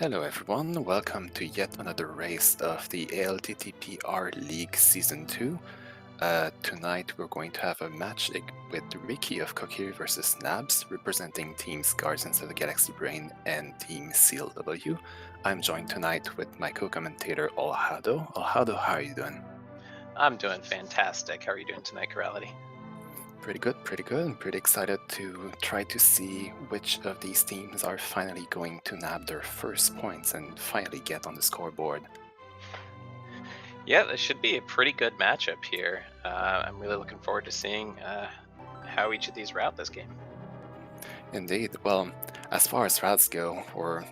Hello everyone, welcome to yet another race of the ALTTPR League Season 2. Tonight we're going to have a match with RickyofKokiri versus Nabs, representing teams Guardians of the Galaxy Brain and Team CLW. I'm joined tonight with my co-commentator Alhado. Alhado, how are you doing? I'm doing fantastic. How are you doing tonight, Corrality? Pretty good, pretty good. I'm pretty excited to try to see which of these teams are finally going to nab their first points and finally get on the scoreboard. Yeah, this should be a pretty good matchup here. I'm really looking forward to seeing how each of these route this game. Indeed. Well, as far as routes go, we're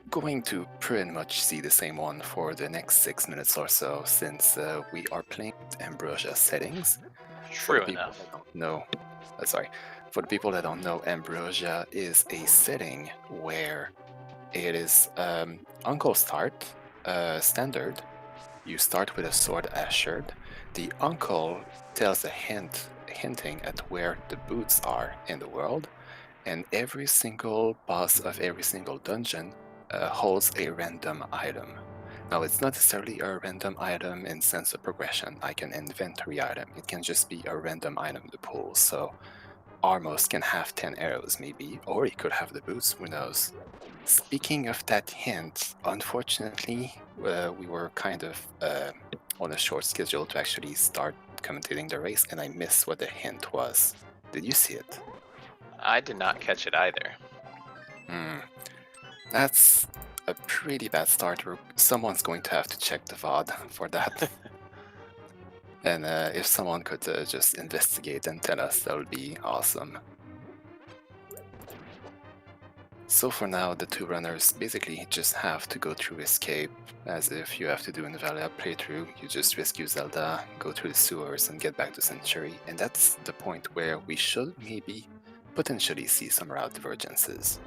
going to pretty much see the same one for the next 6 minutes or so, since we are playing with Ambrosia settings. For the True people enough. that don't know, for the people that don't know, Ambrosia is a setting where it is Uncle Start, standard. You start with a sword assured. The uncle tells a hinting at where the boots are in the world, and every single boss of every single dungeon holds a random item. Now, it's not necessarily a random item in sense of progression, like an inventory item. It can just be a random item to pull. So Armos can have 10 arrows maybe, or he could have the boots, who knows. Speaking of that hint, unfortunately, we were kind of on a short schedule to actually start commentating the race, and I missed what the hint was. Did you see it? I did not catch it either. That's a pretty bad start. Someone's going to have to check the VOD for that. And if someone could just investigate and tell us, that would be awesome. So for now, the two runners basically just have to go through escape, as if you have to do in the Valhalla playthrough. You just rescue Zelda, go through the sewers, and get back to Century. And that's the point where we should maybe potentially see some route divergences.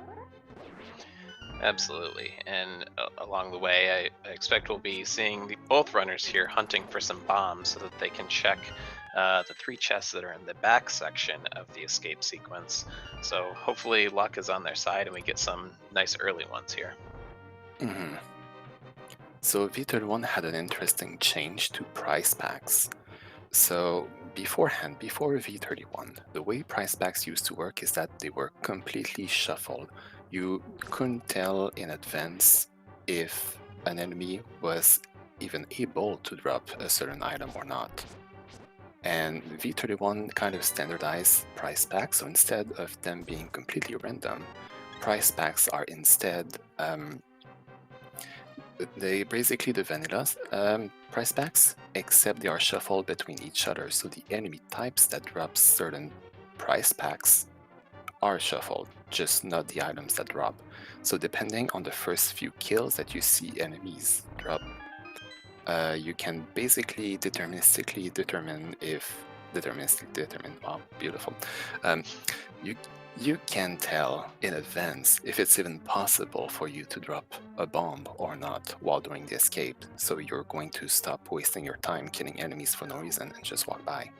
Absolutely. And along the way, I expect we'll be seeing both runners here hunting for some bombs so that they can check the 3 chests that are in the back section of the escape sequence. So hopefully luck is on their side and we get some nice early ones here. So V31 had an interesting change to price packs. So beforehand, before V31, the way price packs used to work is that they were completely shuffled. You couldn't tell in advance if an enemy was even able to drop a certain item or not. And V31 kind of standardized price packs, so instead of them being completely random, price packs are instead they basically the vanilla price packs, except they are shuffled between each other, so the enemy types that drop certain price packs are shuffled, just not the items that drop. So depending on the first few kills that you see enemies drop, you can basically deterministically determine wow, beautiful. You can tell in advance if it's even possible for you to drop a bomb or not while doing the escape, so you're going to stop wasting your time killing enemies for no reason and just walk by.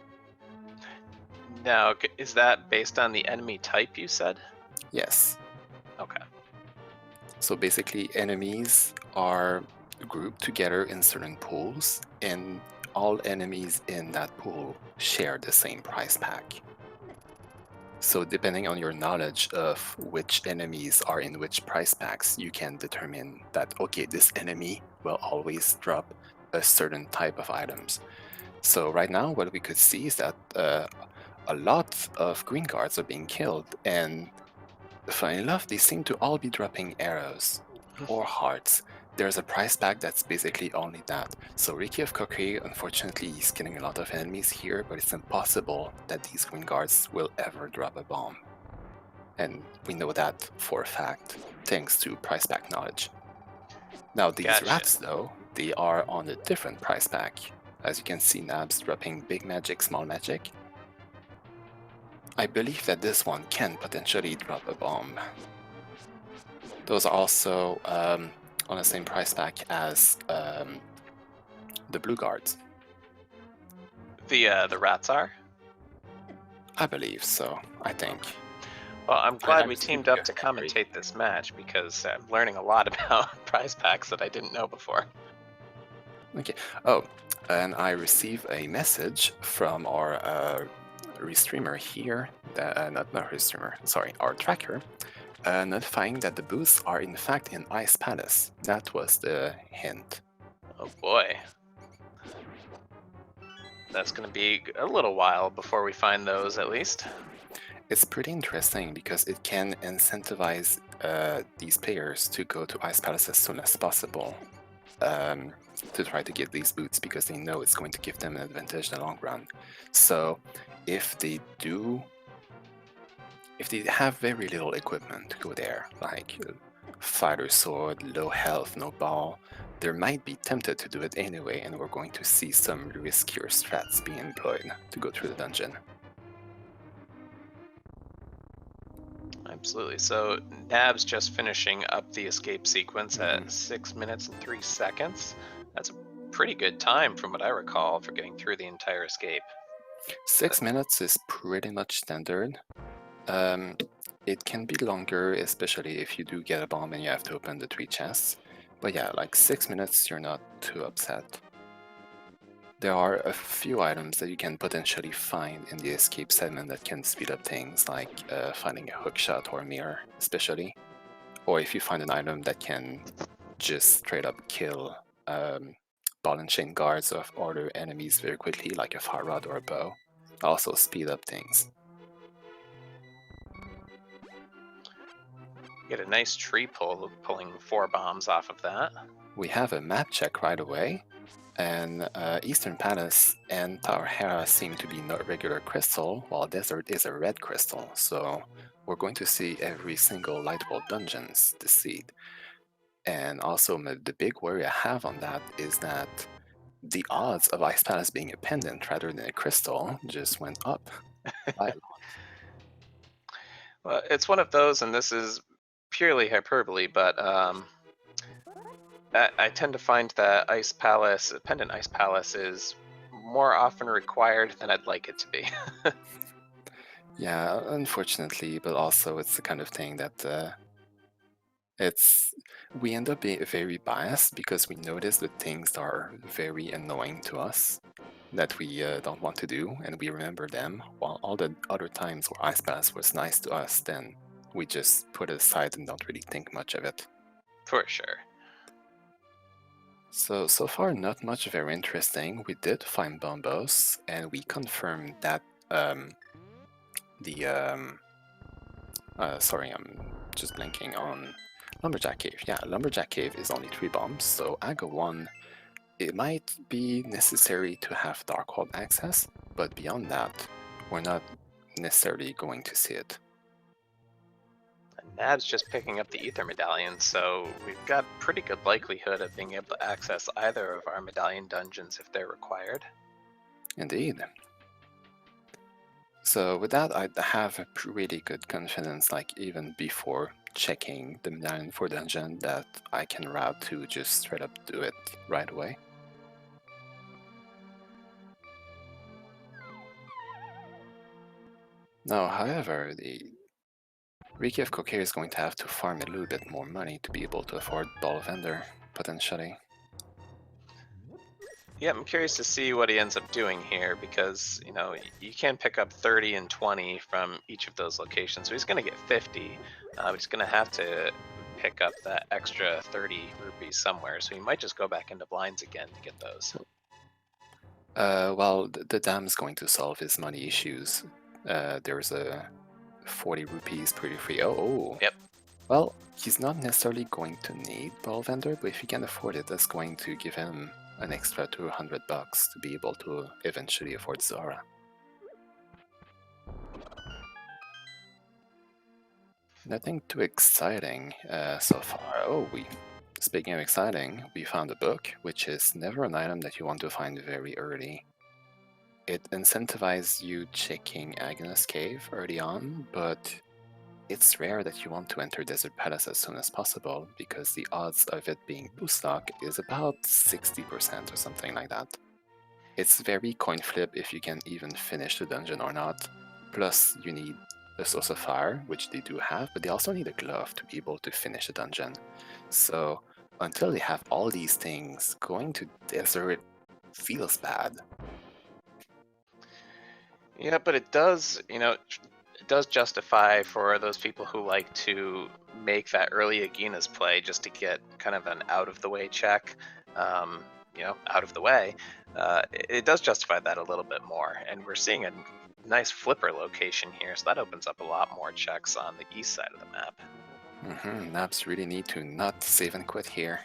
Now, is that based on the enemy type you said? Yes. Okay. So basically, enemies are grouped together in certain pools, and all enemies in that pool share the same price pack. So depending on your knowledge of which enemies are in which price packs, you can determine that, okay, this enemy will always drop a certain type of items. So right now, what we could see is that a lot of green guards are being killed, and funny enough, they seem to all be dropping arrows or hearts. There's a price pack that's basically only that. So RickyofKokiri, unfortunately, is killing a lot of enemies here, but it's impossible that these green guards will ever drop a bomb. And we know that for a fact, thanks to price pack knowledge. Now these Gotcha. rats, though, they are on a different price pack. As you can see, Nabs dropping big magic, small magic. I believe that this one can potentially drop a bomb. Those are also on the same price pack as the blue guards. The rats are? I believe so, I think. Well, I'm I glad we received teamed up your to Henry. commentate this match because I'm learning a lot about prize packs that I didn't know before. Okay. Oh, and I received a message from our restreamer here, not restreamer, sorry, our tracker, notifying that the booths are in fact in Ice Palace. That was the hint. Oh boy. That's going to be a little while before we find those, at least. It's pretty interesting because it can incentivize these players to go to Ice Palace as soon as possible to try to get these boots because they know it's going to give them an advantage in the long run. So if they have very little equipment to go there, like fighter sword, low health, no ball, they might be tempted to do it anyway, and we're going to see some riskier strats being employed to go through the dungeon. Absolutely. So Nabs just finishing up the escape sequence Mhm. at 6 minutes and 3 seconds. That's a pretty good time from what I recall for getting through the entire escape. 6 minutes is pretty much standard. Um, it can be longer, especially if you do get a bomb and you have to open the 3 chests. But yeah, like 6 minutes, you're not too upset. There are a few items that you can potentially find in the escape segment that can speed up things, like finding a hookshot or a mirror, especially. Or if you find an item that can just straight up kill ball and chain guards or other enemies very quickly, like a fire rod or a bow. Also speed up things. Get a nice tree pull, pulling 4 bombs off of that. We have a map check right away, and Eastern Palace and Tower Hera seem to be not regular crystal, while Desert is a red crystal, so we're going to see every single Light World dungeons this seed. And also, the big worry I have on that is that the odds of Ice Palace being a pendant rather than a crystal just went up by a lot. Well, it's one of those, and this is purely hyperbole, but I tend to find that Pendant Ice Palace is more often required than I'd like it to be. Yeah, unfortunately, but also it's the kind of thing that we end up being very biased because we notice the things that are very annoying to us that we don't want to do, and we remember them, while all the other times where Ice Pass was nice to us, then we just put it aside and don't really think much of it. For sure. So far, not much very interesting. We did find Bombos, and we confirmed that the sorry, I'm just blinking on Lumberjack Cave. Yeah, Lumberjack Cave is only 3 bombs, so Aga 1, it might be necessary to have Darkhold access, but beyond that, we're not necessarily going to see it. Nab's just picking up the Ether Medallion, so we've got pretty good likelihood of being able to access either of our medallion dungeons if they're required. Indeed. So with that, I have a pretty good confidence, like even before checking the medallion for dungeon, that I can route to just straight up do it right away. Now, however, the RickyofKokiri is going to have to farm a little bit more money to be able to afford Ball Vendor, potentially. Yeah, I'm curious to see what he ends up doing here because, you know, you can pick up 30 and 20 from each of those locations. So he's going to get 50, but he's going to have to pick up that extra 30 rupees somewhere. So he might just go back into blinds again to get those. Well, the dam's going to solve his money issues. There's a 40 rupees pretty free. Oh. Yep. Well, he's not necessarily going to need Ball Vendor, but if he can afford it, that's going to give him an extra $200 to be able to eventually afford Zora. Nothing too exciting so far. Oh, speaking of exciting, we found a book, which is never an item that you want to find very early. It incentivizes you checking Agnes Cave early on, but it's rare that you want to enter Desert Palace as soon as possible because the odds of it being boost stock is about 60% or something like that. It's very coin flip if you can even finish the dungeon or not, plus you need a source of fire, which they do have, but they also need a glove to be able to finish a dungeon. So until they have all these things, going to desert feels bad. Yeah, but it does, it does justify for those people who like to make that early Aegina's play just to get kind of an out of the way check, out of the way. It does justify that a little bit more, and we're seeing a nice flipper location here, so that opens up a lot more checks on the east side of the map. Nabs really need to not save and quit here.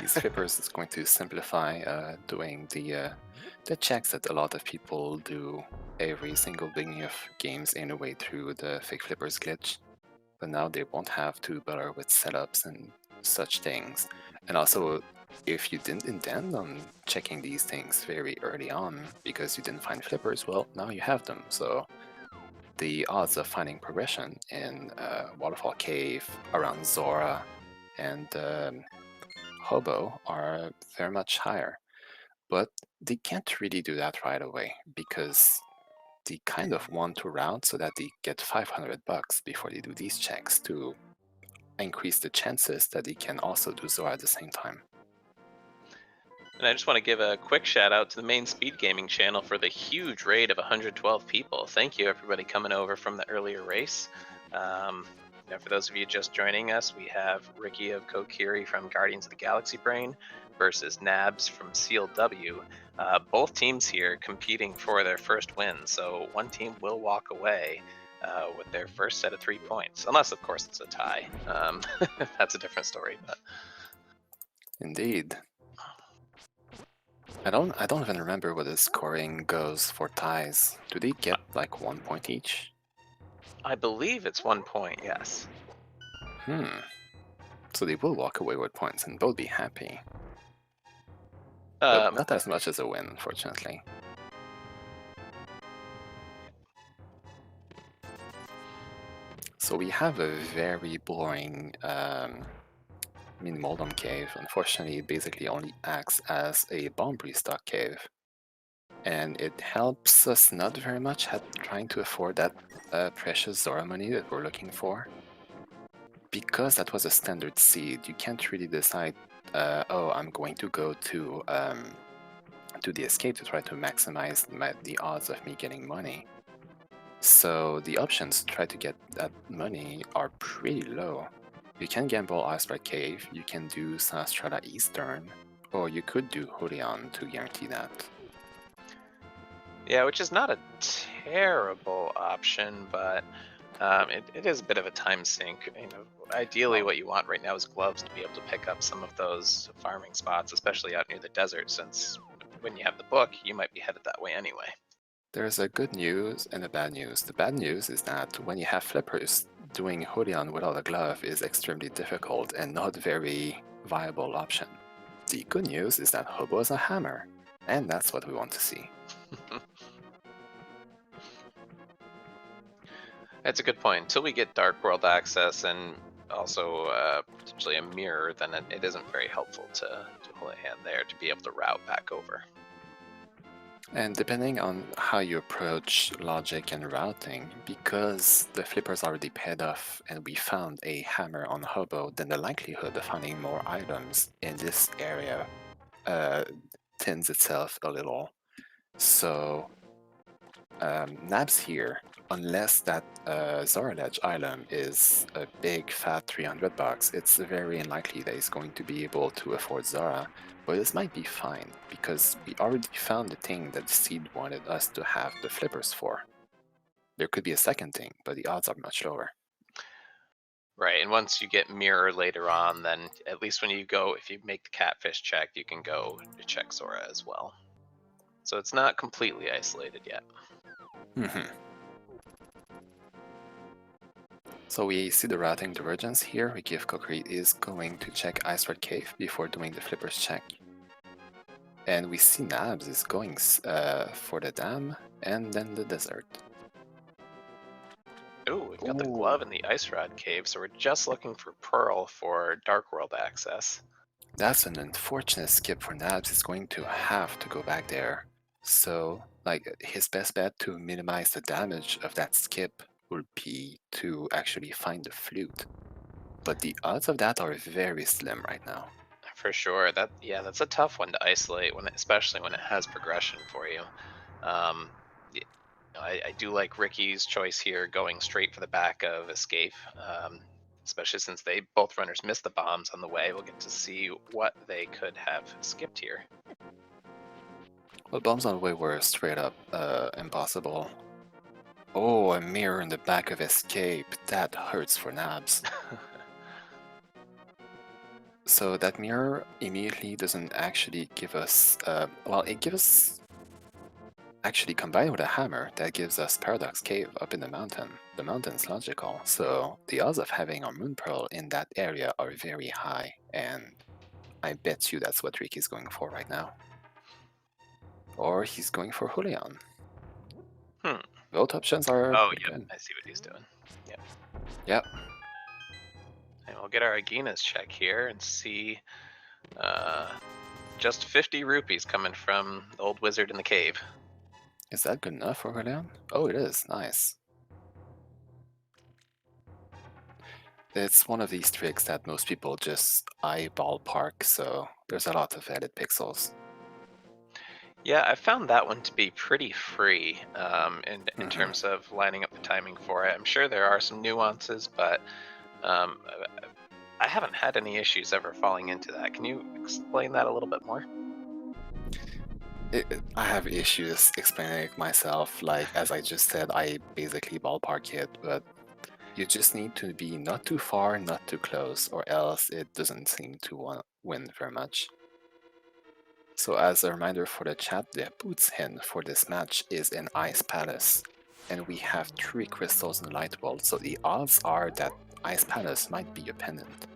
These flippers is going to simplify doing the checks that a lot of people do every single beginning of games anyway through the fake flippers glitch. But now they won't have to bother with setups and such things. And also, if you didn't intend on checking these things very early on because you didn't find flippers, well, now you have them. So the odds of finding progression in Waterfall Cave, around Zora, and Hobo are very much higher. But they can't really do that right away because they kind of want to route so that they get 500 bucks before they do these checks to increase the chances that they can also do Zora at the same time. And I just want to give a quick shout out to the main speed gaming channel for the huge raid of 112 people. Thank you, everybody coming over from the earlier race. For those of you just joining us, we have RickyofKokiri from Guardians of the Galaxy Brain versus Nabs from CLW. Both teams here competing for their first win, so one team will walk away with their first set of 3 points, unless, of course, it's a tie. That's a different story. But Indeed. I don't even remember what the scoring goes for ties. Do they get like 1 point each? I believe it's 1 point, yes. So they will walk away with points and both be happy. But not as much as a win, unfortunately. So we have a very boring Moldom cave. Unfortunately, it basically only acts as a bomb restock cave. And it helps us not very much at trying to afford that precious Zora money that we're looking for. Because that was a standard seed, you can't really decide, I'm going to go to the escape to try to maximize the odds of me getting money. So the options to try to get that money are pretty low. You can gamble Iceberg Cave, you can do Sanastrata Eastern, or you could do Julian to guarantee that. Yeah, which is not a terrible option, but it is a bit of a time sink. Ideally, what you want right now is gloves to be able to pick up some of those farming spots, especially out near the desert, since when you have the book, you might be headed that way anyway. There's a good news and a bad news. The bad news is that when you have flippers, doing Julian without a glove is extremely difficult and not very viable option. The good news is that Hobo is a hammer, and that's what we want to see. That's a good point. Until we get Dark World access and also potentially a mirror, then it isn't very helpful to hold a hand there to be able to route back over. And depending on how you approach logic and routing, because the flipper's already paid off and we found a hammer on Hobo, then the likelihood of finding more items in this area thins itself a little. So Nabs here, unless that Zora Ledge item is a big fat 300 bucks, it's very unlikely that he's going to be able to afford Zora. But this might be fine, because we already found the thing that the seed wanted us to have the flippers for. There could be a second thing, but the odds are much lower. Right, and once you get mirror later on, then at least when you go, if you make the catfish check, you can go to check Zora as well. So it's not completely isolated yet. So we see the routing divergence here. RickyofKokiri is going to check Iceberg Cave before doing the flippers check. And we see Nabs is going for the dam and then the desert. Ooh, we've got the glove in the Ice Rod Cave, so we're just looking for Pearl for Dark World access. That's an unfortunate skip for Nabs. He's going to have to go back there. So, his best bet to minimize the damage of that skip would be to actually find the flute. But the odds of that are very slim right now. For sure. That's a tough one to isolate especially when it has progression for you. Um, I do like Ricky's choice here, going straight for the back of Escape, especially since they both runners missed the bombs on the way. We'll get to see what they could have skipped here. Well, bombs on the way were straight up impossible. Oh, a mirror in the back of Escape. That hurts for Nabs. So that mirror immediately doesn't actually give us, well, it gives us, actually combined with a hammer, that gives us Paradox Cave up in the mountain. The mountain's logical, so the odds of having our Moon Pearl in that area are very high, and I bet you that's what Ricky's going for right now. Or he's going for Julian. Both options are Oh, pretty yep. good. I see what he's doing. Yep. Yep. And we'll get our Agina's check here and see just 50 rupees coming from the old wizard in the cave. Is that good enough for Julian? Oh, it is. Nice. It's one of these tricks that most people just eyeball park, so there's a lot of added pixels. Yeah, I found that one to be pretty free in terms of lining up the timing for it. I'm sure there are some nuances, but um, I haven't had any issues ever falling into that. Can you explain that a little bit more? I have issues explaining it myself. Like, as I just said, I basically ballpark it, but you just need to be not too far, not too close, or else it doesn't seem to win very much. So as a reminder for the chat, the boots hint for this match is in Ice Palace, and we have 3 crystals in the Light World, so the odds are that Ice Palace might be a pendant.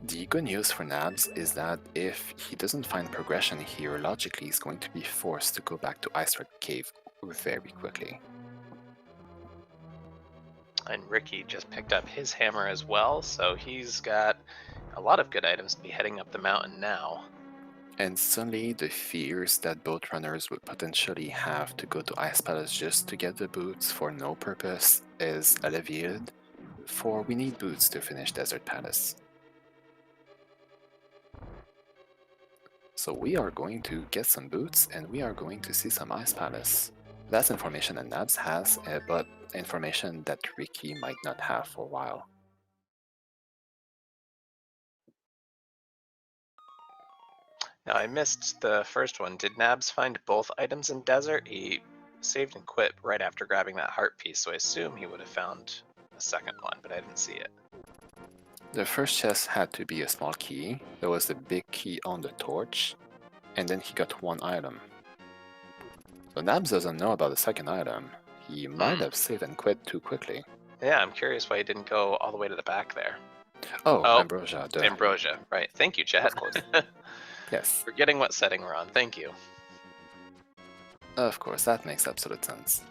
The good news for Nabs is that if he doesn't find progression here, logically he's going to be forced to go back to Ice Red Cave very quickly. And Ricky just picked up his hammer as well, so he's got a lot of good items to be heading up the mountain now. And suddenly the fears that both runners would potentially have to go to Ice Palace just to get the boots for no purpose is alleviated, for we need boots to finish Desert Palace. So we are going to get some boots and we are going to see some Ice Palace. That's information that Nabs has, but information that Ricky might not have for a while. Now, I missed the first one. Did Nabs find both items in desert? He saved and quit right after grabbing that heart piece, so I assume he would have found a second one, but I didn't see it. The first chest had to be a small key. There was a big key on the torch, and then he got one item. So Nabs doesn't know about the second item. He might have saved and quit too quickly. Yeah, I'm curious why he didn't go all the way to the back there. Oh, Ambrosia. Duh. Ambrosia, right. Thank you, Chet. Of course. Yes. Forgetting what setting we're on. Thank you. Of course, that makes absolute sense.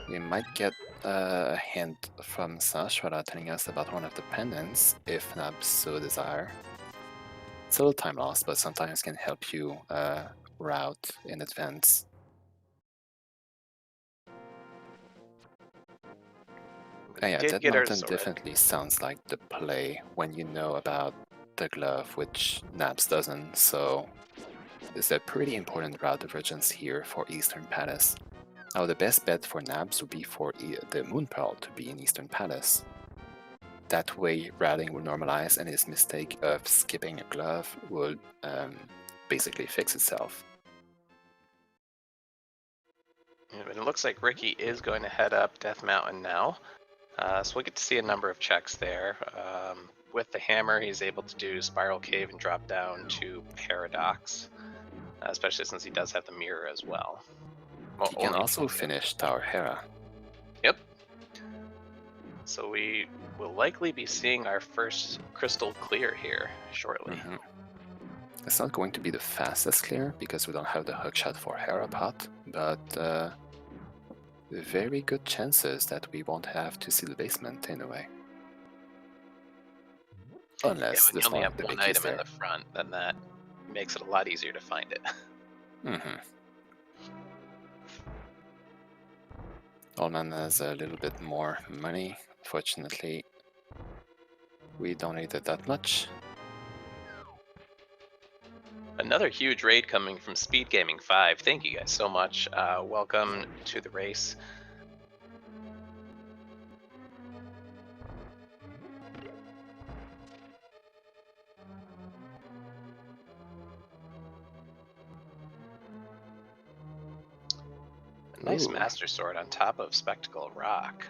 We might get a hint from Sashwara telling us about one of the pendants, if Nabs so desire. It's a little time lost, but sometimes can help you route in advance. Yeah, Dead Mountain definitely sounds like the play when you know about the glove, which Nabs doesn't, so it's a pretty important route divergence here for Eastern Palace. Now the best bet for Nabs would be for the Moon Pearl to be in Eastern Palace. That way routing will normalize and his mistake of skipping a glove will basically fix itself. And it looks like Ricky is going to head up Death Mountain now. So we'll get to see a number of checks there. With the hammer, he's able to do Spiral Cave and drop down to Paradox, especially since he does have the mirror as well. He can also finish Tower Hera. Yep. So we will likely be seeing our first crystal clear here shortly. It's not going to be the fastest clear because we don't have the hookshot for Hera pot, but very good chances that we won't have to see the basement anyway. Yeah, unless when you only have the one big key is item in there. the front, then that makes it a lot easier to find it. Mm-hmm. Allman has a little bit more money. Fortunately, we donated that much. Another huge raid coming from Speed Gaming 5. Thank you guys so much. Welcome to the race. A nice Ooh. Master Sword on top of Spectacle Rock.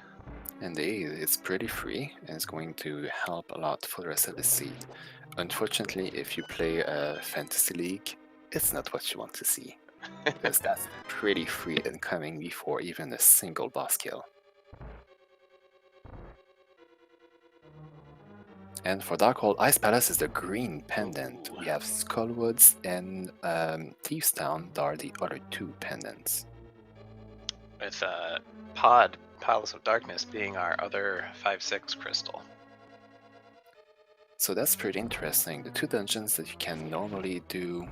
Indeed, it's pretty free and it's going to help a lot for the rest of the seed. Unfortunately, if you play a fantasy league, it's not what you want to see, because that's pretty free incoming before even a single boss kill. And for Darkhold, Ice Palace is the green pendant. Ooh. We have Skullwoods and Thieves Town that are the other two pendants. With Palace of Darkness being our other 5/6 crystal. So that's pretty interesting. The two dungeons that you can normally do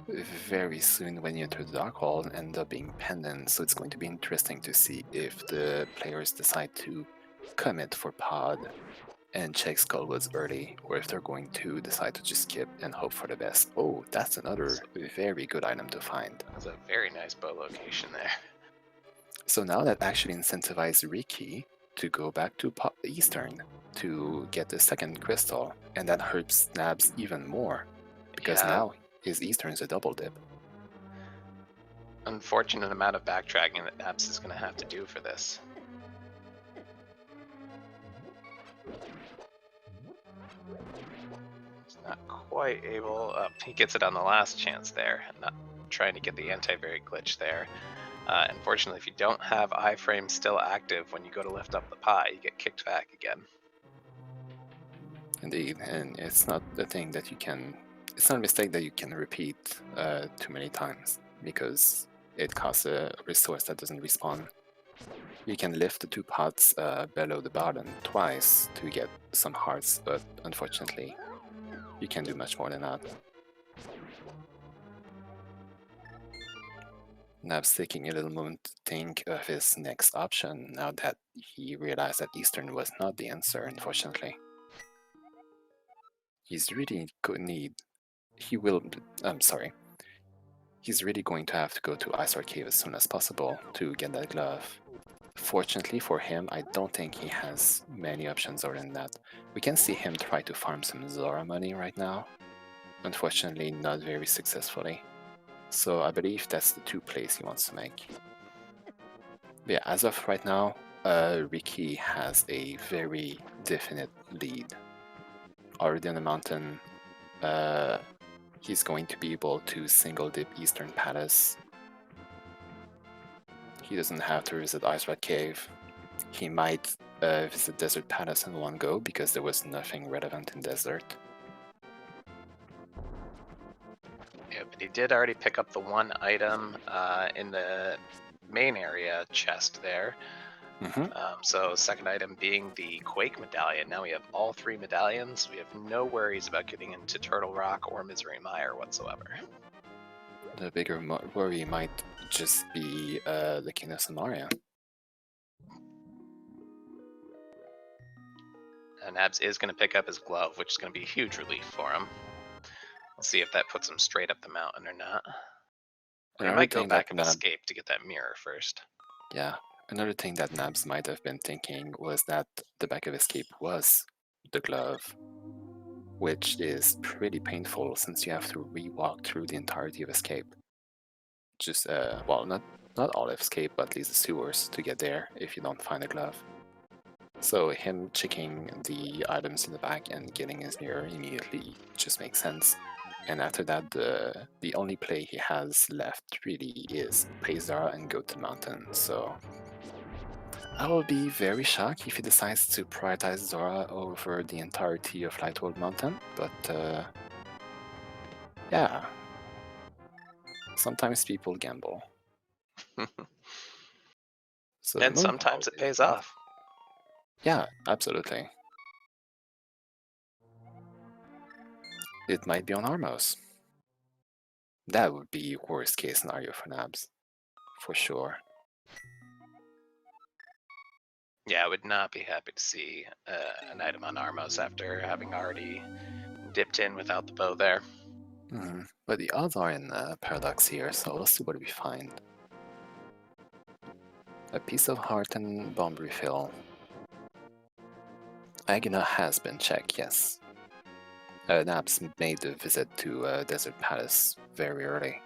very soon when you enter the Darkhold end up being pendants, so it's going to be interesting to see if the players decide to commit for pod and check Skullwoods early, or if they're going to decide to just skip and hope for the best. Oh, that's another very good item to find. That's a very nice bow location there. So now that actually incentivized Ricky to go back to Eastern to get the second crystal, and that hurts Nabs even more, because Yeah, now his Eastern is a double dip. unfortunate amount of backtracking that Nabs is going to have to do for this. He's not quite able. He gets it on the last chance there, not trying to get the anti-variant glitch there. Unfortunately, if you don't have iframe still active when you go to lift up the pie, you get kicked back again. Indeed, and it's not a thing that you can. It's not a mistake that you can repeat too many times, because it costs a resource that doesn't respawn. You can lift the two pots below the bottom twice to get some hearts, but unfortunately, you can't do much more than that. Nab's taking a little moment to think of his next option now that he realized that Eastern was not the answer, unfortunately. He's really good need. He will. I'm sorry. He's really going to have to go to Ice Cave as soon as possible to get that glove. Fortunately for him, I don't think he has many options other than that. We can see him try to farm some Zora money right now. Unfortunately, not very successfully. So I believe that's the two plays he wants to make. But yeah, as of right now, Ricky has a very definite lead. Already on the mountain, he's going to be able to single dip Eastern Palace. He doesn't have to visit Ice Red Cave. He might visit Desert Palace in one go because there was nothing relevant in Desert. Yeah, but he did already pick up the one item in the main area chest there. So second item being the Quake medallion. Now we have all three medallions. We have no worries about getting into Turtle Rock or Misery Mire whatsoever. The bigger worry might just be the King of Samaria. And Nabs is going to pick up his glove, which is going to be a huge relief for him. We'll see if that puts him straight up the mountain or not. Or he might go back and escape to get that mirror first. Yeah, another thing that Nabs might have been thinking was that the back of escape was the glove, which is pretty painful since you have to re-walk through the entirety of escape. Just, well, not all escape, but at least the sewers to get there if you don't find a glove. So him checking the items in the back and getting his mirror immediately just makes sense. And after that, the only play he has left really is pay Zara and go to the mountain. So I will be very shocked if he decides to prioritize Zora over the entirety of Lightworld Mountain, but yeah, sometimes people gamble. So and sometimes it pays off. Yeah, absolutely. it might be on Armos. That would be worst case scenario for Nabs, for sure. Yeah, I would not be happy to see an item on Armos after having already dipped in without the bow there. But the odds are in Paradox here, so let's see what we find. A piece of heart and bomb refill. Agina has been checked, yes. Nabs made a visit to Desert Palace very early.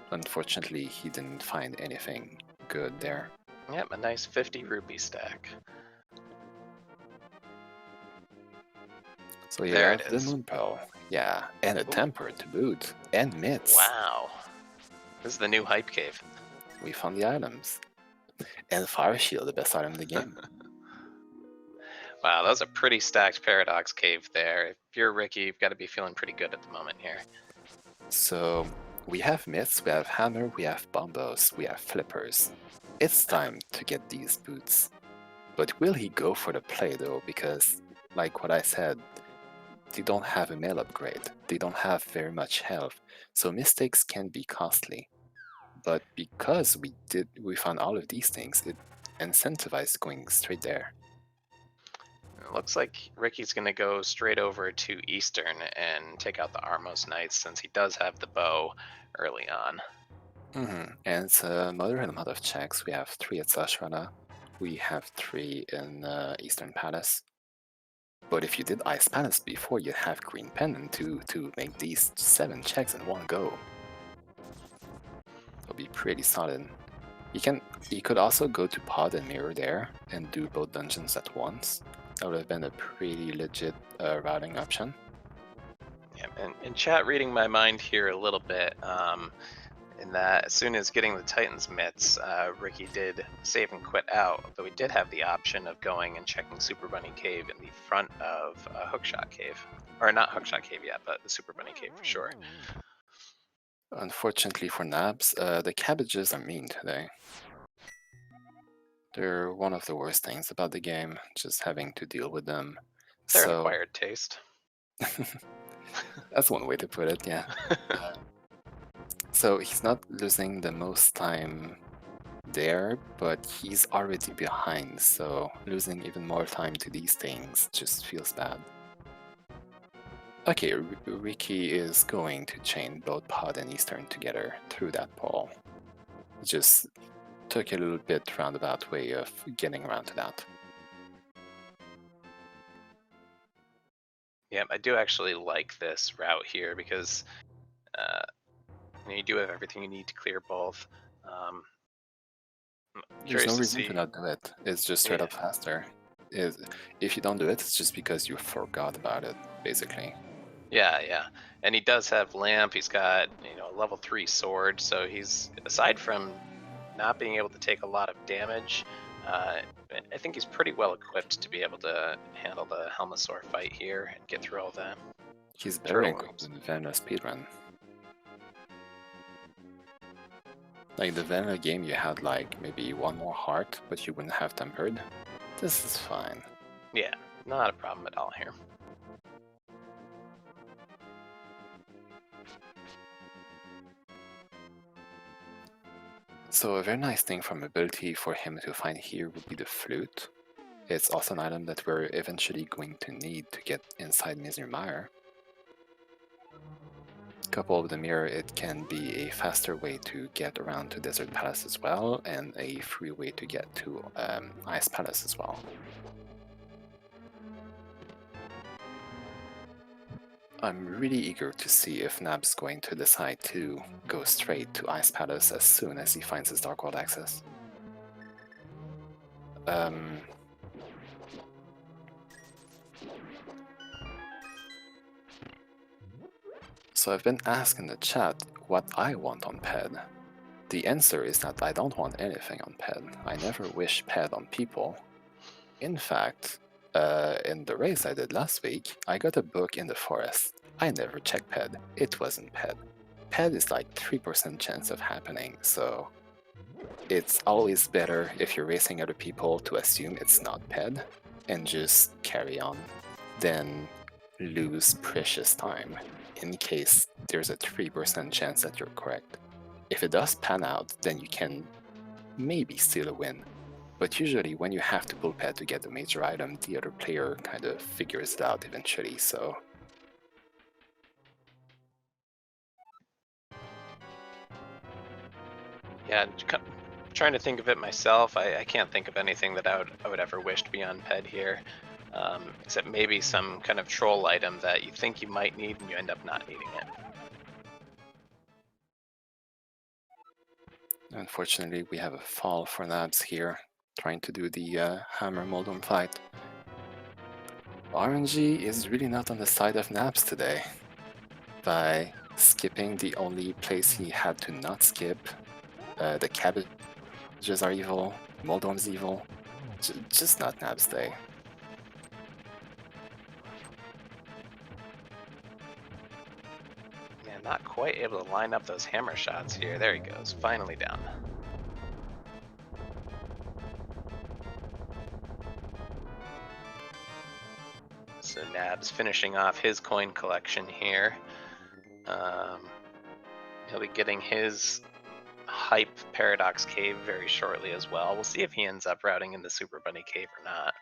Unfortunately, he didn't find anything good there. Yep, a nice 50 rupee stack. So you There have it the is. Moon Pearl, yeah, and a Temper to boot, and mitts. Wow. This is the new hype cave. We found the items. And Fire Shield, the best item in the game. Wow, that was a pretty stacked Paradox cave there. If you're Ricky, you've got to be feeling pretty good at the moment here. So we have mitts, we have hammer, we have bombos, we have flippers. It's time to get these boots. But will he go for the play though? Because, like what I said, they don't have a mail upgrade. They don't have very much health, so mistakes can be costly. But because we found all of these things, it incentivized going straight there. It looks like Ricky's going to go straight over to Eastern and take out the Armos Knights since he does have the bow early on. And it's a moderate amount of checks. We have 3 at Sashrana. We have 3 in Eastern Palace. But if you did Ice Palace before, you'd have Green Pendant to make these 7 checks in one go. It'll be pretty solid. You could also go to Pod and Mirror there and do both dungeons at once. That would have been a pretty legit routing option. Yeah, and in chat reading my mind here a little bit, in that as soon as getting the Titan's mitts, Ricky did save and quit out, though he did have the option of going and checking Super Bunny Cave in the front of Hookshot Cave. Or not Hookshot Cave yet, but the Super Bunny Cave for sure. Unfortunately for Nabs, the cabbages are mean today. They're one of the worst things about the game, just having to deal with them. They're an acquired taste. That's one way to put it, yeah. So he's not losing the most time there, but he's already behind, so losing even more time to these things just feels bad. Okay, Ricky is going to chain both Pod and Eastern together through that pole. Just took a little bit roundabout way of getting around to that. Yep, I do actually like this route here because you do have everything you need to clear both. There's no reason to not do it. It's just straight up faster. If you don't do it, it's just because you forgot about it, basically. Yeah. And he does have Lamp. He's got, a level 3 sword. So he's, aside from not being able to take a lot of damage, I think he's pretty well equipped to be able to handle the Helmasaur fight here and get through all that. He's better equipped than the Vanilla speedrun. Like the Vanilla game, you had like maybe 1 more heart, but you wouldn't have tempered. This is fine. Yeah, not a problem at all here. So a very nice thing from ability for him to find here would be the flute. It's also an item that we're eventually going to need to get inside Misery Mire. Coupled with the mirror, it can be a faster way to get around to Desert Palace as well, and a free way to get to Ice Palace as well. I'm really eager to see if Nab's going to decide to go straight to Ice Palace as soon as he finds his Dark World access. So I've been asked in the chat what I want on PED. The answer is that I don't want anything on PED. I never wish PED on people. In fact, in the race I did last week, I got a book in the forest. I never checked PED. It wasn't PED. PED is like 3% chance of happening, so it's always better if you're racing other people to assume it's not PED and just carry on than lose precious time in case there's a 3% chance that you're correct. If it does pan out, then you can maybe steal a win. But usually when you have to pull pet to get the major item, the other player kind of figures it out eventually, so... Yeah, trying to think of it myself, I can't think of anything that I would ever wish to be on Ped here, except maybe some kind of troll item that you think you might need and you end up not needing it. Unfortunately, we have a fall for Nabs here, trying to do the Hammer Moldom fight. RNG is really not on the side of Nabs today. By skipping the only place he had to not skip, the cabbages are evil, Moldom's evil, just not Nabs day. Yeah, not quite able to line up those hammer shots here. There he goes, finally down. So Nabs finishing off his coin collection here. He'll be getting his hype Paradox Cave very shortly as well. We'll see if he ends up routing into Super Bunny Cave or not.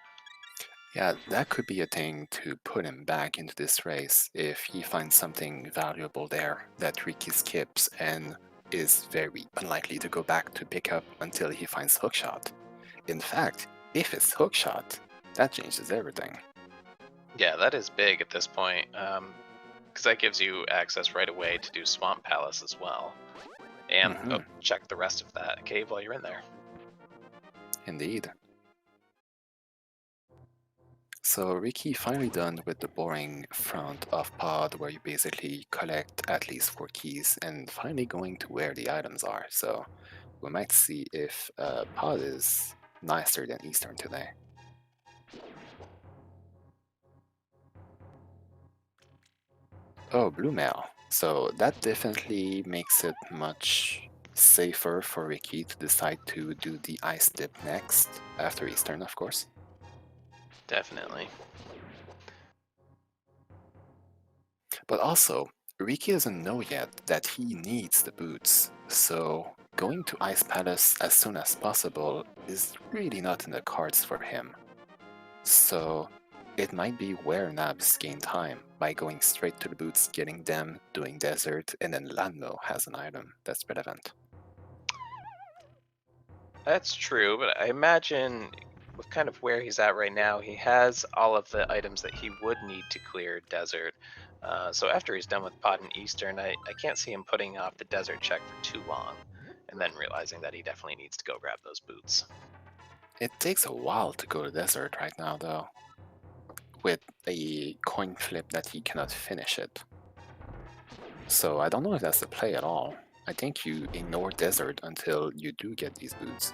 Yeah, that could be a thing to put him back into this race if he finds something valuable there that Ricky skips and is very unlikely to go back to pick up until he finds Hookshot. In fact, if it's Hookshot, that changes everything. Yeah, that is big at this point, because that gives you access right away to do Swamp Palace as well. And check the rest of that cave while you're in there. Indeed. So Ricky finally done with the boring front of pod where you basically collect at least 4 keys and finally going to where the items are. So we might see if pod is nicer than Eastern today. Oh, blue mail. So that definitely makes it much safer for Ricky to decide to do the ice dip next, after Eastern of course. Definitely. But also, Ricky doesn't know yet that he needs the boots, so going to Ice Palace as soon as possible is really not in the cards for him. So it might be where Nabs gain time by going straight to the boots, getting them, doing desert, and then Lando has an item that's relevant. That's true, but I imagine with kind of where he's at right now, he has all of the items that he would need to clear desert. So after he's done with Pod and Eastern, I can't see him putting off the desert check for too long and then realizing that he definitely needs to go grab those boots. It takes a while to go to desert right now though, with a coin flip that he cannot finish it. So I don't know if that's the play at all. I think you ignore desert until you do get these boots.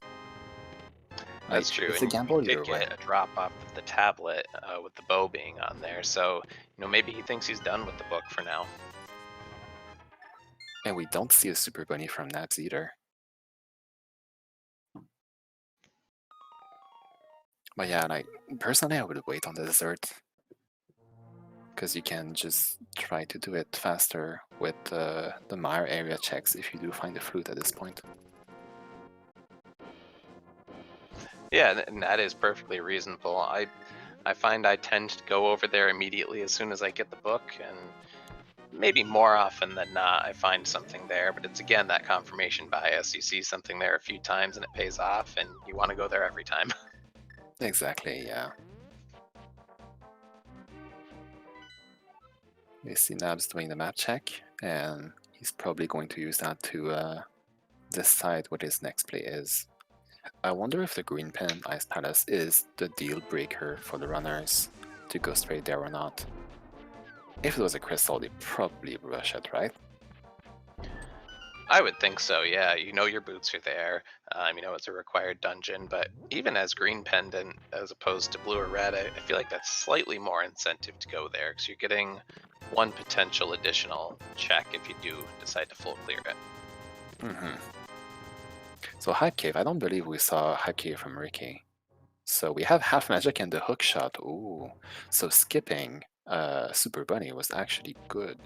That's true. It's a gamble he either did way. get a drop off of the tablet with the bow being on there, so maybe he thinks he's done with the book for now. And we don't see a Super Bunny from Nabs either. But yeah, personally I would wait on the desert, because you can just try to do it faster with the Mire area checks if you do find the flute at this point. Yeah, and that is perfectly reasonable. I find I tend to go over there immediately as soon as I get the book, and maybe more often than not I find something there, but it's again that confirmation bias. You see something there a few times and it pays off, and you want to go there every time. Exactly, yeah. We see Nabs doing the map check, and he's probably going to use that to decide what his next play is. I wonder if the green pen Ice Palace is the deal breaker for the runners to go straight there or not. If it was a crystal, they probably rush it, right? I would think so, yeah. Your boots are there. It's a required dungeon, but even as green pendant as opposed to blue or red, I feel like that's slightly more incentive to go there because you're getting one potential additional check if you do decide to full clear it. So Hype Cave, I don't believe we saw Hype Cave from Ricky. So we have half magic and the hook shot. Ooh, so skipping Super Bunny was actually good.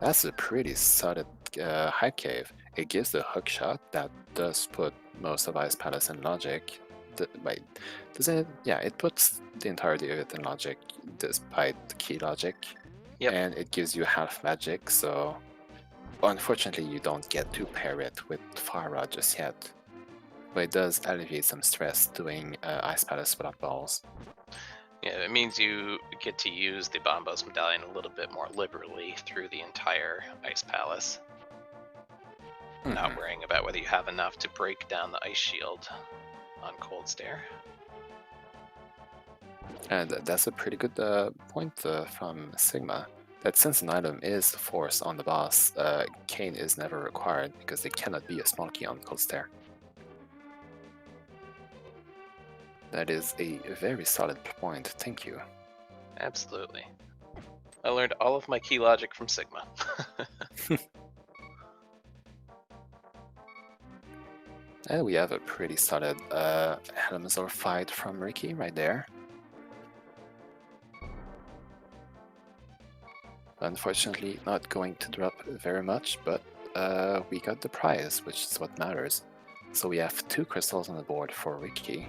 That's a pretty solid hype cave. It gives the hook shot that does put most of Ice Palace in logic. Wait, does it? Yeah, it puts the entirety of it in logic despite the key logic. Yep. And it gives you half magic, so unfortunately you don't get to pair it with Fire Rod just yet. But it does alleviate some stress doing Ice Palace without balls. Yeah, it means you get to use the Bombos Medallion a little bit more liberally through the entire Ice Palace. Not worrying about whether you have enough to break down the Ice Shield on Cold Stare. And that's a pretty good point from Sigma. That since an item is force on the boss, Kane is never required because they cannot be a small key on Cold Stare. That is a very solid point, thank you. Absolutely. I learned all of my key logic from Sigma. And we have a pretty solid Helmazor fight from Ricky right there. Unfortunately, not going to drop very much, but we got the prize, which is what matters. So we have 2 crystals on the board for Ricky.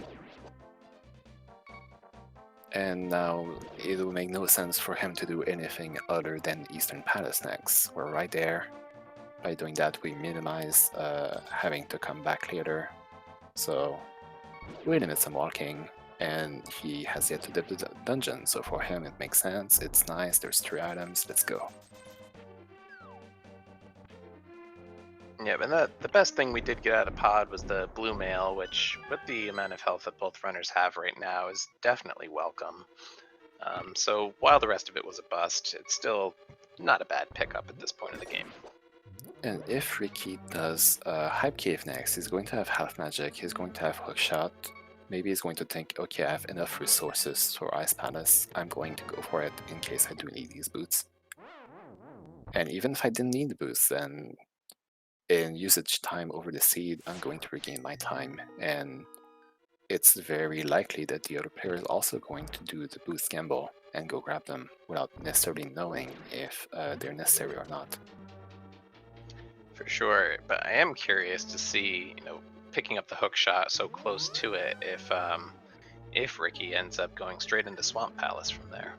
And now it will make no sense for him to do anything other than Eastern Palace next. We're right there. By doing that, we minimize having to come back later. So we limit some walking, and he has yet to dip the dungeon, so for him it makes sense, it's nice, there's 3 items, let's go. Yeah, but the best thing we did get out of Pod was the blue mail, which, with the amount of health that both runners have right now, is definitely welcome. So while the rest of it was a bust, it's still not a bad pickup at this point of the game. And if Ricky does Hype Cave next, he's going to have half magic, he's going to have hookshot. Maybe he's going to think, okay, I have enough resources for Ice Palace, I'm going to go for it in case I do need these boots. And even if I didn't need the boots, then in usage time over the seed, I'm going to regain my time, and it's very likely that the other player is also going to do the boost gamble and go grab them without necessarily knowing if they're necessary or not. For sure, but I am curious to see, picking up the hook shot so close to it, if Ricky ends up going straight into Swamp Palace from there.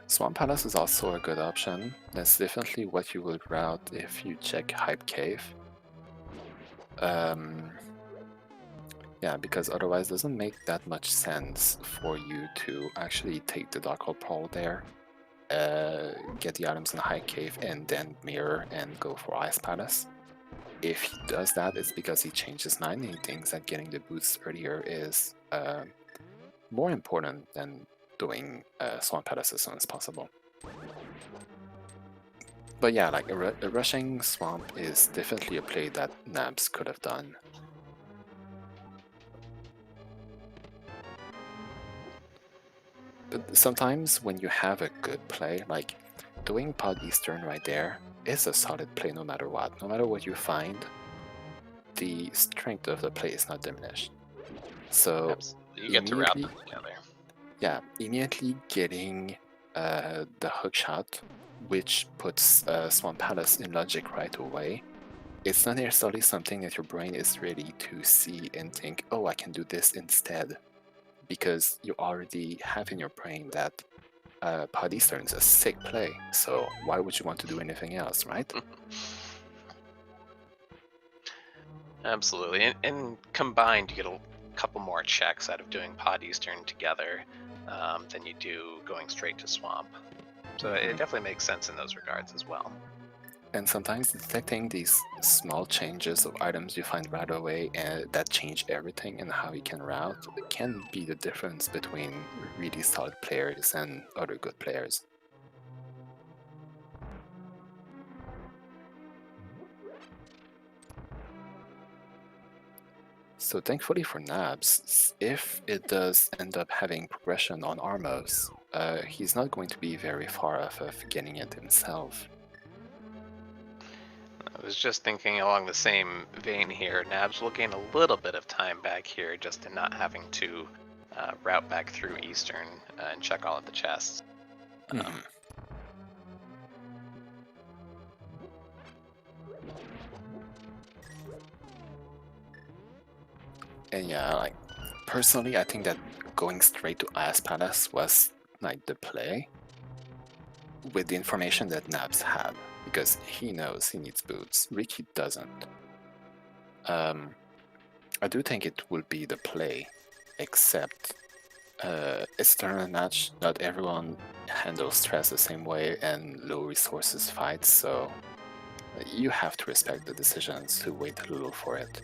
Swamp Palace is also a good option. That's definitely what you would route if you check Hype Cave. Yeah, because otherwise it doesn't make that much sense for you to actually take the Darkhold Pole there, get the items in the Hype Cave, and then mirror and go for Ice Palace. If he does that, it's because he changed his mind and he thinks that getting the boots earlier is more important than doing Swamp Palace as soon as possible. But yeah, like a rushing Swamp is definitely a play that Nabs could have done. But sometimes when you have a good play, like doing Pod Eastern right there is a solid play no matter what. No matter what you find, the strength of the play is not diminished. So you get to route them together. Yeah, immediately getting the hookshot, which puts Swamp Palace in logic right away, it's not necessarily something that your brain is ready to see and think, oh, I can do this instead, because you already have in your brain that Pod Eastern is a sick play, so why would you want to do anything else, right? Absolutely, and combined you get a couple more checks out of doing Pod Eastern together than you do going straight to Swamp. So it definitely makes sense in those regards as well. And sometimes detecting these small changes of items you find right away and that change everything and how you can route can be the difference between really solid players and other good players. So thankfully for Nabs, if it does end up having progression on Armos, he's not going to be very far off of getting it himself. I was just thinking along the same vein here. Nabs will gain a little bit of time back here just in not having to route back through Eastern and check all of the chests. And yeah, like personally, I think that going straight to Ice Palace was like the play with the information that Nabs had, because he knows he needs boots. Ricky doesn't. I do think it will be the play, except it's a tournament match. Not everyone handles stress the same way and low resources fights, so you have to respect the decisions to wait a little for it.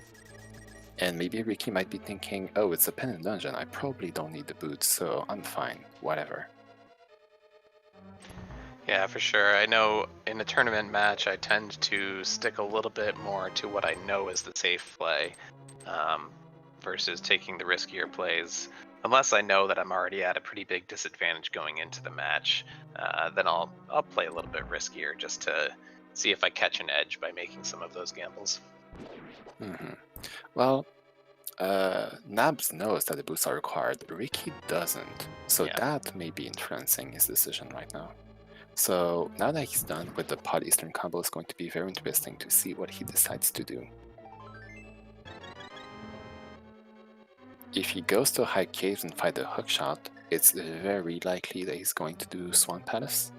And maybe Ricky might be thinking, oh, it's a pendant dungeon, I probably don't need the boots, so I'm fine, whatever. Yeah, for sure. I know in a tournament match, I tend to stick a little bit more to what I know is the safe play, versus taking the riskier plays. Unless I know that I'm already at a pretty big disadvantage going into the match, then I'll play a little bit riskier just to see if I catch an edge by making some of those gambles. Well, Nabs knows that the boots are required, Ricky doesn't, so Yeah. that may be influencing his decision right now. So now that he's done with the Pod Eastern combo, it's going to be very interesting to see what he decides to do. If he goes to High Caves and fight the hookshot, it's very likely that he's going to do Swan Palace.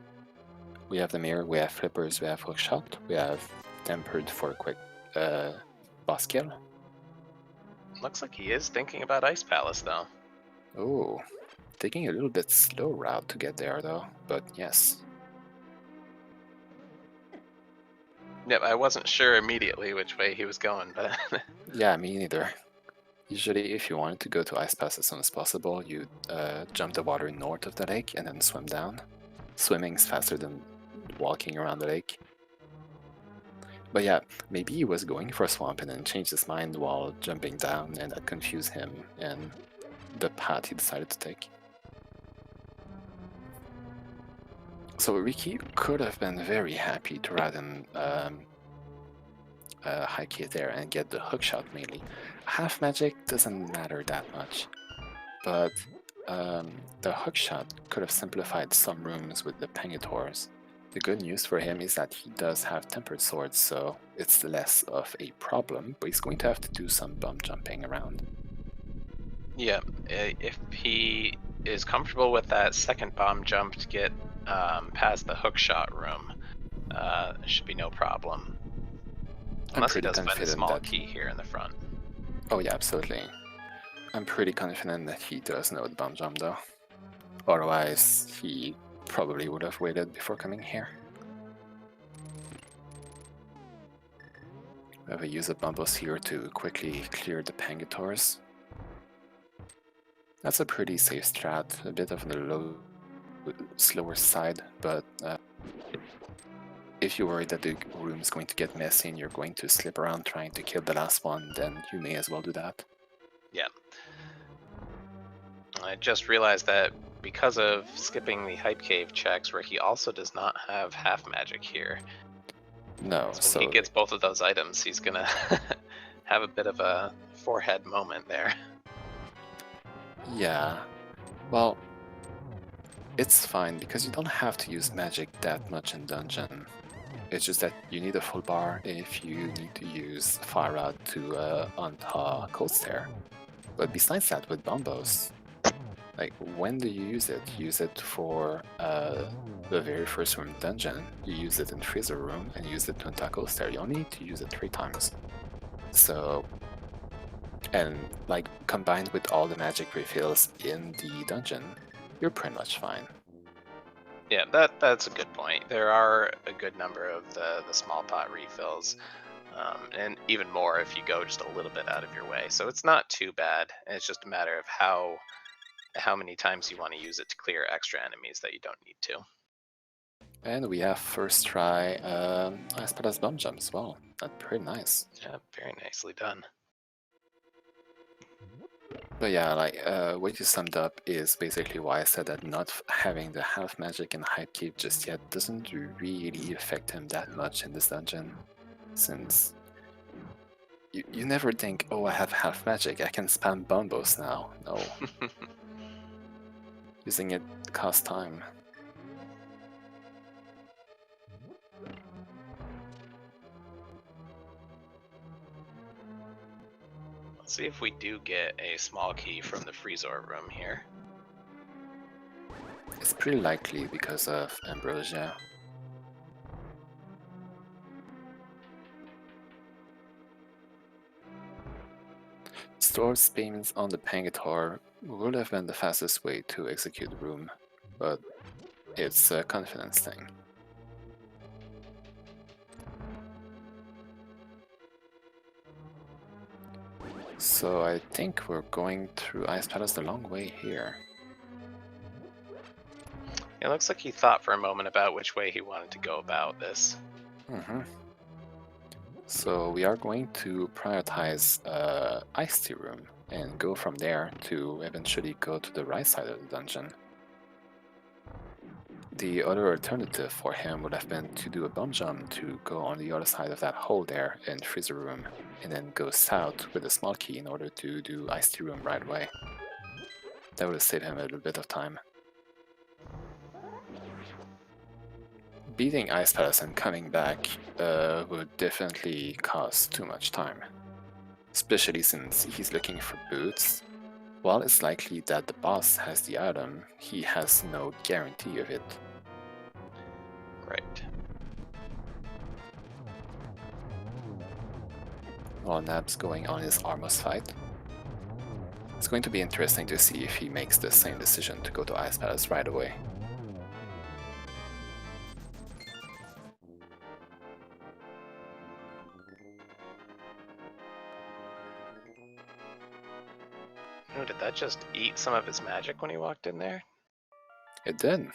We have the mirror, we have flippers, we have hookshot, we have tempered for a quick boss kill. Looks like he is thinking about Ice Palace, though. Oh, taking a little bit slow route to get there though, but yes. Yep, I wasn't sure immediately which way he was going, but Yeah, me neither. Usually, if you wanted to go to Ice Pass as soon as possible, you jump the water north of the lake and then swim down. Swimming is faster than walking around the lake. But yeah, maybe he was going for a swamp and then changed his mind while jumping down, and that confused him and the path he decided to take. So Ricky could have been very happy to ride in High Key there and get the hookshot mainly. Half magic doesn't matter that much, but the hookshot could have simplified some rooms with the Pengators. The good news for him is that he does have tempered swords, so it's less of a problem, but he's going to have to do some bump jumping around. yeah, if he is comfortable with that second bomb jump to get past the hookshot room, it should be no problem. I'm Unless he pretty does find a confident small that... key here in the front. Oh yeah, absolutely. I'm pretty confident that he does know the bump jump though. Otherwise, he probably would have waited before coming here. We have a use of Bumbos here to quickly clear the Pangators. That's a pretty safe strat, a bit of the slower side, but if you're worried that the room is going to get messy and you're going to slip around trying to kill the last one, then you may as well do that. Yeah. I just realized that because of skipping the Hype Cave checks, Ricky also does not have half magic here. No, So when he gets both of those items, he's gonna have a bit of a forehead moment there. yeah, well, it's fine because you don't have to use magic that much in dungeon. It's just that you need a full bar if you need to use Fire Rod to untar Cold Stare. But besides that, with Bombos, like when do you use it? You use it for the very first room dungeon, you use it in Freezer Room, and use it to untar Cold Stare. You only need to use it 3 times. So, and like combined with all the magic refills in the dungeon, you're pretty much fine. Yeah, that's a good point. There are a good number of the small pot refills, and even more if you go just a little bit out of your way. So it's not too bad. It's just a matter of how many times you want to use it to clear extra enemies that you don't need to. And we have first try Ice Bump Jump as well. That's pretty nice. Yeah, very nicely done. But yeah, like what you summed up is basically why I said that not having the half magic and hype keep just yet doesn't really affect him that much in this dungeon, since you never think, oh, I have half magic, I can spam Bombos now. No. Using it costs time. Let's see if we do get a small key from the Freezor room here. It's pretty likely because of Ambrosia. Store's payments on the Pangator would have been the fastest way to execute the room, but it's a confidence thing. So I think we're going through Ice Palace the long way here. It looks like he thought for a moment about which way he wanted to go about this. So we are going to prioritize Ice Tea Room and go from there to eventually go to the right side of the dungeon. The other alternative for him would have been to do a bomb jump to go on the other side of that hole there in Freezer Room, and then go south with a small key in order to do Ice Tea Room right away. That would have saved him a little bit of time. Beating Ice Palace and coming back would definitely cost too much time, especially since he's looking for boots. While it's likely that the boss has the item, he has no guarantee of it. Right. While Nabs going on his Armos fight. It's going to be interesting to see if he makes the same decision to go to Ice Palace right away. Oh, did that just eat some of his magic when he walked in there? It did.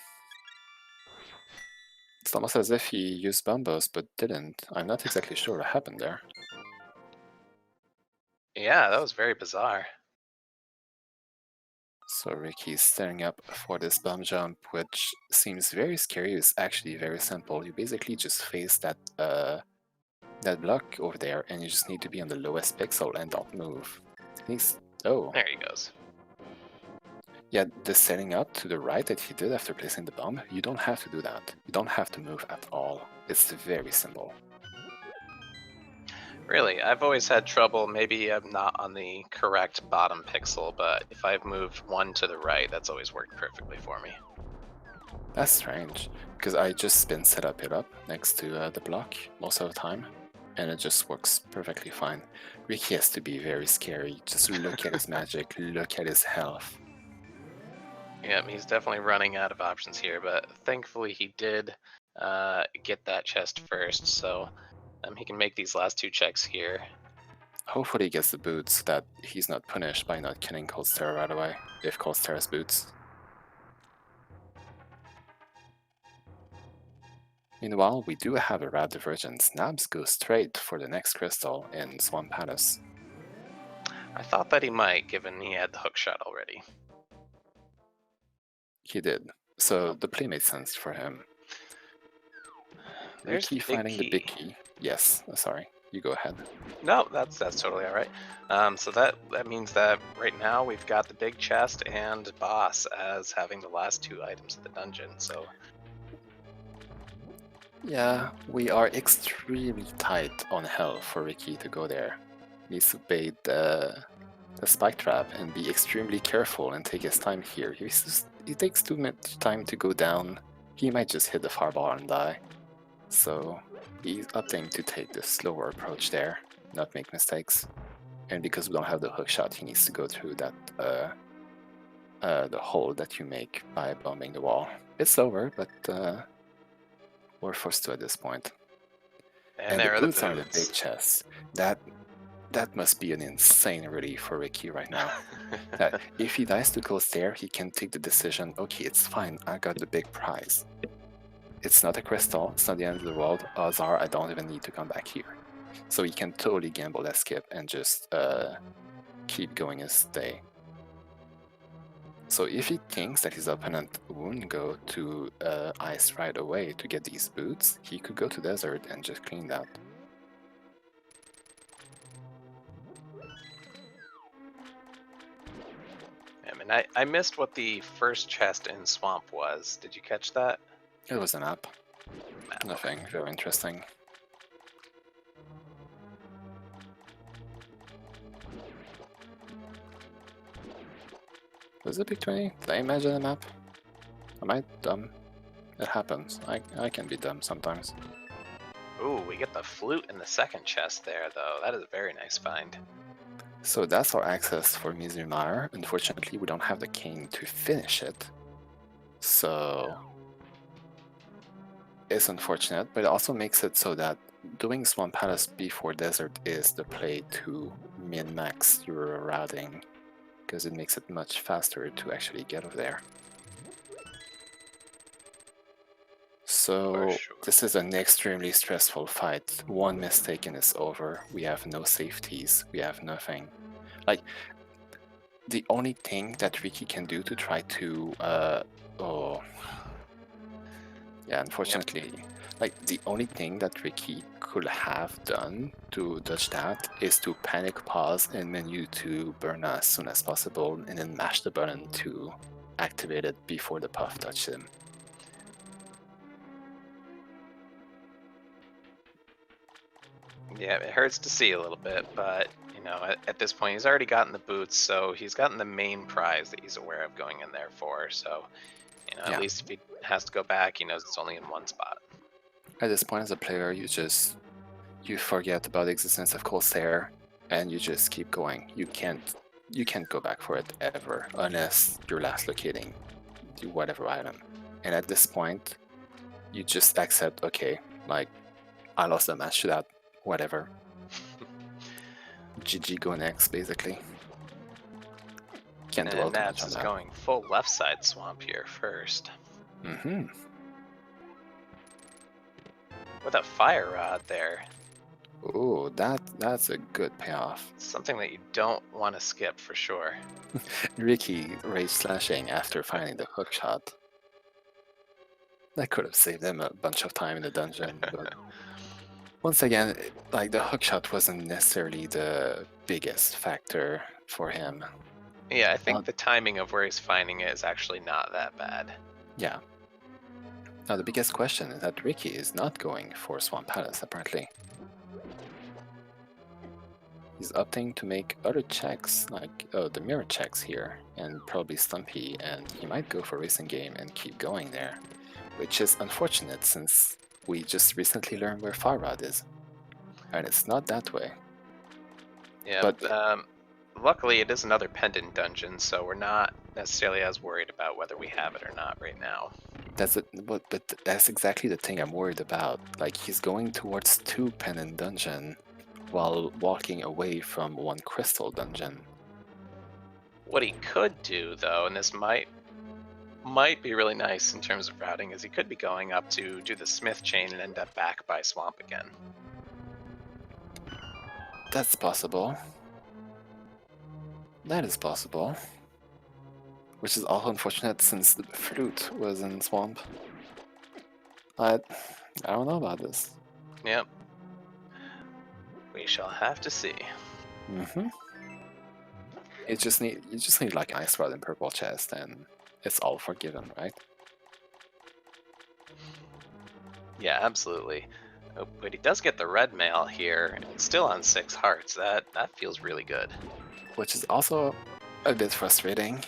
It's almost as if he used Bombos but didn't. I'm not exactly sure what happened there. Yeah, that was very bizarre. So Ricky's setting up for this bomb jump, which seems very scary. It's actually very simple. You basically just face that block over there, and you just need to be on the lowest pixel and don't move. Oh, There he goes. yeah, the setting up to the right that he did after placing the bomb, you don't have to do that. You don't have to move at all. It's very simple. Really, I've always had trouble. Maybe I'm not on the correct bottom pixel, but if I've moved one to the right, that's always worked perfectly for me. That's strange, because I just spin it up next to the block most of the time, and it just works perfectly fine. Ricky has to be very scary. Just look at his magic, look at his health. Yeah, he's definitely running out of options here, but thankfully he did get that chest first, so he can make these last two checks here. Hopefully he gets the boots so that he's not punished by not killing Coldstera right away, if Coldstera has boots. Meanwhile, we do have a route divergence. Nabs goes straight for the next crystal in Swamp Palace. I thought that he might, given he had the hook shot already. He did, so the play made sense for him. There's Ricky the big finding key. the big key. Yes, sorry, you go ahead. No, that's totally all right. So that means that right now we've got the big chest and boss as having the last two items of the dungeon. So Yeah, we are extremely tight on health for Ricky to go there. He needs to bait the spike trap and be extremely careful and take his time here. He takes too much time to go down. He might just hit the fireball and die. So he's opting to take the slower approach there, not make mistakes. And because we don't have the hook shot, he needs to go through that the hole that you make by bombing the wall. It's slower, but we're forced to at this point. and the there are boots the are the big chests. That must be an insane relief for Ricky right now. That if he dies to Coldstera, he can take the decision, okay, it's fine, I got the big prize. It's not a crystal, it's not the end of the world, odds are I don't even need to come back here. So he can totally gamble that skip and just keep going his day. So if he thinks that his opponent won't go to ice right away to get these boots, he could go to desert and just clean that. I missed what the first chest in Swamp was. Did you catch that? It was an app. Nothing very interesting. Was it big 20? Did I imagine a map? Am I dumb? It happens. I can be dumb sometimes. Ooh, we get the flute in the second chest there, though. That is a very nice find. So that's our access for Mizumar. Unfortunately, we don't have the cane to finish it. So it's unfortunate, but it also makes it so that doing Swamp Palace before Desert is the play to min-max your routing, because it makes it much faster to actually get over there. So sure. this is an extremely stressful fight. One mistake and it's over. We have no safeties. We have nothing. Like, the only thing that Ricky can do to try to oh yeah, unfortunately, like the only thing that Ricky could have done to dodge that is to panic pause in menu to burn as soon as possible and then mash the button to activate it before the puff touched him. Yeah, it hurts to see a little bit, but you know, at this point, he's already gotten the boots, so he's gotten the main prize that he's aware of going in there for. So, you know, at Yeah. least if he has to go back, he knows it's only in one spot. At this point as a player, you forget about the existence of Corsair and you just keep going. You can't go back for it ever unless you're last locating whatever item. And at this point, you just accept, okay, like I lost the match to that, whatever. GG, go next, basically. Can't dwell And too much Nabs on is that. going full left side swamp here first. Mm-hmm. With a fire rod there. Oh, that's a good payoff. Something that you don't want to skip for sure. Ricky rage slashing after finding the hook shot. That could have saved him a bunch of time in the dungeon, but once again, like the hookshot wasn't necessarily the biggest factor for him. Yeah, I think the timing of where he's finding it is actually not that bad. Yeah. Now the biggest question is that Ricky is not going for Swamp Palace, apparently. He's opting to make other checks, like the mirror checks here, and probably Stumpy, and he might go for Racing Game and keep going there, which is unfortunate since we just recently learned where Farad is. And it's not that way. Yeah, But luckily it is another pendant dungeon, so we're not necessarily as worried about whether we have it or not right now. but that's exactly the thing I'm worried about. Like he's going towards 2 pendant dungeon while walking away from 1 crystal dungeon. What he could do, though, and this might be really nice in terms of routing, is he could be going up to do the smith chain and end up back by swamp again. That's possible. That is possible. Which is also unfortunate since the flute was in swamp. I don't know about this. Yep. We shall have to see. Mm-hmm. You just need like ice rod and purple chest and it's all forgiven, right? Yeah, absolutely. Oh, but he does get the red mail here, and still on 6 hearts. That feels really good. Which is also a bit frustrating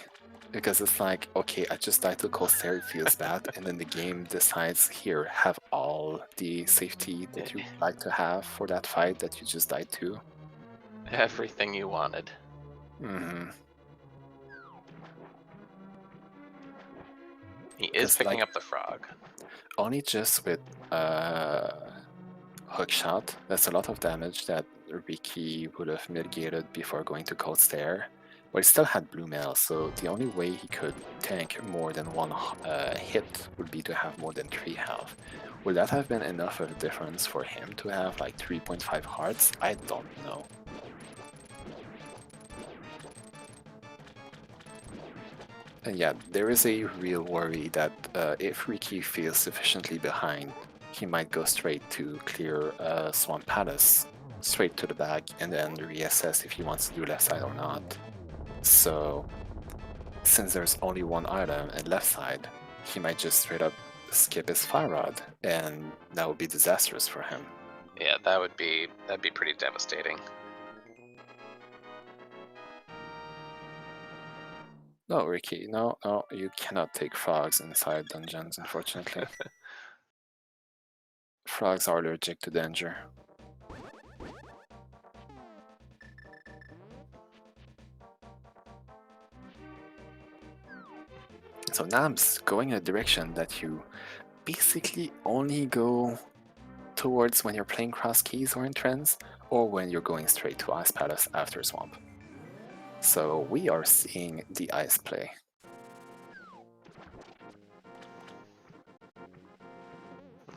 because it's like, okay, I just died to Corsair, it feels bad, and then the game decides, here, have all the safety that you would like to have for that fight that you just died to. Everything you wanted. Mm-hmm. He is picking Like, up the frog. only just with hookshot, that's a lot of damage that Ricky would have mitigated before going to Cold Stare. But he still had blue mail, so the only way he could tank more than 1 hit would be to have more than 3 health. Would that have been enough of a difference for him to have like 3.5 hearts? I don't know. And yeah, there is a real worry that if Ricky feels sufficiently behind, he might go straight to clear Swamp Palace, straight to the back, and then reassess if he wants to do left side or not. So, since there's only 1 item at left side, he might just straight up skip his fire rod, and that would be disastrous for him. Yeah, that'd be pretty devastating. No, Ricky, no, you cannot take frogs inside dungeons, unfortunately. Frogs are allergic to danger. So Nabs going in a direction that you basically only go towards when you're playing cross keys or in trends, or when you're going straight to Ice Palace after Swamp. So we are seeing the ice play.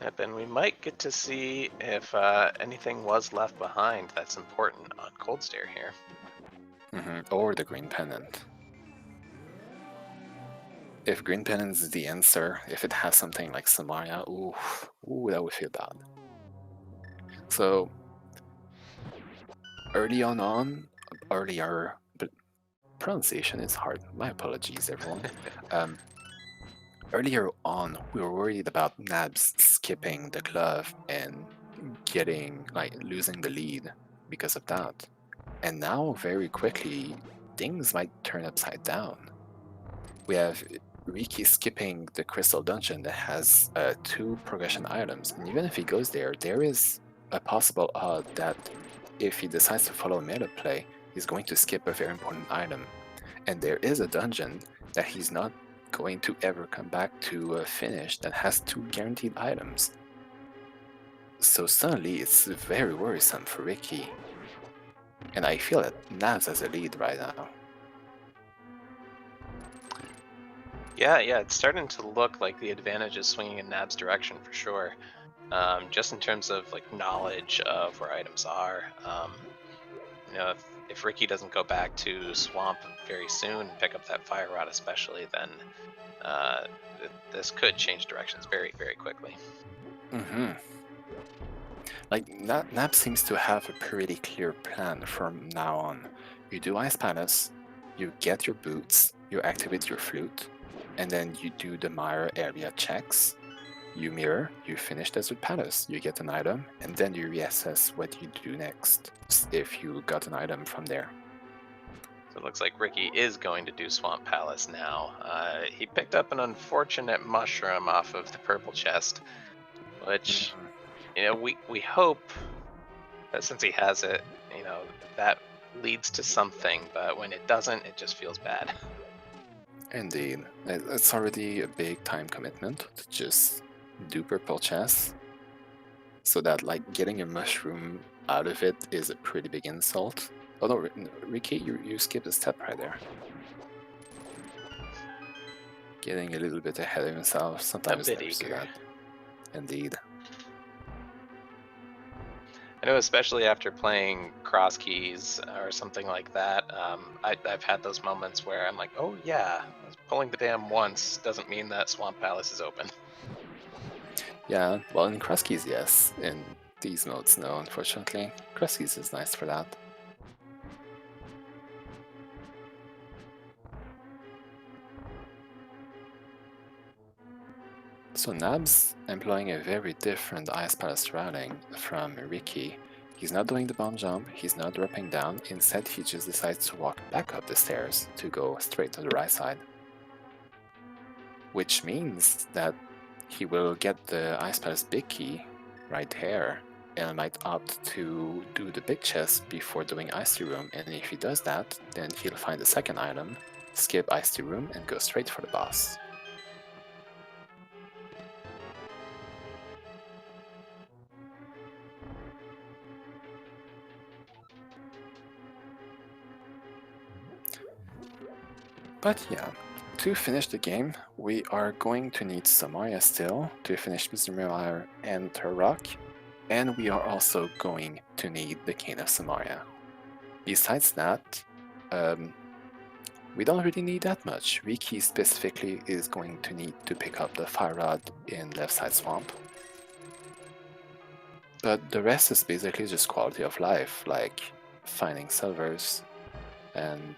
Yep, and we might get to see if anything was left behind that's important on Cold Stare here. Or the green pennant. If green pennant is the answer, if it has something like Samaria, ooh, that would feel bad. So earlier, but pronunciation is hard. My apologies, everyone. Earlier on, we were worried about Nabs skipping the glove and losing the lead because of that. And now, very quickly, things might turn upside down. We have Ricky skipping the crystal dungeon that has 2 progression items, and even if he goes there, there is a possible odd that if he decides to follow meta play, he's going to skip a very important item. And there is a dungeon that he's not going to ever come back to finish that has 2 guaranteed items. So suddenly it's very worrisome for Ricky. And I feel that Naz has a lead right now. Yeah, it's starting to look like the advantage is swinging in Nab's direction for sure. Just in terms of like knowledge of where items are. If Ricky doesn't go back to Swamp very soon and pick up that Fire Rod especially, then this could change directions very, very quickly. Like, Nab seems to have a pretty clear plan from now on. You do Ice Palace, you get your boots, you activate your flute, and then you do the Mire area checks. You mirror, you finish Desert Palace, you get an item, and then you reassess what you do next, if you got an item from there. So it looks like Ricky is going to do Swamp Palace now. He picked up an unfortunate mushroom off of the purple chest, which, we hope that since he has it, that leads to something, but when it doesn't, it just feels bad. Indeed, it's already a big time commitment to just do purple chess, so that like getting a mushroom out of it is a pretty big insult. Oh no, Ricky, you skipped a step right there. Getting a little bit ahead of himself. Sometimes a bit players do eager. that. Indeed. I know, especially after playing cross keys or something like that, I've had those moments where I'm like, oh yeah, pulling the dam once doesn't mean that Swamp Palace is open. Yeah, well, in cross keys, yes. In these modes, no, unfortunately. Cross keys is nice for that. So Nabs employing a very different Ice Palace routing from Ricky. He's not doing the bomb jump, he's not dropping down, instead he just decides to walk back up the stairs to go straight to the right side. Which means that he will get the Ice Palace big key right here and might opt to do the big chest before doing Ice Tea Room, and if he does that, then he'll find the second item, skip Ice Tea Room, and go straight for the boss. But yeah, to finish the game, we are going to need Samaria still to finish Mr. Miller and Turok, and we are also going to need the Cane of Samaria. Besides that, we don't really need that much. Ricky specifically is going to need to pick up the Fire Rod in Left Side Swamp. But the rest is basically just quality of life, like finding silvers and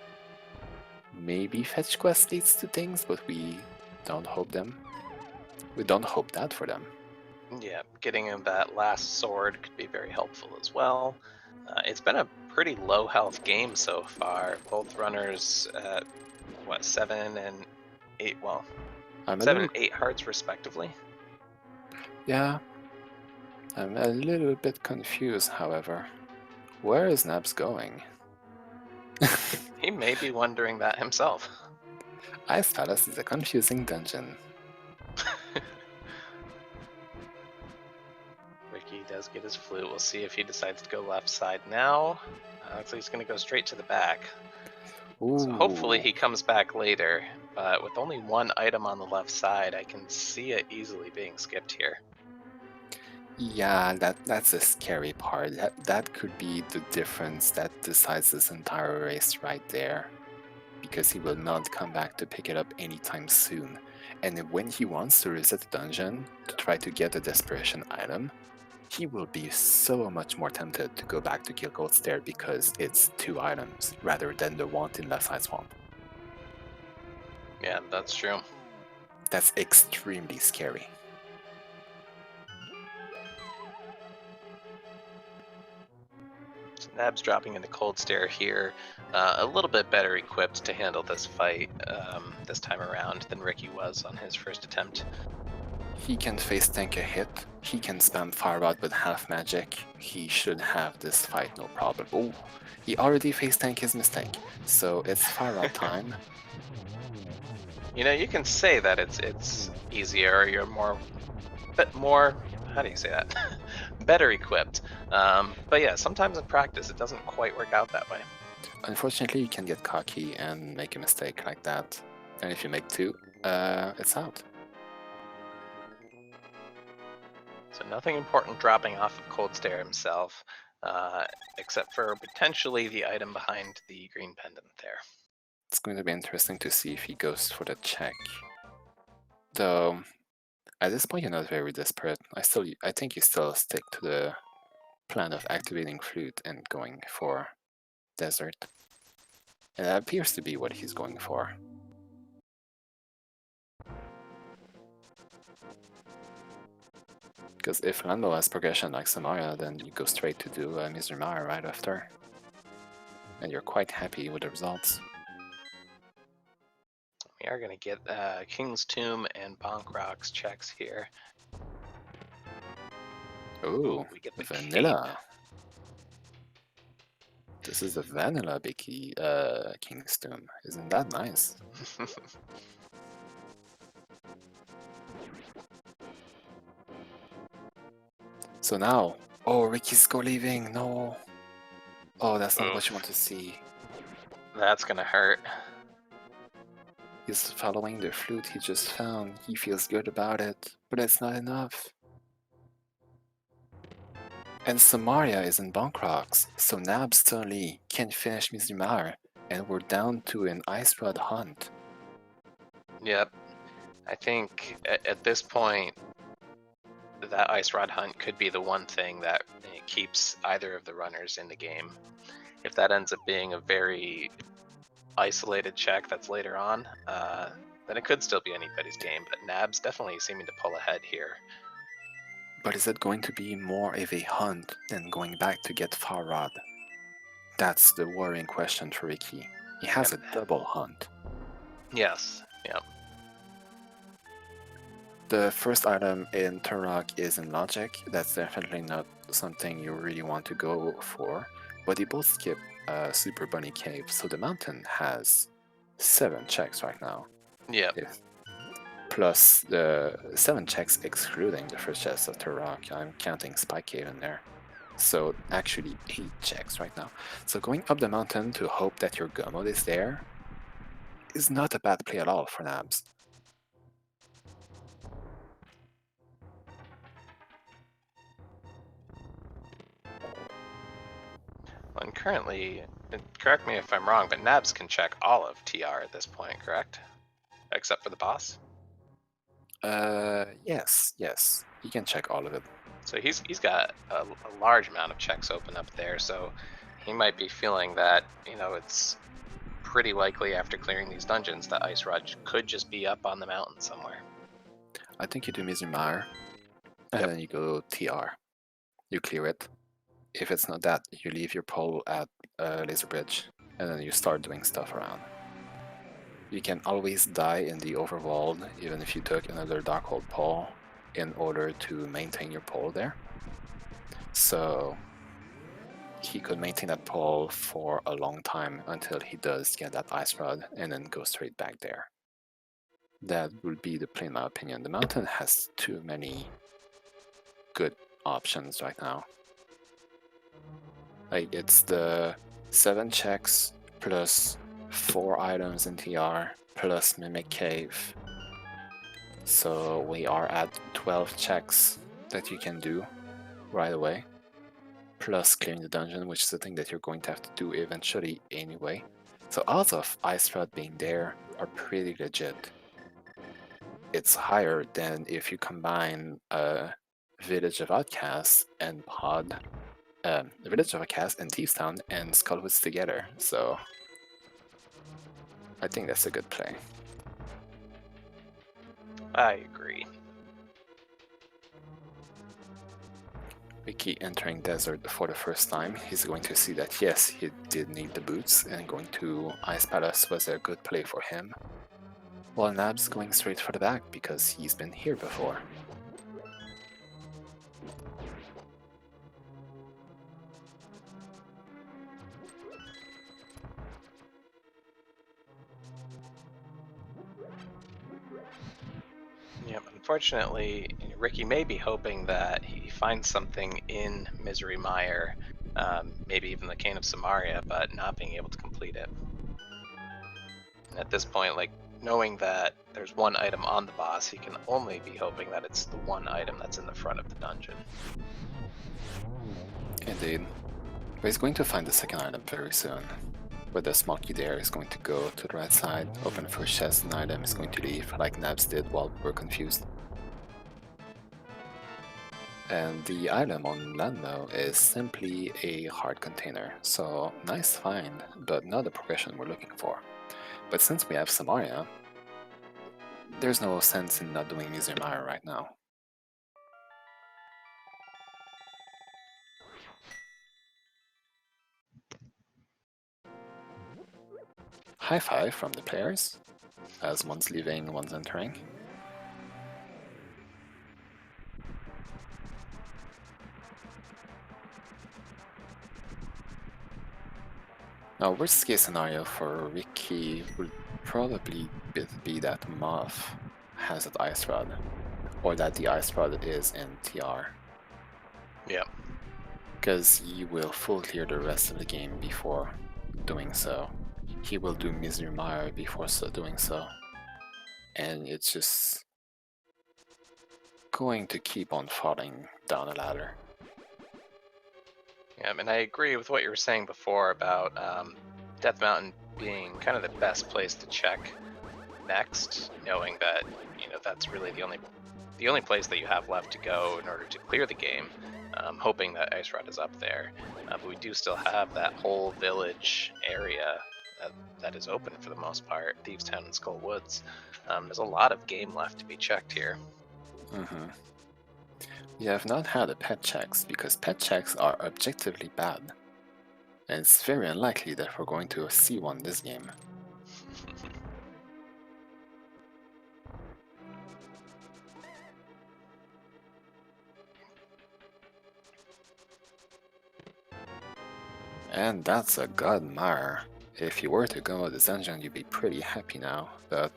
maybe fetch quest leads to things, but we don't hope them. We don't hope that for them. Yeah, getting him that last sword could be very helpful as well. It's been a pretty low health game so far. Both runners what, 7 and 8? Well, I'm a 7 little, and 8 hearts respectively. yeah, I'm a little bit confused, however. Where is Nabs going? He may be wondering that himself. Ice Palace is a confusing dungeon. Ricky does get his flute. We'll see if he decides to go left side now. Looks like he's going to go straight to the back. Ooh. So hopefully he comes back later. But with only one item on the left side, I can see it easily being skipped here. Yeah, that's the scary part. That could be the difference that decides this entire race right there. Because he will not come back to pick it up anytime soon. And when he wants to reset the dungeon to try to get a desperation item, he will be so much more tempted to go back to kill Gold Stair because it's 2 items rather than the one in Left Side Swamp. Yeah, that's true. That's extremely scary. So Nabs dropping into Cold Stare here, a little bit better equipped to handle this fight this time around than Ricky was on his first attempt. He can face tank a hit, he can spam Fire Rod with half magic, he should have this fight no problem. Oh, he already face tank his mistake, so it's Fire Rod time. You know, you can say that it's easier, or you're more, how do you say that? Better equipped. But yeah, sometimes in practice it doesn't quite work out that way. Unfortunately, you can get cocky and make a mistake like that. And if you make 2, it's out. So nothing important dropping off of Cold Stare himself, except for potentially the item behind the green pendant there. It's going to be interesting to see if he goes for the check. Though, at this point, you're not very desperate. I think you still stick to the plan of activating Flute and going for Desert. And that appears to be what he's going for. Because if Lando has progression like Samara, then you go straight to do Mizumara right after. And you're quite happy with the results. We are going to get King's Tomb and Bonk Rocks checks here. Ooh, we get the vanilla. This is the vanilla Bicky King's Tomb. Isn't that nice? So now, oh, Ricky's co-leaving, no. Oh, that's not what you want to see. That's gonna hurt. He's following the flute he just found. He feels good about it, but it's not enough. And Samaria is in Bonk Rocks, so Nabs suddenly can't finish Mizumar, and we're down to an Ice Rod hunt. Yep. I think at this point, that Ice Rod hunt could be the one thing that keeps either of the runners in the game. If that ends up being a very isolated check that's later on, then it could still be anybody's game. But Nabs definitely seeming to pull ahead here. But is it going to be more of a hunt than going back to get Far Rod? That's the worrying question for Ricky. He has a double hunt. Yes, yeah. The first item in Turok is in Logic. That's definitely not something you really want to go for. But they both skip Super Bunny Cave, so the mountain has 7 checks right now. Yeah. Plus the 7 checks excluding the first chest of Turok. I'm counting Spike Cave in there. So actually 8 checks right now. So going up the mountain to hope that your go mode is there is not a bad play at all for Nabs. And currently, correct me if I'm wrong, but Nabs can check all of TR at this point, correct? Except for the boss? Yes. You can check all of it. So he's got a large amount of checks open up there, so he might be feeling that, you know, it's pretty likely after clearing these dungeons that Ice Rod could just be up on the mountain somewhere. I think you do Mizumar, and then you go TR. You clear it. If it's not that, you leave your pole at Laser Bridge, and then you start doing stuff around. you can always die in the overworld, even if you took another Darkhold pole, in order to maintain your pole there. So he could maintain that pole for a long time until he does get that ice rod and then go straight back there. That would be the play in my opinion. The mountain has too many good options right now. Like, it's the 7 checks plus 4 items in TR plus Mimic Cave. So we are at 12 checks that you can do right away, plus clearing the dungeon, which is the thing that you're going to have to do eventually anyway. So odds of Ice Rod being there are pretty legit. It's higher than if you combine Village of Outcasts and Pod, Village of Outcasts and Thieves Town and Skullwoods together. So I think that's a good play. I agree. Ricky entering desert for the first time, he's going to see that yes, he did need the boots, and going to Ice Palace was a good play for him. While Nabs going straight for the back because he's been here before. Yep, unfortunately, Ricky may be hoping that he finds something in Misery Mire, maybe even the Cane of Samaria, but not being able to complete it. And at this point, like, knowing that there's one item on the boss, he can only be hoping that it's the one item that's in the front of the dungeon. Indeed. But he's going to find the second item very soon. Where the small key there is going to go to the right side, open for chest, and item is going to leave, like Nabs did while we were confused. And the item on Landmo is simply a hard container, so nice find, but not the progression we're looking for. But since we have Samaria, there's no sense in not doing Misery Mire right now. High five from the players, as one's leaving, one's entering. Now, worst case scenario for Ricky would probably be that Moth has that Ice Rod, or that the Ice Rod is in TR. Yep. Because he will full clear the rest of the game before doing so. He will do Misery Mire before doing so. And it's just going to keep on falling down the ladder. Yeah, and I agree with what you were saying before about Death Mountain being kind of the best place to check next, knowing that that's really the only place that you have left to go in order to clear the game. Hoping that Ice Rod is up there, but we do still have that whole village area that is open for the most part. Thieves Town and Skull Woods. There's a lot of game left to be checked here. We have not had a pet checks because pet checks are objectively bad, and it's very unlikely that we're going to see one this game. And that's a God Mire. If you were to go this dungeon, you'd be pretty happy now, but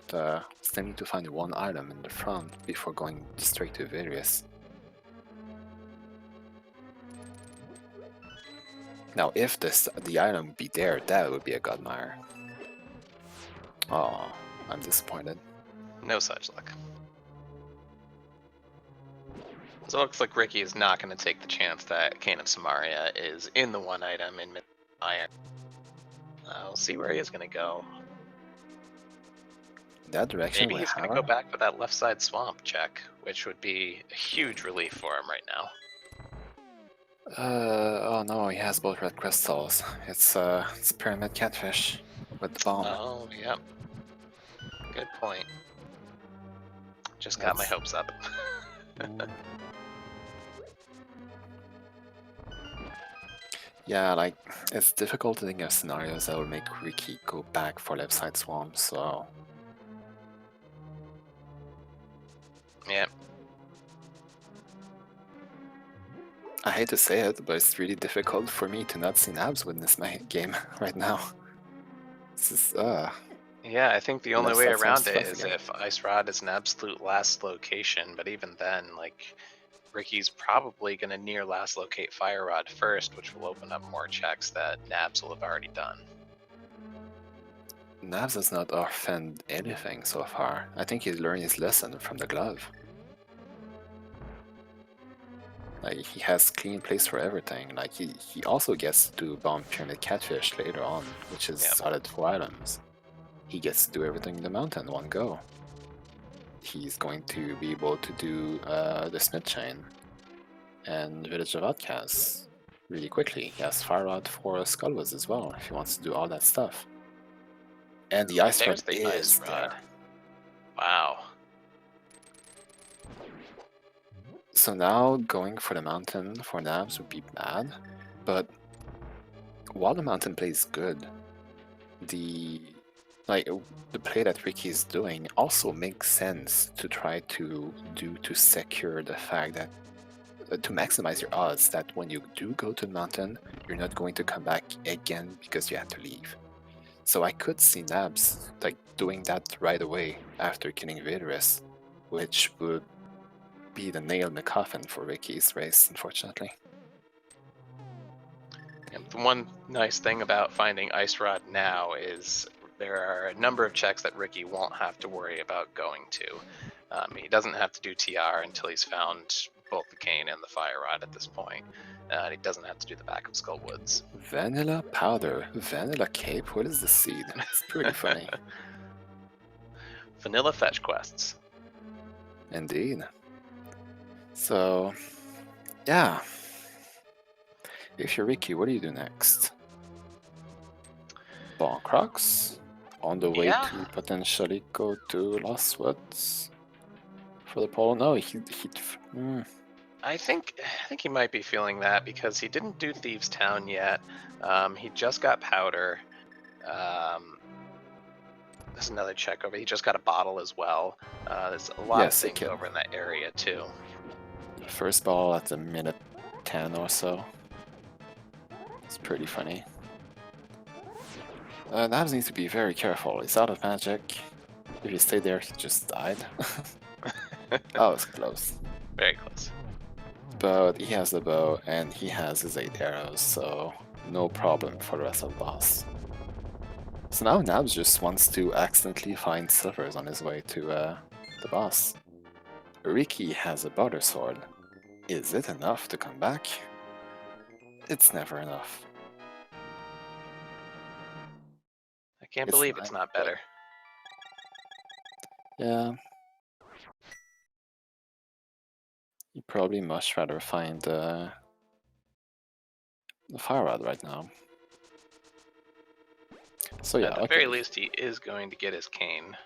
still need to find one item in the front before going straight to Various. Now, if the item would be there, that would be a God Mire. Oh, I'm disappointed. No such luck. So it looks like Ricky is not going to take the chance that Cane of Samaria is in the one item in Mire. We'll see where he is going to go. That direction. Maybe he's going to go back for that left side swamp check, which would be a huge relief for him right now. Oh no, he has both red crystals. It's Pyramid Catfish with the bomb. Oh, yep. Good point. Just got my hopes up. Yeah, like, it's difficult to think of scenarios that will make Ricky go back for left side swamp, so I hate to say it, but it's really difficult for me to not see Nabs win this game right now. This is, Yeah, I think the only let's way start from around it stuff is again. if Ice Rod is an absolute last location, but even then, like, Ricky's probably going to near last locate Fire Rod first, which will open up more checks that Nabs will have already done. Nabs has not offended anything so far. I think he's learned his lesson from the glove. Like, he has clean place for everything. Like, he also gets to bomb Pyramid Catfish later on, which is Yep. solid 4 items. He gets to do everything in the mountain in one go. He's going to be able to do the Smith Chain and Village of Outcasts really quickly. He has Fire Rod for Skullwoods as well, if he wants to do all that stuff. And the Ice Rod There's the is Ice Rod. there. Wow. So now going for the mountain for Nabs would be bad, but while the mountain play is good, the play that Ricky is doing also makes sense to try to do to secure the fact that to maximize your odds that when you do go to the mountain, you're not going to come back again because you have to leave. So I could see Nabs like doing that right away after killing Vaderus, which would be the nail in the coffin for Ricky's race, unfortunately. And the one nice thing about finding Ice Rod now is there are a number of checks that Ricky won't have to worry about going to. He doesn't have to do TR until he's found both the cane and the Fire Rod at this point. He doesn't have to do the back of Skullwoods. Vanilla powder, vanilla cape, what is the seed? It's pretty funny. Vanilla fetch quests. Indeed. So, yeah. If you're Ricky, what do you do next? Ball Crocs? On the way Yeah. to potentially go to Lost Woods? For the pole? No, I think he might be feeling that because he didn't do Thieves Town yet. He just got powder. There's another check over. He just got a bottle as well. There's a lot of things over in that area too. First ball at the minute 10 or so. It's pretty funny. Nabs needs to be very careful. He's out of magic. If he stayed there, he just died. That was close. Very close. But he has the bow and he has his 8 arrows, so no problem for the rest of the boss. So now Nabs just wants to accidentally find silvers on his way to the boss. Ricky has a butter sword. Is it enough to come back? It's never enough. I can't believe it's not better. Yeah. You'd probably much rather find the Fire Rod right now. So yeah, at the very least, he is going to get his cane.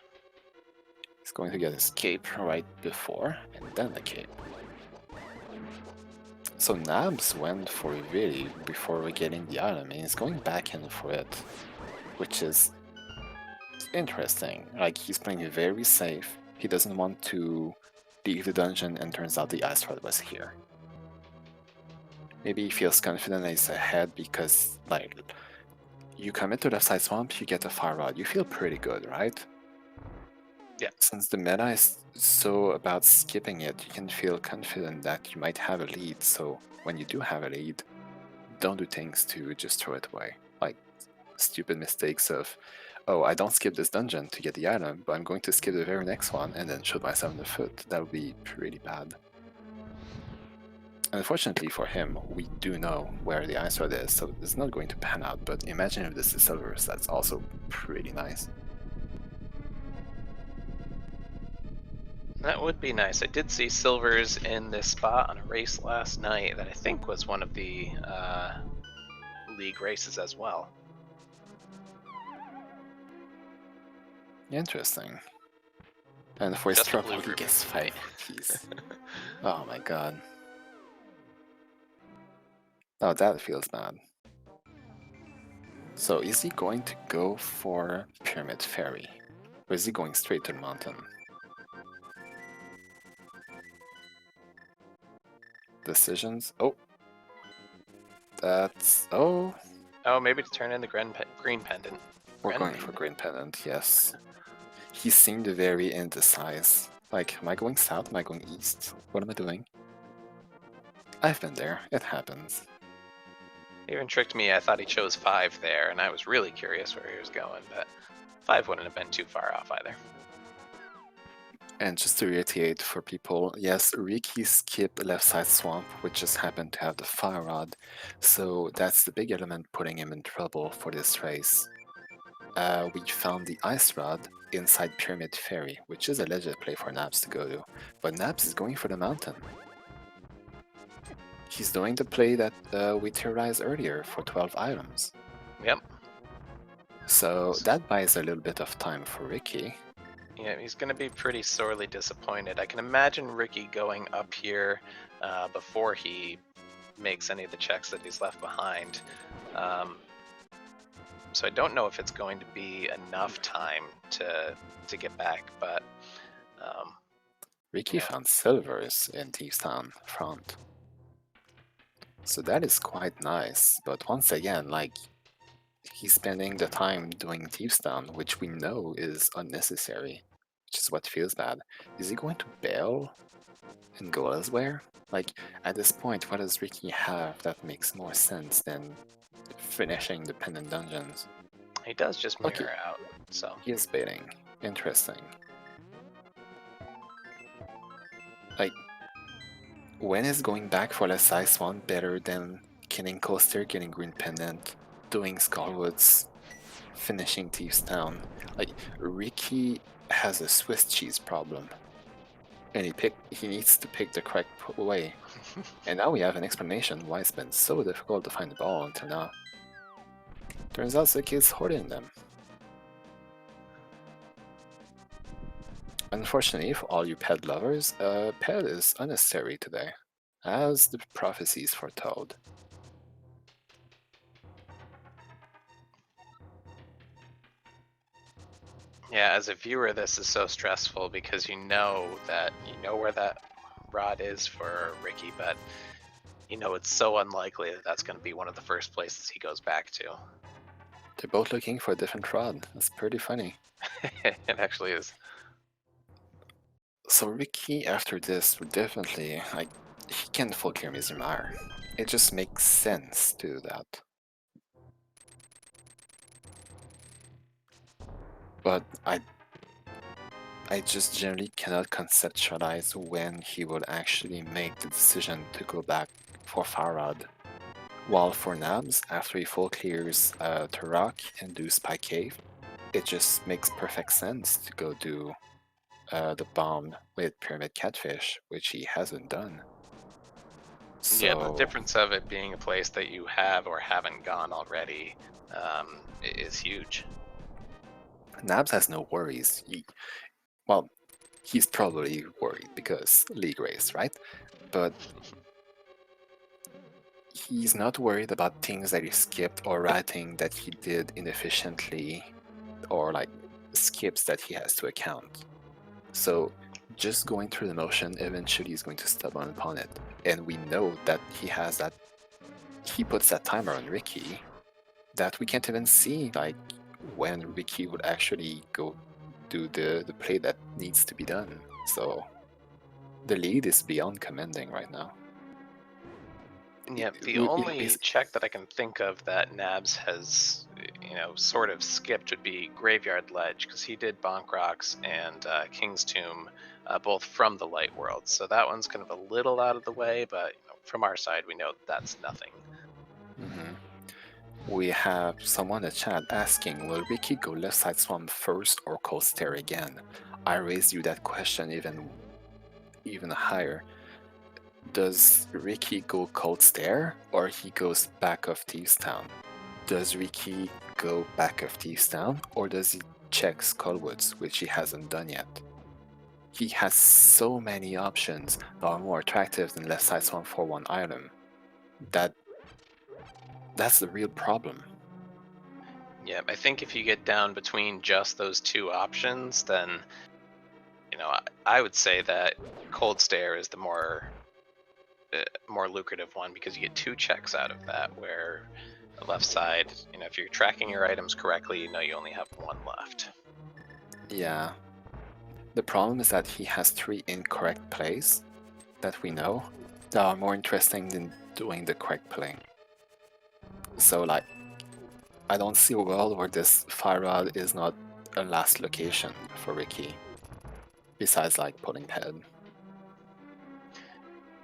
He's going to get his cape right before, and then the cape. So Nabs went for Viri before getting the item, and he's going back in for it, which is interesting. Like, he's playing it very safe. He doesn't want to leave the dungeon, and turns out the Ice Rod was here. Maybe he feels confident that he's ahead because, like, you commit to Left Side Swamp, you get a Fire Rod. You feel pretty good, right? Yeah. Since the meta is so about skipping it, you can feel confident that you might have a lead, so when you do have a lead, don't do things to just throw it away. Like, stupid mistakes of, oh, I don't skip this dungeon to get the item, but I'm going to skip the very next one and then shoot myself in the foot. That would be pretty bad. Unfortunately for him, we do know where the Ice Rod is, so it's not going to pan out, but imagine if this is silvers, that's also pretty nice. That would be nice. I did see silvers in this spot on a race last night that I think was one of the league races as well. Interesting. And for his trouble, he gets 5 keys. Oh my god. Oh, that feels bad. So is he going to go for Pyramid Ferry? Or is he going straight to the mountain? Decisions. Oh, That's... Oh, Oh, maybe to turn in the green pendant. we're Gren going for green pendant, yes. He seemed very indecisive. Like, am I going south? Am I going east? What am I doing? I've been there. It happens. He even tricked me. I thought he chose 5 there, and I was really curious where he was going, but 5 wouldn't have been too far off either. And just to reiterate for people, yes, Ricky skipped left side swamp, which just happened to have the fire rod, so that's the big element putting him in trouble for this race. We found the ice rod inside Pyramid Ferry, which is a legit play for Nabs to go to, but Nabs is going for the mountain. He's doing the play that we theorized earlier for 12 items. Yep. So that buys a little bit of time for Ricky. Yeah, he's going to be pretty sorely disappointed. I can imagine Ricky going up here before he makes any of the checks that he's left behind. So I don't know if it's going to be enough time to get back, but Ricky found silvers in Thieves Town front. So that is quite nice, but once again, like, he's spending the time doing Thieves Town, which we know is unnecessary, which is what feels bad. Is he going to bail and go elsewhere? Like, at this point, what does Ricky have that makes more sense than finishing the pendant dungeons? he does just mirror Okay, out, so... he is baiting. Interesting. Like, when is going back for the size 1 better than killing Coaster, getting Green Pendant, doing Skullwoods, finishing Thieves Town? Like, Ricky has a Swiss cheese problem. And he needs to pick the correct way. And now we have an explanation why it's been so difficult to find the ball until now. Turns out Ziki is hoarding them. Unfortunately for all you pet lovers, pet is unnecessary today, as the prophecies foretold. Yeah, as a viewer, this is so stressful because you know where that rod is for Ricky, but you know it's so unlikely that that's going to be one of the first places he goes back to. They're both looking for a different rod. That's pretty funny. It actually is. So Ricky, after this, would definitely, like, he can full clear Mizumar. It just makes sense to do that. But I just generally cannot conceptualize when he would actually make the decision to go back for Farad. While for Nabs, after he full clears Turok and do Spy Cave, it just makes perfect sense to go do the bomb with Pyramid Catfish, which he hasn't done. So, Yeah, the difference of it being a place that you have or haven't gone already is huge. Nabs has no worries. He's probably worried because League Race, right? But he's not worried about things that he skipped or writing that he did inefficiently or like skips that he has to account. So just going through the motion eventually is going to stumble upon it. And we know that he puts that timer on Ricky that we can't even see like when Ricky would actually go do the play that needs to be done. So the lead is beyond commending right now. Yeah, the only check that I can think of that Nabs has, sort of skipped would be Graveyard Ledge, because he did Bonk Rocks and King's Tomb, both from the Light World. So that one's kind of a little out of the way, but from our side, we know that's nothing. We have someone in the chat asking, will Ricky go left side swamp first or cold stare again? I raised you that question even higher. Does Ricky go cold stare or he goes back of Thieves Town? Does Ricky go back of Thieves Town or does he check Skullwoods, which he hasn't done yet? He has so many options that are more attractive than left side swamp for one item. That's the real problem. Yeah, I think if you get down between just those two options, then I would say that Cold Stare is the more more lucrative one because you get 2 checks out of that. Where the left side, if you're tracking your items correctly, you only have 1 left. Yeah. The problem is that he has 3 incorrect plays that we know that are more interesting than doing the correct play. So, like, I don't see a world where this fire rod is not a last location for Ricky, besides like pulling head.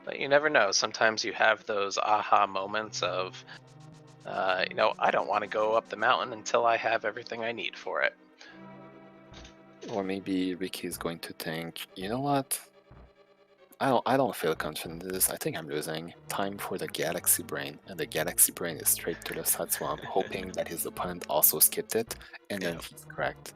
But you never know. Sometimes you have those aha moments of, I don't want to go up the mountain until I have everything I need for it. Or maybe Ricky is going to think, you know what? I don't feel confident in this. I think I'm losing. Time for the Galaxy Brain, and the Galaxy Brain is straight to the side swamp, hoping that his opponent also skipped it, and then he's correct.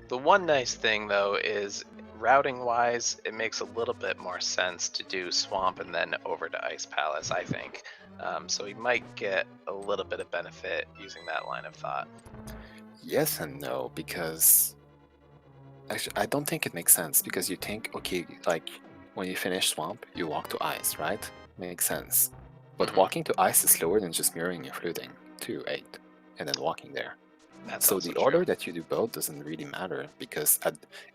The one nice thing though is routing wise, it makes a little bit more sense to do swamp and then over to Ice Palace, I think. So he might get a little bit of benefit using that line of thought. Yes and no, because actually I don't think it makes sense, because you think, okay, like when you finish swamp, you walk to ice, right? Makes sense. But walking to ice is slower than just mirroring and fluting to 8 and then walking there. That's So also the true. order that you do both doesn't really matter, because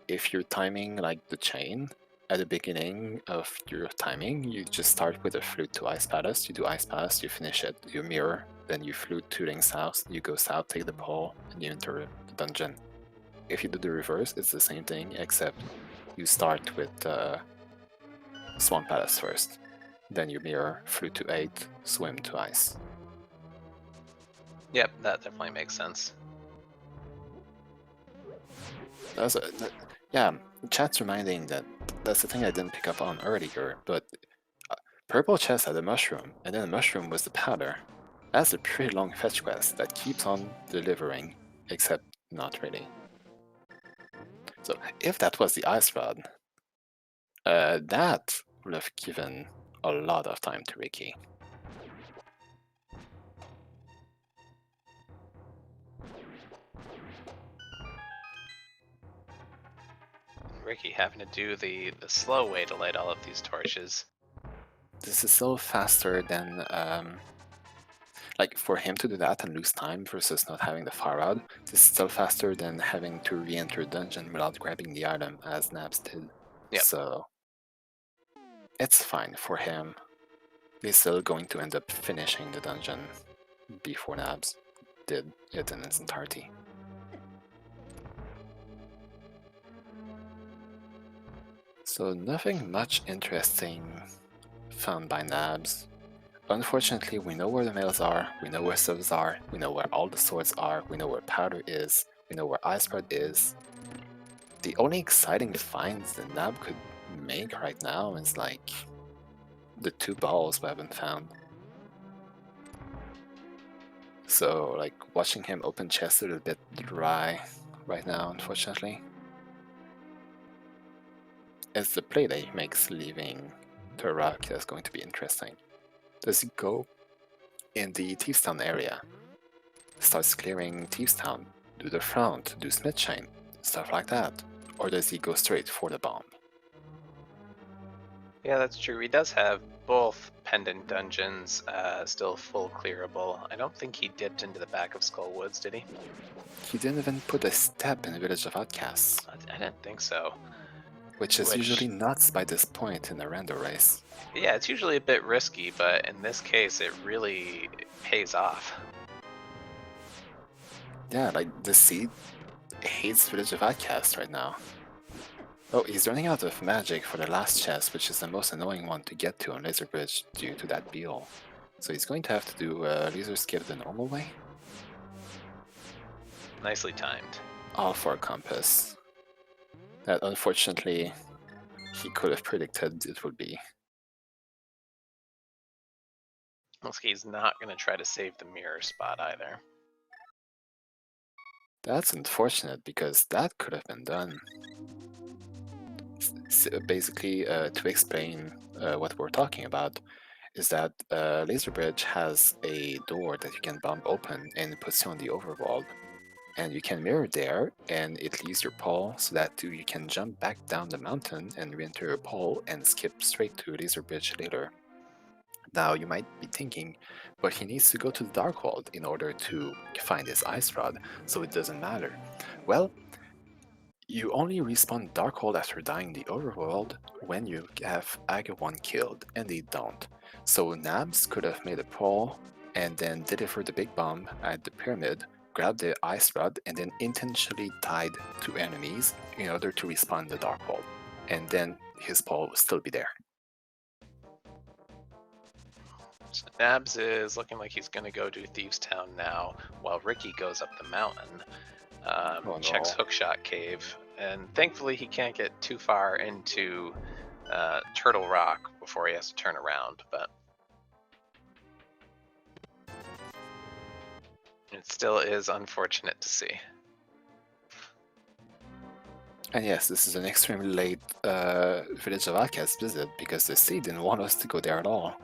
if you're timing like the chain at the beginning of your timing, you just start with a flute to Ice Palace, you do Ice Palace, you finish it, you mirror, then you flute tooting south, you go south, take the pole, and you enter the dungeon. If you do the reverse, it's the same thing, except you start with Swamp Palace first, then you mirror, flute to 8, swim to ice. Yep, that definitely makes sense. Yeah, chat's reminding that that's the thing I didn't pick up on earlier, but purple chest had a mushroom, and then the mushroom was the powder. That's a pretty long fetch quest that keeps on delivering, except not really. So if that was the ice rod, that would have given a lot of time to Ricky. Ricky having to do the slow way to light all of these torches. This is still faster than, like, for him to do that and lose time versus not having the fire rod, this is still faster than having to re-enter dungeon without grabbing the item, as Nabs did. Yep. So it's fine for him. He's still going to end up finishing the dungeon before Nabs did it in its entirety. So nothing much interesting found by Nabs. Unfortunately, we know where the males are, we know where subs are, we know where all the swords are, we know where powder is, we know where ice rod is. The only exciting finds that Nab could make right now is like the 2 balls we haven't found. So like watching him open chests is a bit dry right now, unfortunately. It's the play that he makes leaving the rock that's going to be interesting. Does he go in the Thieves Town area? Starts clearing Thieves Town, do the front, do Smith Chain, stuff like that? Or does he go straight for the bomb? Yeah, that's true. He does have both pendant dungeons still full clearable. I don't think he dipped into the back of Skull Woods, did he? He didn't even put a step in the Village of Outcasts, I didn't think so. which is usually nuts by this point in a rando race. Yeah, it's usually a bit risky, but in this case, it really pays off. Yeah, like the seed hates Village of Outcasts right now. Oh, he's running out of magic for the last chest, which is the most annoying one to get to on Laser Bridge due to that beetle. So he's going to have to do laser skip the normal way. Nicely timed. All for a compass. That unfortunately he could have predicted it would be. Looks like he's not going to try to save the mirror spot either. That's unfortunate, because that could have been done. Basically, to explain what we're talking about, is that Laser Bridge has a door that you can bump open and it puts you on the overworld. And you can mirror there, and it leaves your pole so that you can jump back down the mountain and re-enter your pole and skip straight to Laser Bridge later. Now you might be thinking, but he needs to go to the Dark World in order to find his Ice Rod, so it doesn't matter. Well, you only respawn Dark World after dying in the overworld when you have Aga 1 killed, and they don't. So Nabs could have made a pole and then delivered the big bomb at the pyramid, grabbed the Ice Rod, and then intentionally tied two enemies in order to respawn the Dark World. And then his pole would still be there. So Nabs is looking like he's going to go to Thieves Town now, while Ricky goes up the mountain, checks Hookshot Cave, and thankfully he can't get too far into Turtle Rock before he has to turn around, but it still is unfortunate to see. And yes, this is an extremely late Village of Outcasts visit because the Seed didn't want us to go there at all.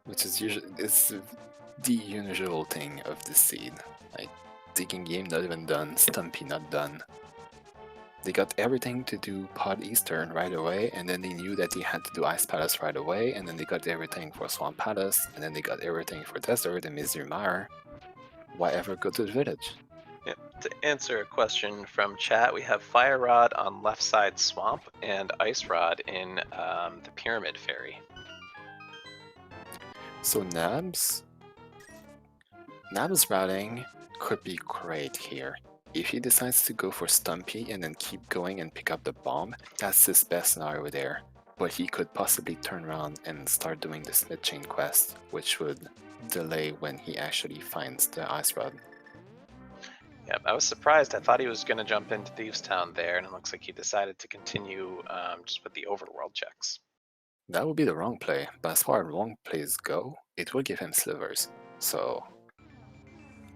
Which is it's the usual thing of the Seed. Like, Digging Game not even done, Stumpy not done. They got everything to do Pod Eastern right away, and then they knew that they had to do Ice Palace right away, and then they got everything for Swamp Palace, and then they got everything for Desert and Mizumar. Why ever go to the village? Yeah, to answer a question from chat, we have Fire Rod on left side Swamp and Ice Rod in the Pyramid Ferry. So Nabs routing could be great here. If he decides to go for Stumpy and then keep going and pick up the bomb, that's his best scenario there. But he could possibly turn around and start doing the Smith Chain quest, which would delay when he actually finds the Ice Rod. Yeah, I was surprised. I thought he was going to jump into Thieves Town there, and it looks like he decided to continue just with the overworld checks. That would be the wrong play, but as far as wrong plays go, it will give him slivers, so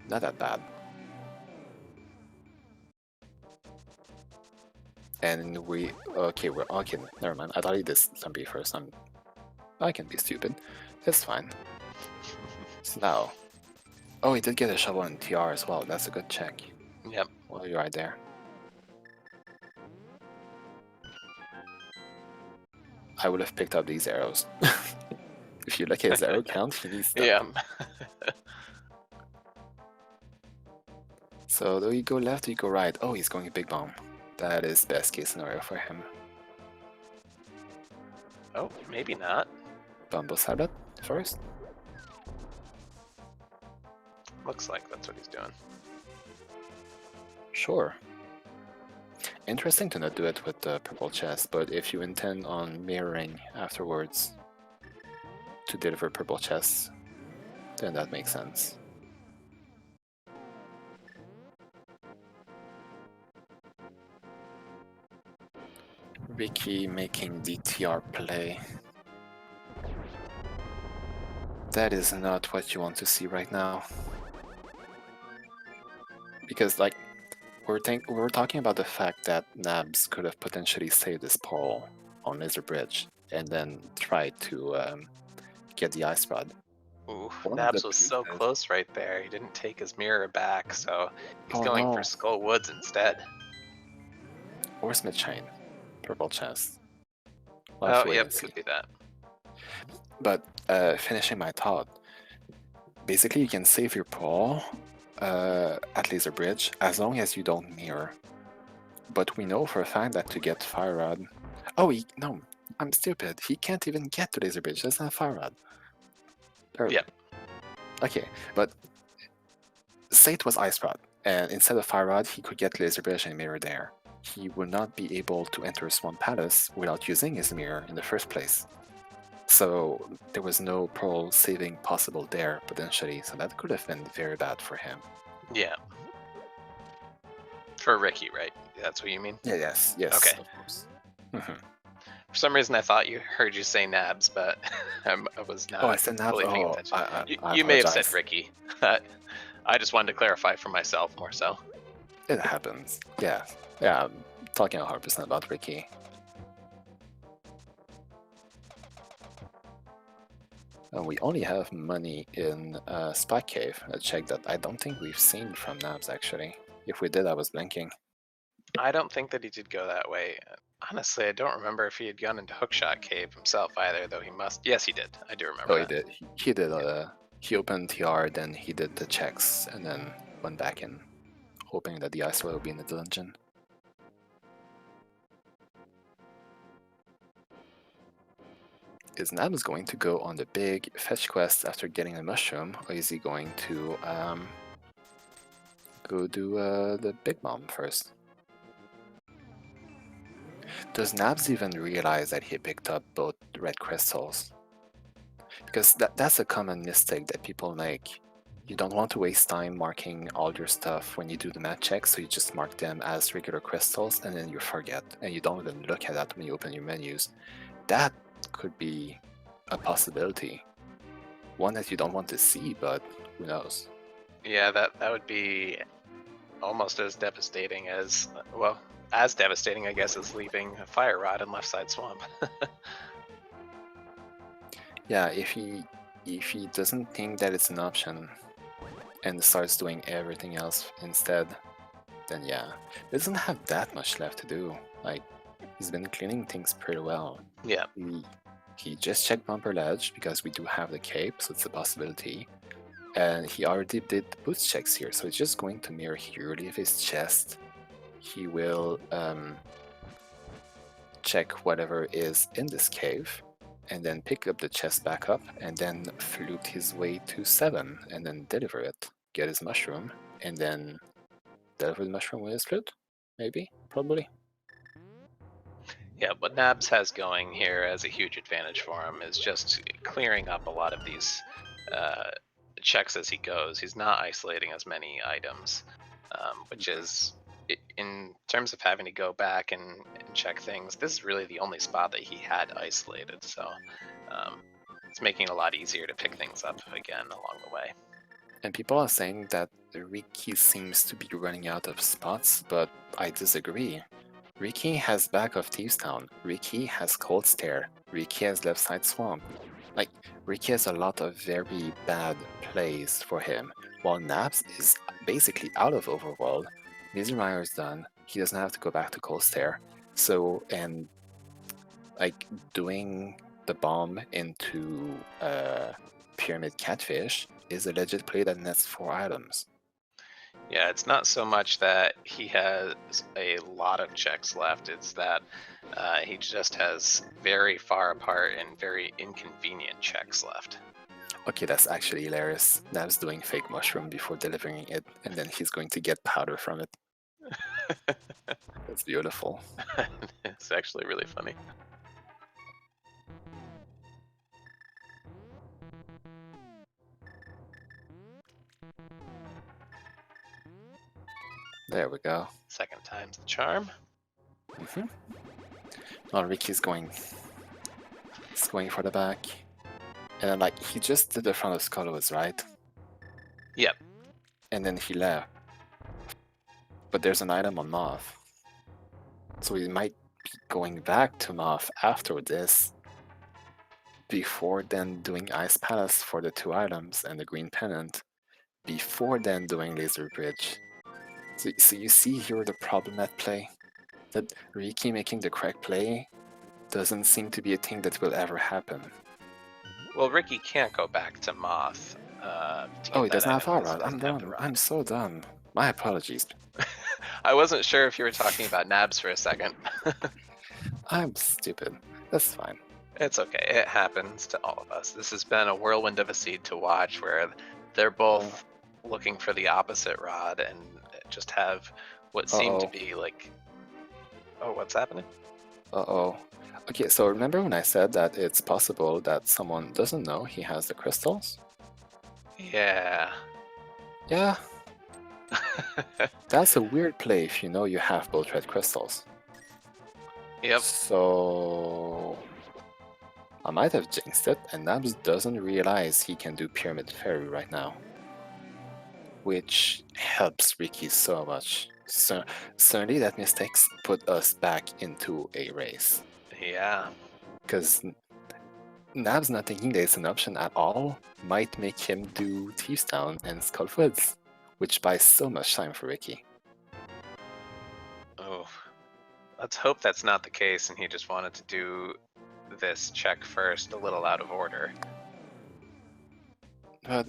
not that bad. And okay, never mind. I thought he did Stumpy first. I can be stupid. It's fine. So now, oh, he did get a shovel and TR as well. That's a good check. Yep. Well, you're right there. I would have picked up these arrows. If you look at his arrow count, he needs them. Yeah. So do you go left or you go right? Oh, he's going a big bomb. That is best case scenario for him. Oh, maybe not. Bumble Sabbath first. Looks like that's what he's doing. Sure. Interesting to not do it with the purple chest, but if you intend on mirroring afterwards to deliver purple chests, then that makes sense. Ricky making DTR play. That is not what you want to see right now. Because, like, we're talking about the fact that Nabs could have potentially saved this pole on Laser Bridge and then tried to get the Ice Rod. Ooh, Nabs was so close right there. He didn't take his mirror back, so he's going for Skull Woods instead. Or Smith Chain. Purple chest. Oh, yep, could be that. But finishing my thought, basically you can save your pole at Laser Bridge as long as you don't mirror. But we know for a fact that to get Fire Rod... Oh, no, I'm stupid. He can't even get to Laser Bridge. That's not Fire Rod. Yeah. Okay, but say it was Ice Rod, and instead of Fire Rod, he could get Laser Bridge and mirror there. He would not be able to enter Swamp Palace without using his mirror in the first place. So there was no pearl saving possible there, potentially, so that could have been very bad for him. Yeah. For Ricky, right? That's what you mean? Yeah, yes, okay. Of course. For some reason, I thought you heard you say Nabs, but I was not. Oh, I said Nabs? Paying attention. I you may have said Ricky. I just wanted to clarify for myself more so. It happens. Yeah, I'm talking 100% about Ricky. We only have money in Spike Cave, a check that I don't think we've seen from Nabs actually. If we did, I was blinking. I don't think that he did go that way. Honestly, I don't remember if he had gone into Hookshot Cave himself either, though he must. Yes, he did. I do remember Oh, he that. did. He did. He opened TR, then he did the checks, and then went back in, hoping that the ice will be in the dungeon. Is Nabs going to go on the big fetch quest after getting a mushroom, or is he going to go do the big bomb first? Does Nabs even realize that he picked up both red crystals? Because that's a common mistake that people make. You don't want to waste time marking all your stuff when you do the math check, so you just mark them as regular crystals and then you forget, and you don't even look at that when you open your menus. That could be a possibility. One that you don't want to see, but who knows? Yeah, that would be almost as devastating as, well, as devastating, I guess, as leaving a fire rod in Left Side Swamp. Yeah, if he doesn't think that it's an option and starts doing everything else instead, then yeah, he doesn't have that much left to do. Like, he's been cleaning things pretty well. Yeah. He just checked Bumper Ledge because we do have the cape, so it's a possibility. And he already did the boots checks here, so he's just going to mirror here, leave his chest. He will check whatever is in this cave, and then pick up the chest back up, and then flute his way to 7, and then deliver it. Get his mushroom, and then deliver the mushroom with his flute? Maybe? Probably? Yeah, what Nabs has going here as a huge advantage for him is just clearing up a lot of these checks as he goes. He's not isolating as many items, which is, in terms of having to go back and check things, this is really the only spot that he had isolated. So it's making it a lot easier to pick things up again along the way. And people are saying that Ricky seems to be running out of spots, but I disagree. Ricky has back of Thieves Town, Ricky has Cold Stare, Ricky has Left Side Swamp. Like, Ricky has a lot of very bad plays for him, while Nabs is basically out of Overworld. Mizrayer's done, he doesn't have to go back to Cold Stare. So, and like doing the bomb into Pyramid Catfish is a legit play that nets 4 items. Yeah, it's not so much that he has a lot of checks left, it's that he just has very far apart and very inconvenient checks left. Okay, that's actually hilarious. Nabs doing fake mushroom before delivering it, and then he's going to get powder from it. That's beautiful. It's actually really funny. There we go. Second time's the charm. Now Ricky's going. He's going for the back. And then, like, he just did the front of Skullowitz, right? Yep. And then he left. But there's an item on Moth. So he might be going back to Moth after this, before then doing Ice Palace for the 2 items and the green pennant, before then doing Laser Bridge. So you see here the problem at play? That Ricky making the correct play doesn't seem to be a thing that will ever happen. Well, Ricky can't go back to Moth. Oh, he doesn't have Fire Rod. I'm dumb. I'm so dumb. My apologies. I wasn't sure if you were talking about Nabs for a second. I'm stupid. That's fine. It's okay. It happens to all of us. This has been a whirlwind of a seed to watch where they're both looking for the opposite rod and just have what seemed to be like... Oh, what's happening? Uh-oh. Okay, so remember when I said that it's possible that someone doesn't know he has the crystals? Yeah. Yeah. That's a weird play if you know you have both red crystals. Yep. So I might have jinxed it, and Nabs doesn't realize he can do Pyramid Fairy right now, which helps Ricky so much. So certainly that mistakes put us back into a race. Yeah. Because Nabs not thinking there's an option at all might make him do Thieves Town and Skullwoods, which buys so much time for Ricky. Oh, let's hope that's not the case and he just wanted to do this check first a little out of order. But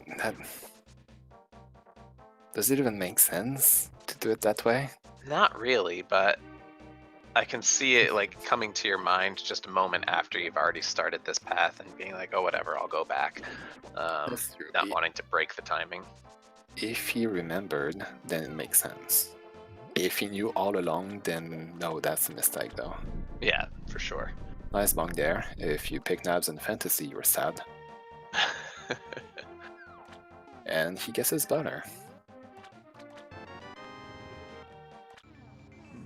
does it even make sense to do it that way? Not really, but I can see it like coming to your mind just a moment after you've already started this path and being like, oh, whatever, I'll go back. That's true. Not wanting to break the timing. If he remembered, then it makes sense. If he knew all along, then no, that's a mistake though. Yeah, for sure. Nice bong there. If you pick Nabs in fantasy, you're sad. And he guesses butter.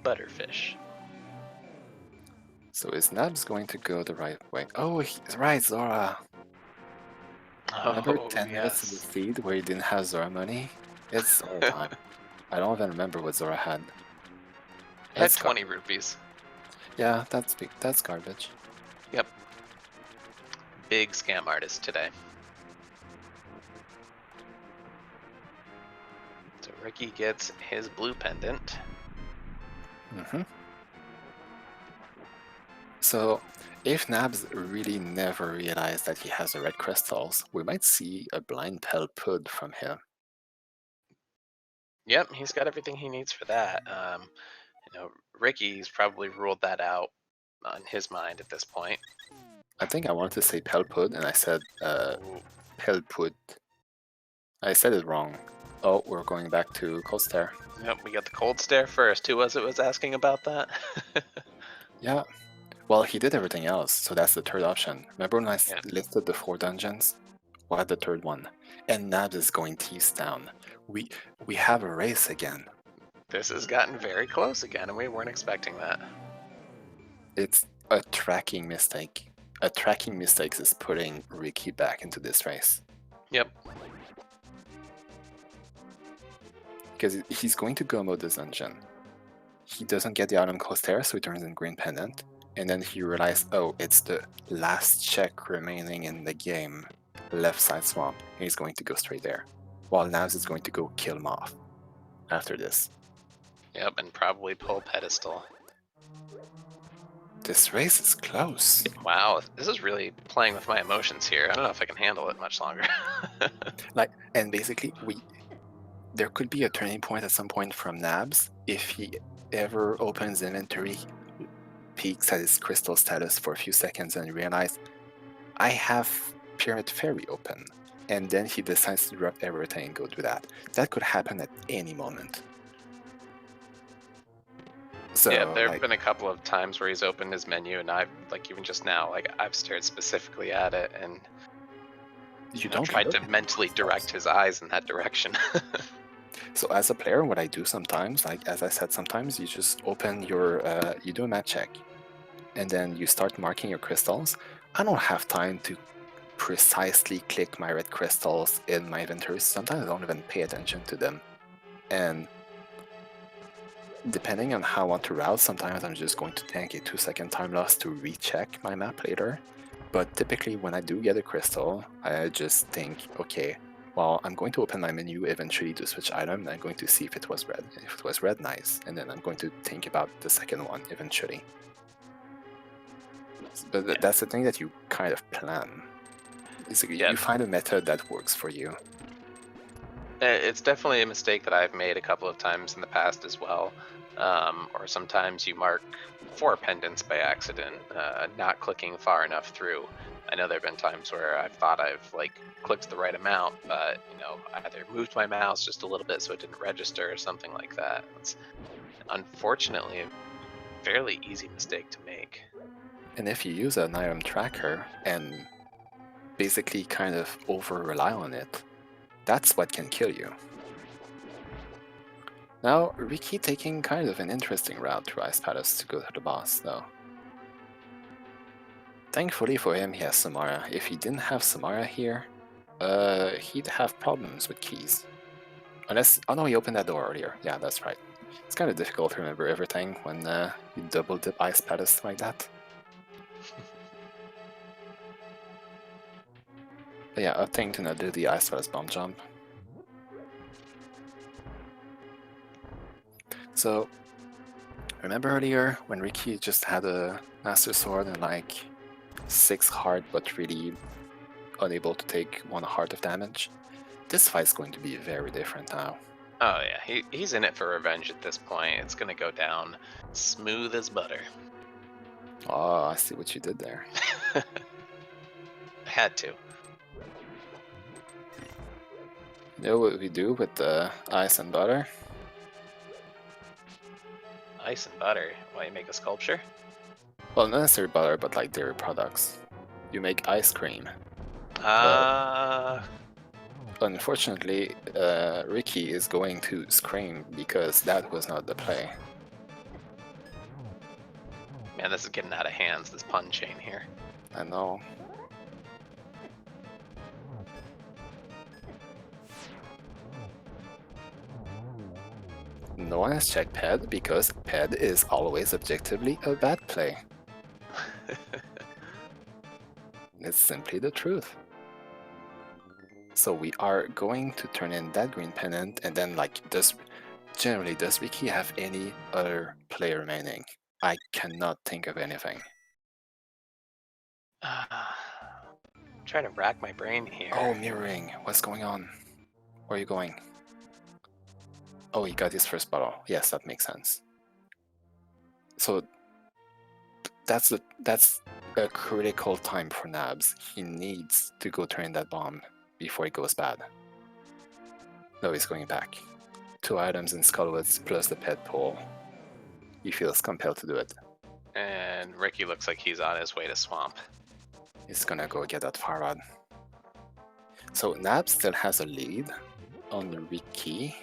Butterfish. So is Nabs going to go the right way? Oh, he's right, Zora. Remember 10 minutes of the feed where he didn't have Zora money? It's Zora time. I don't even remember what Zora had. Had 20 rupees. Yeah, that's big. That's garbage. Yep. Big scam artist today. So Ricky gets his blue pendant. Mm-hmm. So, if Nabs really never realized that he has the red crystals, we might see a blind Pel Pud from him. Yep, he's got everything he needs for that. Ricky's probably ruled that out in his mind at this point. I think I wanted to say Pel Pud, and I said Pel Pud. I said it wrong. Oh, we're going back to Cold Stare. Yep, we got the cold stare first. Who was asking about that? Yeah. Well, he did everything else, so that's the third option. Remember when I listed the 4 dungeons? What the third one? And Nabs is going Thieves Town. We have a race again. This has gotten very close again, and we weren't expecting that. It's a tracking mistake. A tracking mistake is putting Ricky back into this race. Yep. Because he's going to go mode this dungeon. He doesn't get the item Cold Stare, so he turns in Green Pendant. And then he realized, oh, it's the last check remaining in the game. Left side swamp. And he's going to go straight there. While Nabs is going to go kill Moth after this. Yep, and probably pull Pedestal. This race is close. Wow, this is really playing with my emotions here. I don't know if I can handle it much longer. And basically, there could be a turning point at some point from Nabs if he ever opens inventory, peeks at his crystal status for a few seconds and realizes, I have Pyramid Fairy open. And then he decides to drop everything and go do that. That could happen at any moment. So, yeah, there have been a couple of times where he's opened his menu, and I've, even just now, I've stared specifically at it and tried to mentally direct his eyes in that direction. So as a player, what I do sometimes, as I said, sometimes you just open your, you do a map check, and then you start marking your crystals. I don't have time to precisely click my red crystals in my inventory. Sometimes I don't even pay attention to them. And depending on how I want to route, sometimes I'm just going to take a 2-second time loss to recheck my map later. But typically when I do get a crystal, I just think, okay, well, I'm going to open my menu eventually to switch item, and I'm going to see if it was red. If it was red, nice. And then I'm going to think about the second one eventually. But that's the thing that you kind of plan. You find a method that works for you. It's definitely a mistake that I've made a couple of times in the past as well. Or sometimes you mark 4 pendants by accident, not clicking far enough through. I know there have been times where I've thought I've clicked the right amount, but I either moved my mouse just a little bit so it didn't register or something like that. It's unfortunately a fairly easy mistake to make. And if you use an item tracker and basically kind of over-rely on it, that's what can kill you. Now, Ricky taking kind of an interesting route through Ice Palace to go to the boss, though. Thankfully for him, he has Samara. If he didn't have Samara here, he'd have problems with keys. Unless, oh no, he opened that door earlier. Yeah, that's right. It's kind of difficult to remember everything when you double dip Ice Palace like that. Yeah, opting to not do the Ice Fast Bomb Jump. So, remember earlier when Ricky just had a Master Sword and like 6 heart but really unable to take 1 heart of damage? This fight's going to be very different now. Oh yeah, he's in it for revenge at this point. It's gonna go down smooth as butter. Oh, I see what you did there. I had to. You know what we do with the ice and butter? Ice and butter. Why, you make a sculpture? Well, not necessarily butter, but like dairy products. You make ice cream. Unfortunately, Ricky is going to scream because that was not the play. Man, this is getting out of hands, this pun chain here. I know. No one has checked Ped because Ped is always objectively a bad play. It's simply the truth. So we are going to turn in that green pennant, and then like does Ricky have any other play remaining? I cannot think of anything. Trying to rack my brain here. Oh, mirroring. What's going on? Where are you going? Oh, he got his first bottle. Yes, that makes sense. So that's a critical time for Nabs. He needs to go turn that bomb before it goes bad. No, he's going back. 2 items in Skullwoods plus the pet pole. He feels compelled to do it. And Ricky looks like he's on his way to Swamp. He's gonna go get that fire rod. So Nabs still has a lead on Ricky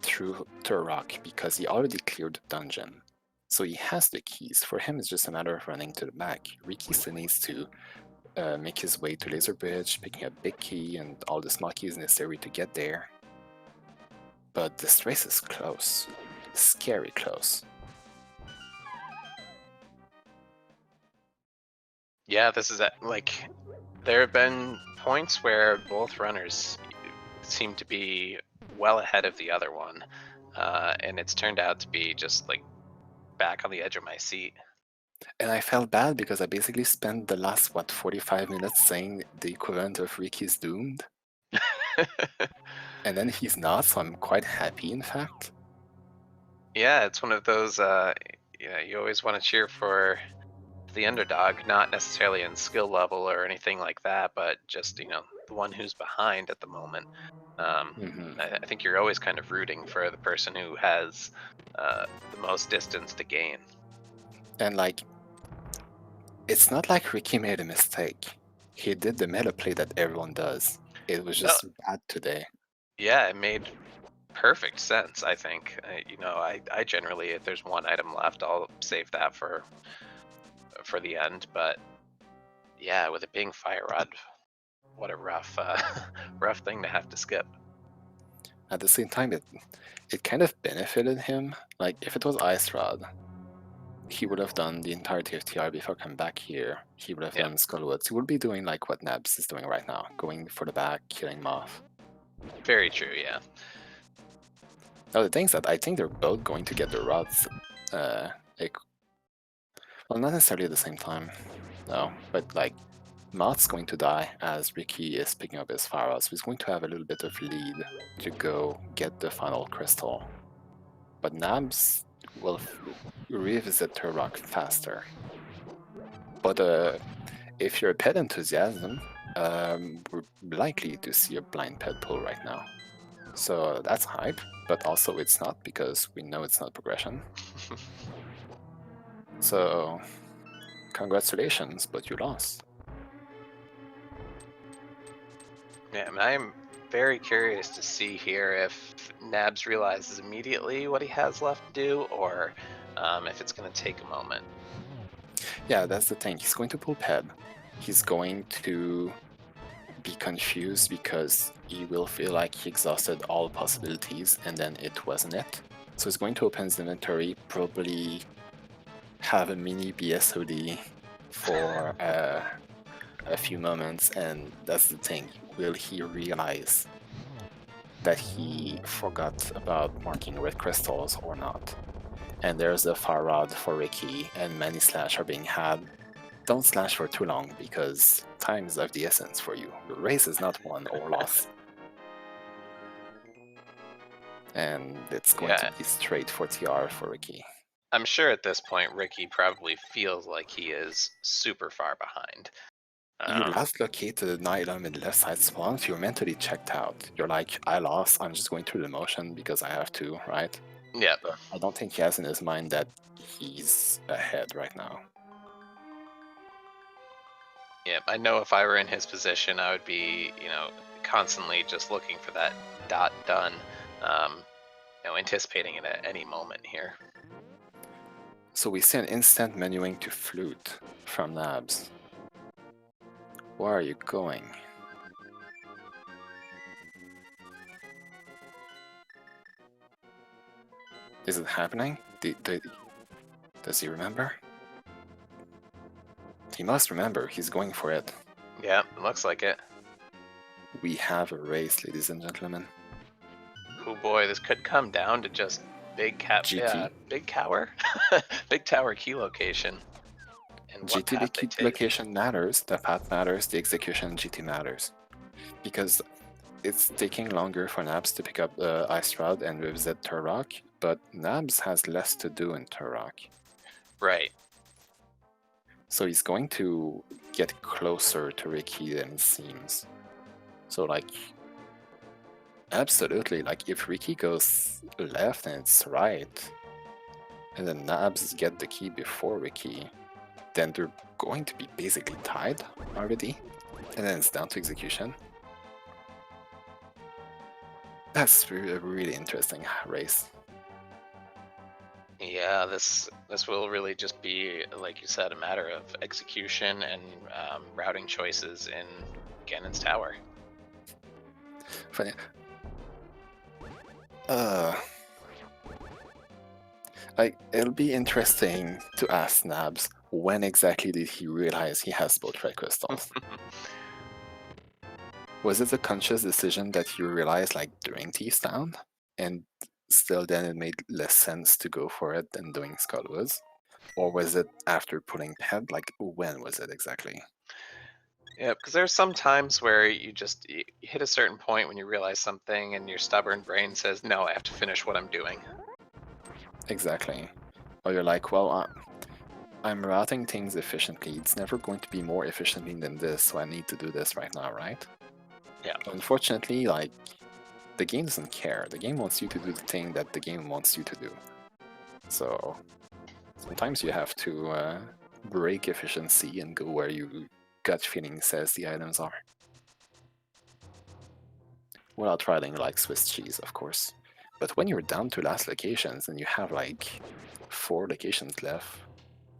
through Turok because he already cleared the dungeon. So he has the keys. For him, it's just a matter of running to the back. Ricky still needs to make his way to Laser Bridge, picking up big key and all the small keys necessary to get there. But this race is close. Scary close. Yeah, this is like, there have been points where both runners seem to be well ahead of the other one, and it's turned out to be just like back on the edge of my seat. And I felt bad because I basically spent the last, 45 minutes saying the equivalent of Ricky's doomed. And then he's not, so I'm quite happy, in fact. Yeah, it's one of those, you always want to cheer for the underdog, not necessarily in skill level or anything like that, but just, the one who's behind at the moment. I think you're always kind of rooting for the person who has the most distance to gain. And like, it's not like Ricky made a mistake. He did the meta play that everyone does. It was just bad today. Yeah, it made perfect sense, I think. I generally, if there's one item left, I'll save that for the end. But yeah, with it being Fire Rod, what a rough rough thing to have to skip. At the same time, it kind of benefited him. Like, if it was Ice Rod, he would have done the entirety of TR before coming back here. He would have done Skullwoods. He would be doing like what Nabs is doing right now, going for the back, killing Moth. Very true, yeah. Now the thing is that I think they're both going to get the rods, well, not necessarily at the same time, no, but like, Moth's going to die as Ricky is picking up his fire rod, so he's going to have a little bit of lead to go get the final crystal. But Nabs will revisit Turok faster. But if you're a pet enthusiasm, we're likely to see a blind pet pull right now. So that's hype, but also it's not because we know it's not progression. So congratulations, but you lost. Yeah, I mean, I'm very curious to see here if Nabs realizes immediately what he has left to do, or if it's going to take a moment. Yeah, that's the thing. He's going to pull Ped. He's going to be confused because he will feel like he exhausted all possibilities and then it wasn't it. So he's going to open his inventory, probably have a mini BSOD for a few moments, and that's the thing. Will he realize that he forgot about marking red crystals or not? And there's a fire rod for Ricky, and many slash are being had. Don't slash for too long because time is of the essence for you. Your race is not won or lost. And it's going to be straight for TR for Ricky. I'm sure at this point Ricky probably feels like he is super far behind. You last located an item in the left side spawn, so you're mentally checked out. You're like, I lost, I'm just going through the motion because I have to, right? Yeah. But I don't think he has in his mind that he's ahead right now. Yeah, I know if I were in his position, I would be, constantly just looking for that dot done, anticipating it at any moment here. So we see an instant menuing to flute from Nabs. Where are you going? Is it happening? Does he remember? He must remember, he's going for it. Yeah, looks like it. We have a race, ladies and gentlemen. Oh boy, this could come down to just big tower, big tower key location. And what path they GT take. location matters, the path matters, the execution GT matters. Because it's taking longer for Nabs to pick up Ice Rod and revisit Turok, but Nabs has less to do in Turok. Right. So he's going to get closer to Ricky than it seems. So like, absolutely, like if Ricky goes left and it's right, and then Nabs get the key before Ricky, then they're going to be basically tied already, and then it's down to execution. That's a really interesting race. Yeah, this will really just be, like you said, a matter of execution and routing choices in Ganon's tower. Funny. It'll be interesting to ask Nabs when exactly did he realize he has both red crystals. Was it a conscious decision that you realized like during Thieves Town, and still then it made less sense to go for it than doing Skullwoods? Or was it after pulling Pet? Like, when was it exactly? Yeah, because there's some times where you hit a certain point when you realize something and your stubborn brain says, no, I have to finish what I'm doing. Exactly. Or you're like, well, I'm routing things efficiently. It's never going to be more efficiently than this, so I need to do this right now, right? Yeah. Unfortunately, like, the game doesn't care. The game wants you to do the thing that the game wants you to do. So sometimes you have to break efficiency and go where your gut feeling says the items are. Without riding like Swiss cheese, of course. But when you're down to last locations and you have like 4 locations left,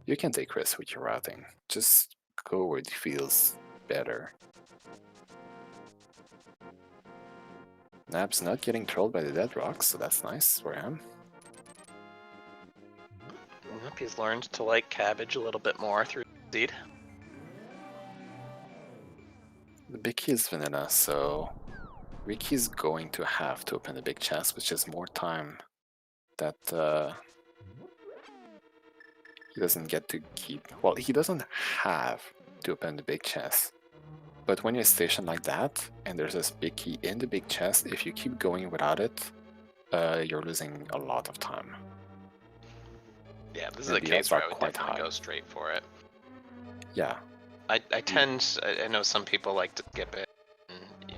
you can take risks with your routing. Just go where it feels better. Nabs not getting trolled by the dead rocks, so that's nice for him. Yep, he's learned to like cabbage a little bit more through seed. The big key is vanilla, so Ricky's going to have to open the big chest, which is more time that he doesn't get to keep. Well, he doesn't have to open the big chest. But when you're stationed like that, and there's this big key in the big chest, if you keep going without it, you're losing a lot of time. Yeah, this is a case where I would definitely go straight for it. Yeah. I know some people like to skip it,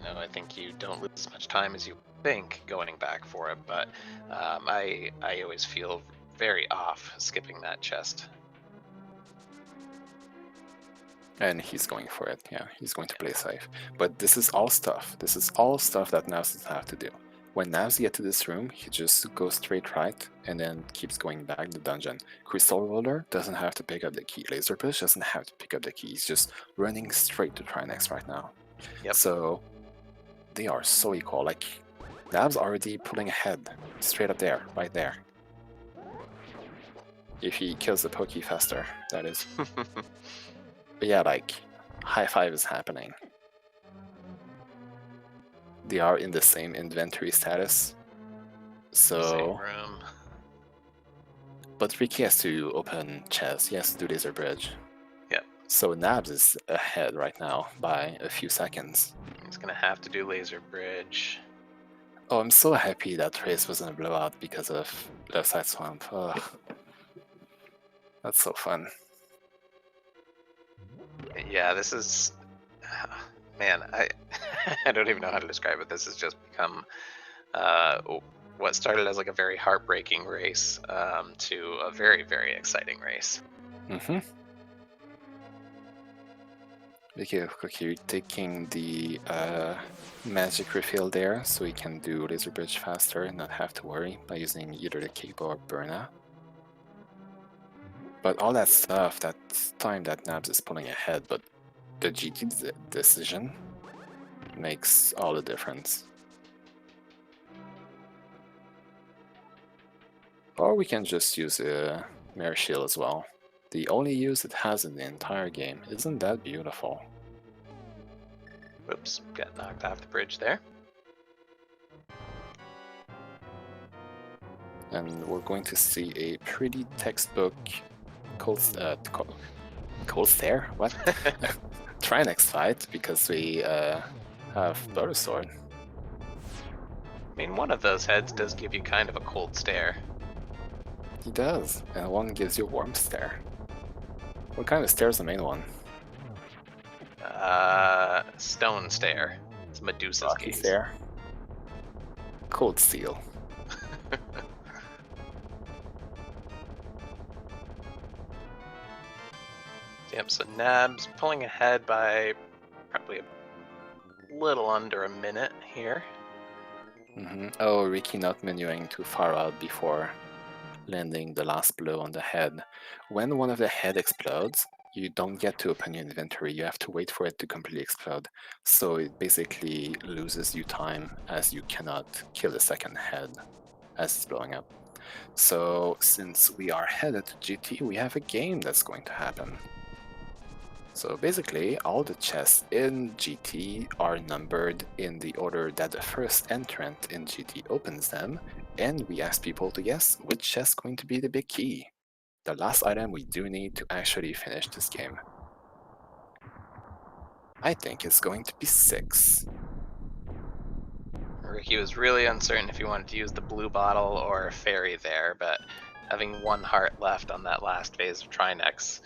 and I think you don't lose as much time as you think going back for it, but I always feel very off skipping that chest. And he's going for it, yeah, he's going to play safe. But this is all stuff that Nabs doesn't have to do. When Nabs gets to this room, he just goes straight right and then keeps going back to the dungeon. Crystal Roller doesn't have to pick up the key. Laser Push doesn't have to pick up the key. He's just running straight to Trinex right now. Yep. So they are so equal. Like, Nabs already pulling ahead, straight up there, right there. If he kills the Pokey faster, that is. But yeah, like, high five is happening. They are in the same inventory status. Same So, room. but Ricky has to open chest. He has to do laser bridge. Yep. So Nabs is ahead right now by a few seconds. He's gonna have to do laser bridge. Oh, I'm so happy that race wasn't a blowout because of left side swamp. Ugh. That's so fun. Yeah, this is, man, I I don't even know how to describe it. This has just become what started as like a very heartbreaking race to a very, very exciting race. Mm-hmm. RickyofKokiri taking the magic refill there so he can do laser bridge faster and not have to worry by using either the cape or Burna. But all that stuff, that time that Nabs is pulling ahead, but the GT decision makes all the difference. Or we can just use a Mare Shield as well. The only use it has in the entire game. Isn't that beautiful? Whoops, got knocked off the bridge there. And we're going to see a pretty textbook cold stare? What? Try next fight, because we have Butter Sword. I mean, one of those heads does give you kind of a cold stare. He does, and one gives you a warm stare. What kind of stare is the main one? Stone stare. It's Medusa's Rocky gaze. stare. Cold Steel. Yep, so Nabs pulling ahead by probably a little under a minute here. Oh, Ricky not menuing too far out before landing the last blow on the head. When one of the head explodes, you don't get to open your inventory. You have to wait for it to completely explode. So it basically loses you time, as you cannot kill the second head as it's blowing up. So since we are headed to GT, we have a game that's going to happen. So basically, all the chests in GT are numbered in the order that the first entrant in GT opens them, and we ask people to guess which chest is going to be the big key. The last item we do need to actually finish this game. I think it's going to be 6. Ricky was really uncertain if he wanted to use the blue bottle or fairy there, but having one heart left on that last phase of Trinex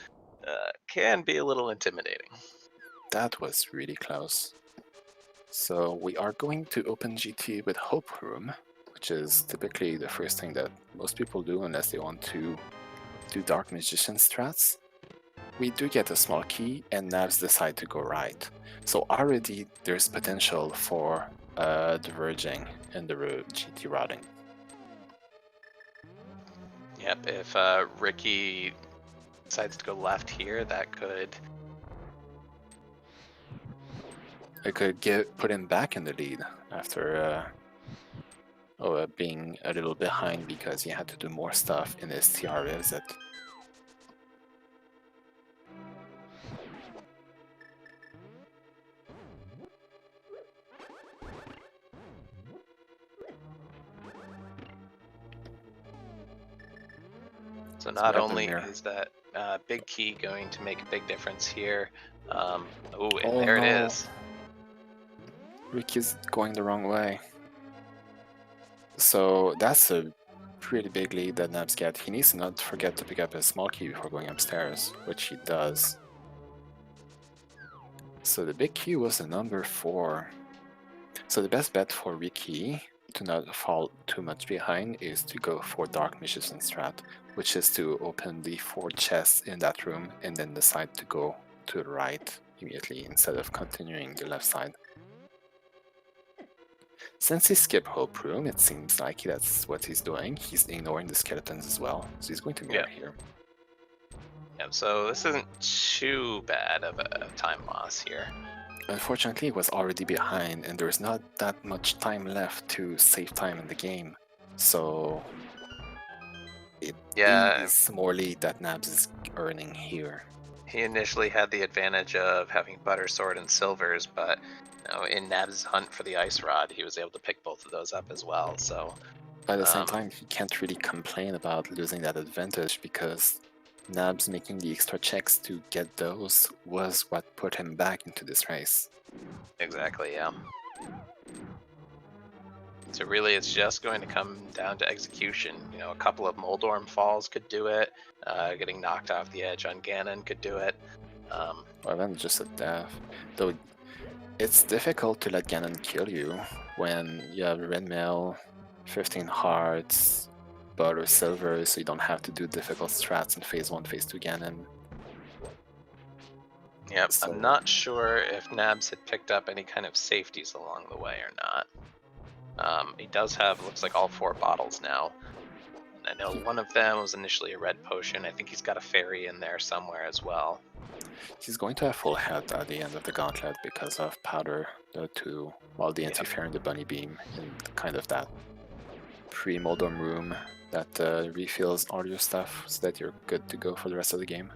can be a little intimidating. That was really close. So we are going to open GT with Hope Room, which is typically the first thing that most people do unless they want to do Dark Magician strats. We do get a small key, and Nabs decide to go right. So already there's potential for diverging in the GT routing. Yep, if Ricky decides to go left here, that could... It could put him back in the lead after being a little behind because he had to do more stuff in his TR visit. So not only is that big key going to make a big difference here, and there it is. Ricky's going the wrong way. So that's a pretty big lead that Nabs gets. He needs to not forget to pick up his small key before going upstairs, which he does. So the big key was the number 4. So the best bet for Ricky to not fall too much behind is to go for Dark Magician strat, which is to open the 4 chests in that room and then decide to go to the right immediately instead of continuing the left side. Since he skipped Hope Room, it seems like that's what he's doing. He's ignoring the skeletons as well, so he's going to mirror here. Yep, so this isn't too bad of a time loss here. Unfortunately, it was already behind, and there's not that much time left to save time in the game. So it is more lead that Nabs is earning here. He initially had the advantage of having Butter Sword and Silvers, but in Nabs' hunt for the Ice Rod, he was able to pick both of those up as well. So But at the same time, he can't really complain about losing that advantage because Nabs making the extra checks to get those was what put him back into this race. exactly, yeah. So really, it's just going to come down to execution. A couple of Moldorm falls could do it. Getting knocked off the edge on Ganon could do it. Or then just a death. Though it's difficult to let Ganon kill you when you have Red Mail, 15 hearts, Butter Silver, so you don't have to do difficult strats in Phase 1, Phase 2 Ganon. Yep, So- I'm not sure if Nabs had picked up any kind of safeties along the way or not. He does have, looks like, all 4 bottles now. And I know one of them was initially a red potion. I think he's got a fairy in there somewhere as well. He's going to have full health at the end of the gauntlet because of powder, the 2, while the interfere in the bunny beam in kind of that pre-Moldorm room that refills all your stuff so that you're good to go for the rest of the game.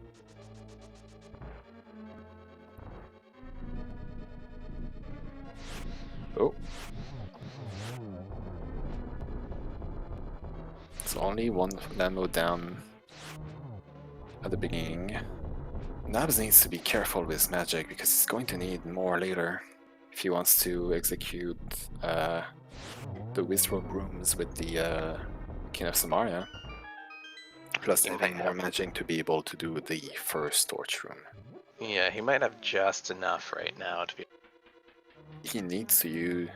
Oh. It's only one landmode down at the beginning. Nabs needs to be careful with his magic because he's going to need more later if he wants to execute the Wizrobe rooms with the King of Samaria. Plus having more magic to be able to do the first torch room. Yeah, he might have just enough right now to be. He needs to use.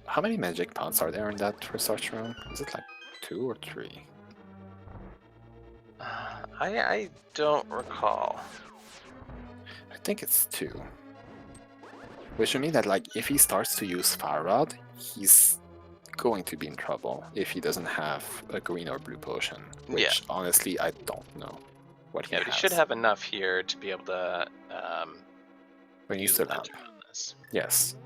How many magic pots are there in that first torch room? Is it like 2 or 3? I don't recall. I think it's 2. Which would mean that, like, if he starts to use Fire Rod, he's going to be in trouble if he doesn't have a green or blue potion. Which, honestly, I don't know what he has. But he should have enough here to be able to use the lamp. on this. Yes.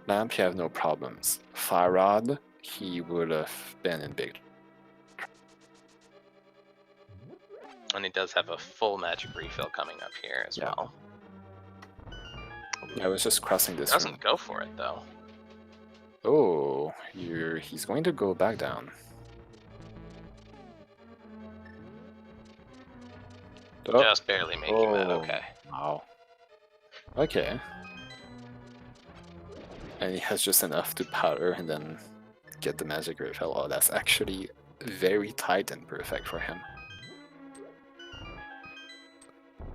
Lamp, you have no problems. Fire Rod, he would have been in big. And he does have a full magic refill coming up here as well. Yeah, I was just crossing this Doesn't room. go for it though. Oh, he's going to go back down. Oh. Just barely making that, okay. Wow. Okay. And he has just enough to powder and then get the magic refill. Oh, that's actually very tight and perfect for him.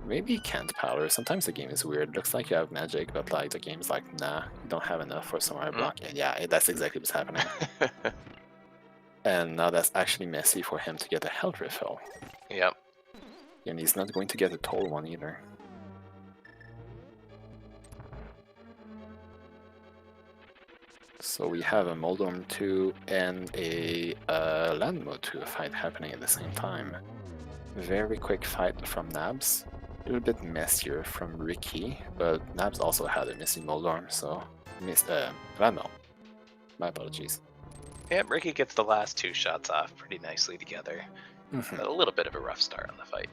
Maybe he can't powder. Sometimes the game is weird. Looks like you have magic, but like the game's like, nah, you don't have enough for somewhere block. And yeah, that's exactly what's happening. And now that's actually messy for him to get a health refill. Yep. And he's not going to get a tall one either. So we have a Moldorm 2 and a Land Mode 2 fight happening at the same time. Very quick fight from Nabs. A little bit messier from Ricky, but Nabs also had a missing Moldorm, so Randall. My apologies. Yep, Ricky gets the last 2 shots off pretty nicely together. But a little bit of a rough start on the fight.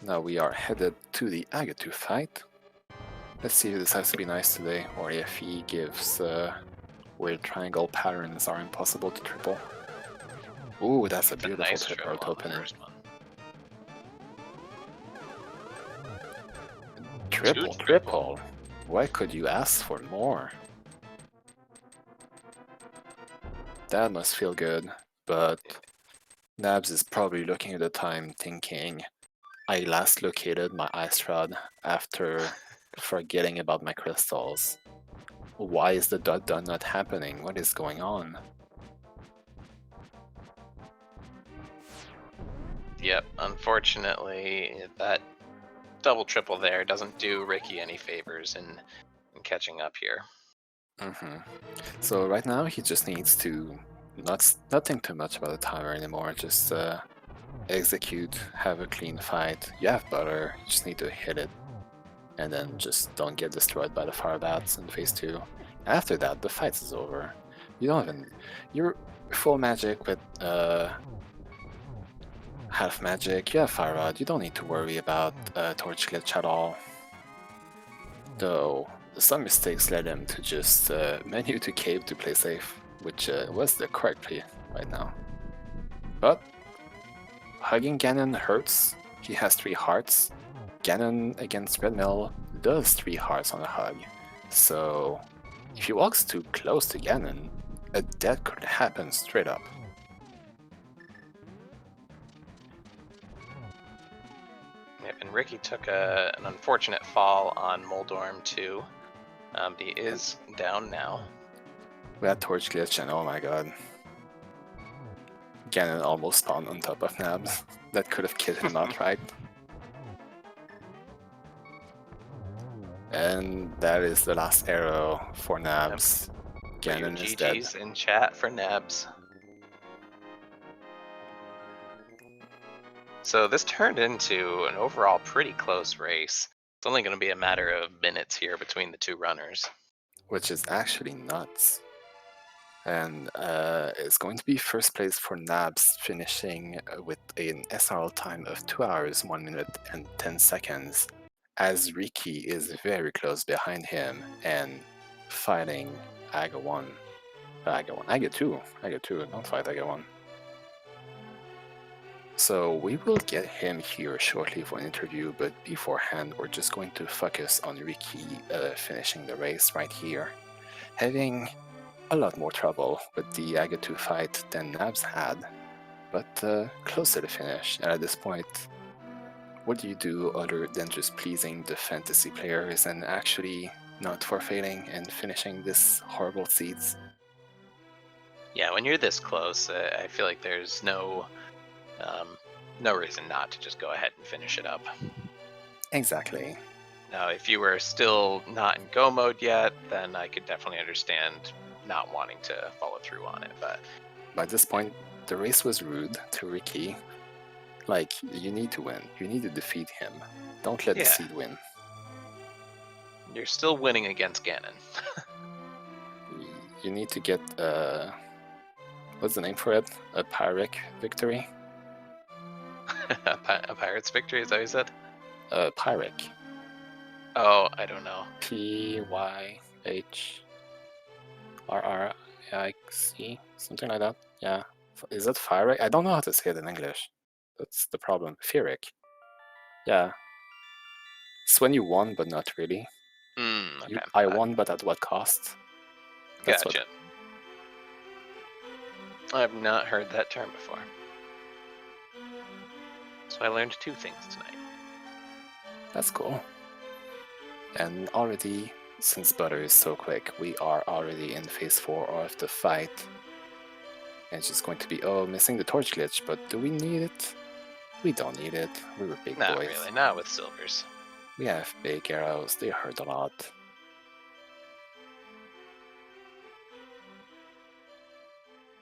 Now we are headed to the Agatu fight. Let's see if this has to be nice today, or if he gives where triangle patterns are impossible to triple. Ooh, that's a beautiful nice triple opener. Triple. What could you ask for more? That must feel good, but Nabs is probably looking at the time thinking, I last located my ice rod after forgetting about my crystals. Why is the dot not happening? What is going on? Yep, unfortunately, that double triple there doesn't do Ricky any favors in catching up here. So right now he just needs to not think too much about the timer anymore, just execute, have a clean fight. You have butter, you just need to hit it. and then just don't get destroyed by the fire bats in phase 2. After that, the fight is over. You're full magic with half magic, you have fire rod, you don't need to worry about torch glitch at all. Though, some mistakes led him to just menu to cave to play safe, which was the correct play right now. But hugging Ganon hurts. He has 3 hearts. Ganon against Redmill does 3 hearts on a hug. So if he walks too close to Ganon, a death could happen straight up. Yep, and Ricky took an unfortunate fall on Moldorm too. He is down now. We had torch glitch and oh my god. Ganon almost spawned on top of Nabs. That could have killed him outright. And that is the last arrow for Nabs. Ganon is dead. GG's in chat for Nabs. So this turned into an overall pretty close race. It's only going to be a matter of minutes here between the 2 runners. Which is actually nuts. And it's going to be first place for Nabs, finishing with an SRL time of 2 hours, 1 minute and 10 seconds, as Ricky is very close behind him and fighting Aga 1. Aga 2, don't fight Aga 1. So we will get him here shortly for an interview, but beforehand we're just going to focus on Ricky finishing the race right here, having a lot more trouble with the Aga 2 fight than Nabs had, but close to the finish. And at this point, what do you do other than just pleasing the fantasy players and actually not forfeiting and finishing this horrible seeds? Yeah, when you're this close, I feel like there's no reason not to just go ahead and finish it up. Exactly. Now, if you were still not in go mode yet, then I could definitely understand not wanting to follow through on it. But by this point, the race was rude to Ricky. Like, you need to win. You need to defeat him. Don't let the seed win. You're still winning against Ganon. You need to get, what's the name for it? A Pyrrhic victory? A pirate's victory, is that what you said? Pyrrhic. Oh, I don't know. Pyrrhic, something like that. Yeah. Is it Pyrrhic? I don't know how to say it in English. That's the problem. Pyrrhic. Yeah. It's when you won, but not really. Okay. I won, but at what cost? That's gotcha. I've not heard that term before. So I learned 2 things tonight. That's cool. And already, since Butter is so quick, we are already in phase 4 of the fight. And it's just going to be, missing the torch glitch, but do we need it? We don't need it. We were big boys. Not really, not with silvers. We have big arrows, they hurt a lot.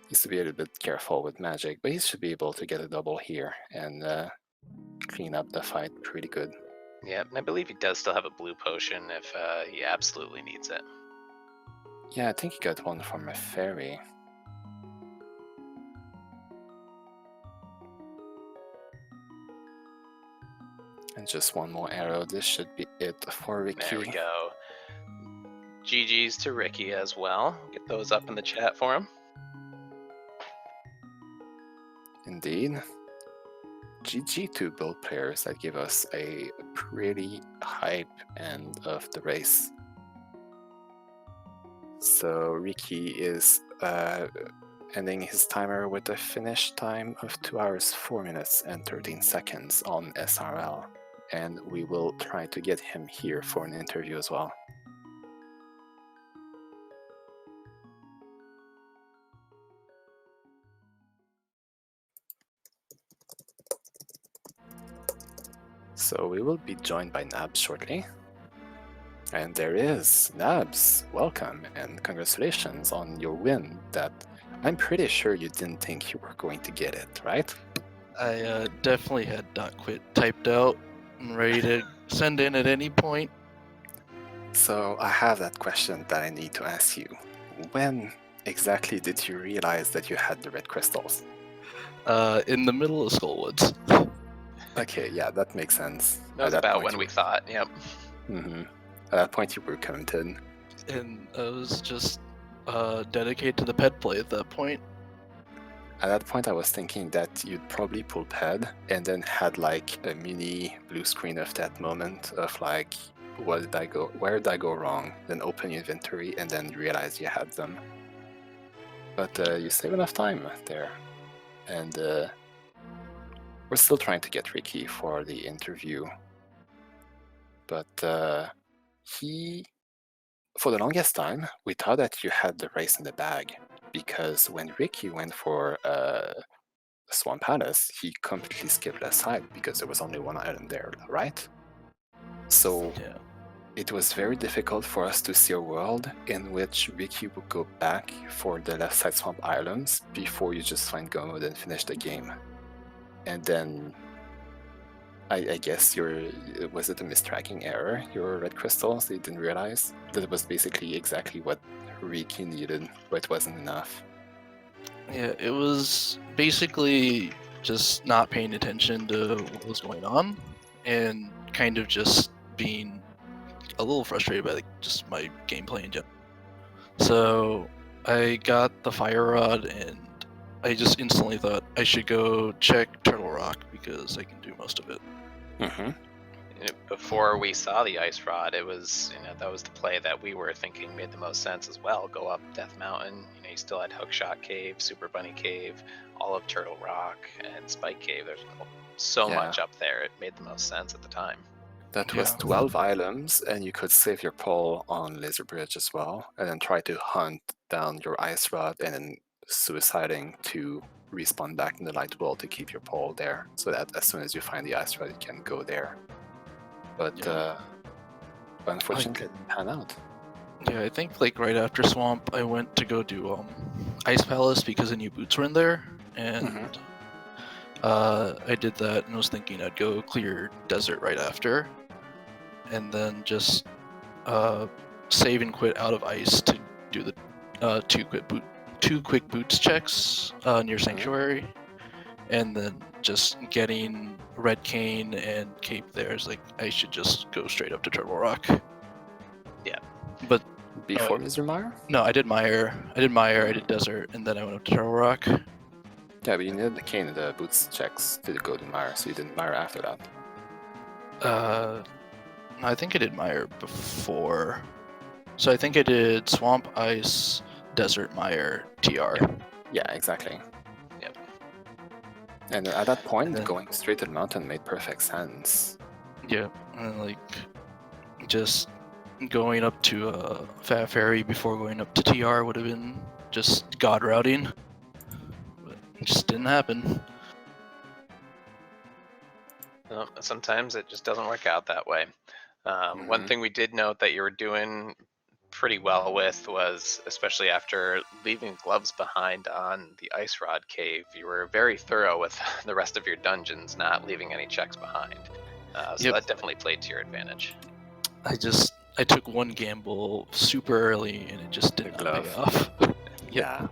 Needs to be a little bit careful with magic, but he should be able to get a double here and clean up the fight pretty good. Yeah, and I believe he does still have a blue potion if he absolutely needs it. Yeah, I think he got one from a fairy. And just one more arrow, this should be it for Ricky. There we go. GG's to Ricky as well. Get those up in the chat for him. Indeed. GG to both players that give us a pretty hype end of the race. So Ricky is ending his timer with a finish time of 2 hours, 4 minutes and 13 seconds on SRL. And we will try to get him here for an interview as well. So we will be joined by Nabs shortly. And there is Nabs, welcome and congratulations on your win that I'm pretty sure you didn't think you were going to get it, right? I definitely had .quit typed out and ready to send in at any point. So I have that question that I need to ask you. When exactly did you realize that you had the red crystals? In the middle of Skullwoods. Okay, yeah, that makes sense. That was about when we thought. Yep. Mm-hmm. At that point, you were committed. And I was just dedicated to the ped play at that point. At that point, I was thinking that you'd probably pull ped and then had like a mini blue screen of that moment of like, where did I go wrong? Then open your inventory and then realize you had them. But you save enough time there. And we're still trying to get Ricky for the interview. But for the longest time, we thought that you had the race in the bag. Because when Ricky went for Swamp Palace, he completely skipped aside because there was only one island there, right? So Yeah. it was very difficult for us to see a world in which Ricky would go back for the left side swamp islands before you just find go mode and finish the game. And then I guess was it a mistracking error, your red crystals, that you didn't realize? That it was basically exactly what Ricky needed, but it wasn't enough. Yeah, it was basically just not paying attention to what was going on and kind of just being a little frustrated by just my gameplay in general. So I got the fire rod and I just instantly thought I should go check Turtle Rock because I can do most of it. Mm-hmm. Before we saw the ice rod, it was that was the play that we were thinking made the most sense as well. Go up Death Mountain. You still had Hookshot Cave, Super Bunny Cave, all of Turtle Rock, and Spike Cave. There's so much up there. It made the most sense at the time. That was 12 items, and you could save your pole on Laser Bridge as well, and then try to hunt down your ice rod and then suiciding to respawn back in the light world to keep your pole there, so that as soon as you find the ice rod, you can go there. But unfortunately, it didn't pan out. Yeah, I think right after Swamp, I went to go do Ice Palace because the new boots were in there, and I did that and was thinking I'd go clear desert right after, and then just save and quit out of ice to do the two quick boots checks near Sanctuary, and then just getting Red Cane and Cape there is like I should just go straight up to Turtle Rock. Yeah. But before Mr. Mire? No, I did Mire, I did Desert, and then I went up to Turtle Rock. Yeah, but you needed the cane and the boots checks to go to Mire, so you didn't Mire after that. I think I did Mire before. So I think I did Swamp, Ice, Desert, Mire, TR. Yeah, exactly. Yep. And at that point, going straight to the mountain made perfect sense. Yeah, and just going up to Fat Fairy before going up to TR would have been just god routing. But it just didn't happen. Well, sometimes it just doesn't work out that way. One thing we did note that you were doing pretty well with was, especially after leaving gloves behind on the Ice Rod Cave, you were very thorough with the rest of your dungeons, not leaving any checks behind. So that definitely played to your advantage. I took one gamble super early and it just did not pay off. Yeah.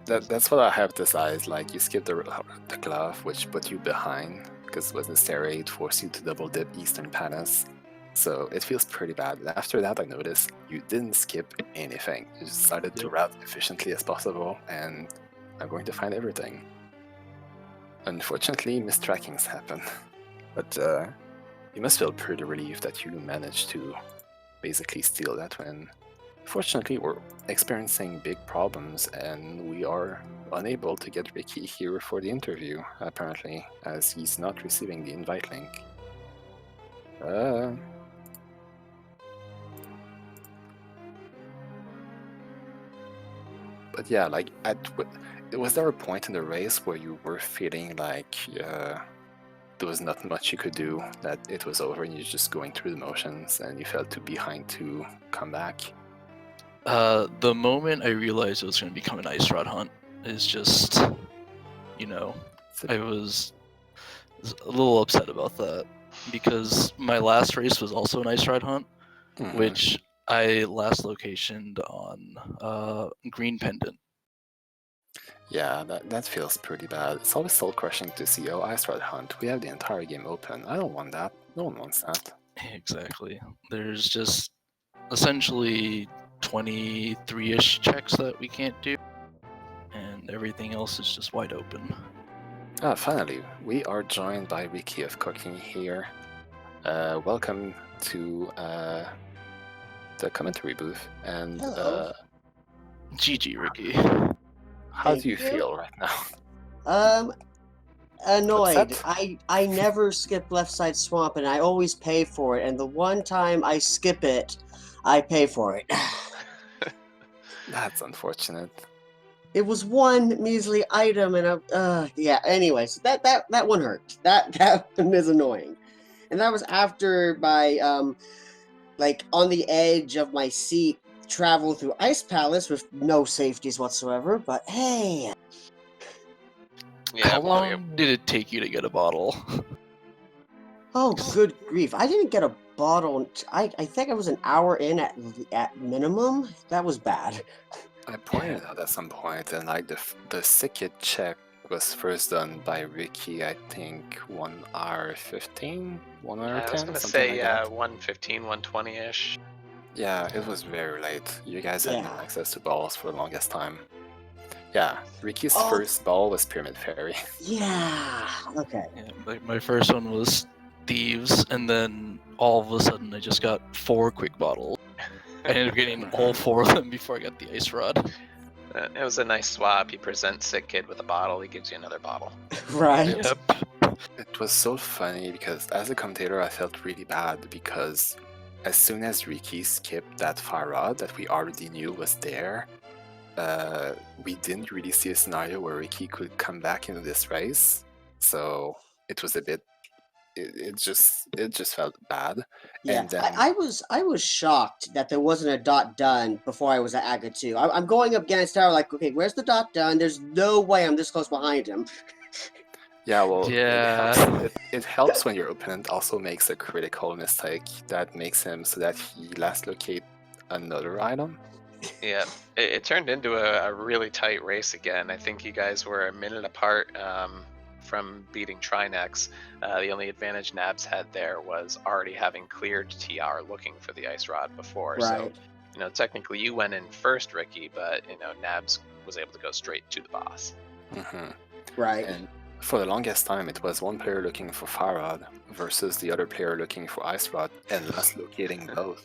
That's what I have decided. Like, you skip the glove, which put you behind because it was necessary. It forced you to double dip Eastern Panas. So it feels pretty bad. After that, I noticed you didn't skip anything. You just decided to route efficiently as possible, and I'm going to find everything. Unfortunately, mistrackings happen. But you must feel pretty relieved that you managed to basically steal that win. Fortunately, we're experiencing big problems, and we are unable to get Ricky here for the interview, apparently, as he's not receiving the invite link. But yeah, like, was there a point in the race where you were feeling like there was not much you could do, that it was over and you're just going through the motions and you felt too behind to come back? The moment I realized it was going to become an Ice Rod hunt is just, I was a little upset about that because my last race was also an Ice Rod hunt, Mhm. which I last locationed on Green Pendant. Yeah, that feels pretty bad. It's always soul crushing to see, oh, Ice Rod Hunt, we have the entire game open. I don't want that. No one wants that. Exactly. There's just essentially 23-ish checks that we can't do, and everything else is just wide open. Ah, finally, we are joined by RickyofKokiri here. Welcome to the commentary booth. And Hello. GG, Ricky. how Thank do you you. feel right now? Annoyed. Upset? I never skip Left Side Swamp, and I always pay for it. And the one time I skip it, I pay for it. That's unfortunate. It was one measly item, and yeah. Anyways, that one hurt. That one is annoying, and that was after my like on the edge of my seat, travel through Ice Palace with no safeties whatsoever. But hey. Yeah. How long did it take you to get a bottle? Oh, good grief. I didn't get a bottle. I think I was an hour in at minimum. That was bad. I pointed out at some point, and like the sicket check was first done by Ricky, I think 1 hour 15, 1 hour 10, I was gonna something say like that. 1:15, 1:20-ish. Yeah, it was very late. You guys had no Yeah. access to balls for the longest time. Yeah, Ricky's Oh. first ball was Pyramid Fairy. Yeah. Okay. Yeah, my first one was Thieves, and then all of a sudden I just got 4 quick bottles. I ended up getting all 4 of them before I got the Ice Rod. It was a nice swap. You present Sick Kid with a bottle, he gives you another bottle. Right. Yep. It was so funny because as a commentator I felt really bad because as soon as Ricky skipped that fire rod that we already knew was there, we didn't really see a scenario where Ricky could come back into this race. So it was a bit it just felt bad. Yeah. And then I was shocked that there wasn't a dot done before I was at Aga 2. I'm going up against Tower like, okay, where's the dot done? There's no way I'm this close behind him. yeah, well, Yeah. it helps when your opponent also makes a critical mistake that makes him so that he last locate another item. Yeah, it turned into a really tight race again. I think you guys were a minute apart from beating Trinex. The only advantage Nabs had there was already having cleared TR looking for the Ice Rod before. Right. So, technically you went in first, Ricky, but, Nabs was able to go straight to the boss. Mm-hmm. Right. And for the longest time, it was one player looking for Fire Rod versus the other player looking for Ice Rod and last locating both.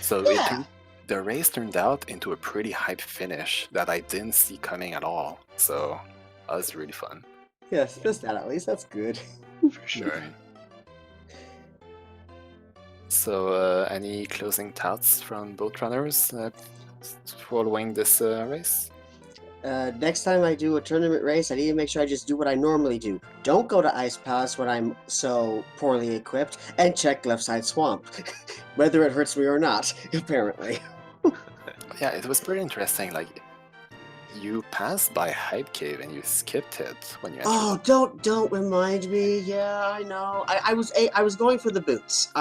So Yeah. the race turned out into a pretty hype finish that I didn't see coming at all. So that was really fun. Yes, just that at least. That's good. For sure. Mhm. So any closing thoughts from both runners following this race? Next time I do a tournament race, I need to make sure I just do what I normally do. Don't go to Ice Palace when I'm so poorly equipped, and check Left Side Swamp. Whether it hurts me or not, apparently. Yeah, it was pretty interesting. Like, you passed by Hype Cave and you skipped it when you entered. Oh, don't remind me. Yeah, I know. I was going for the boots.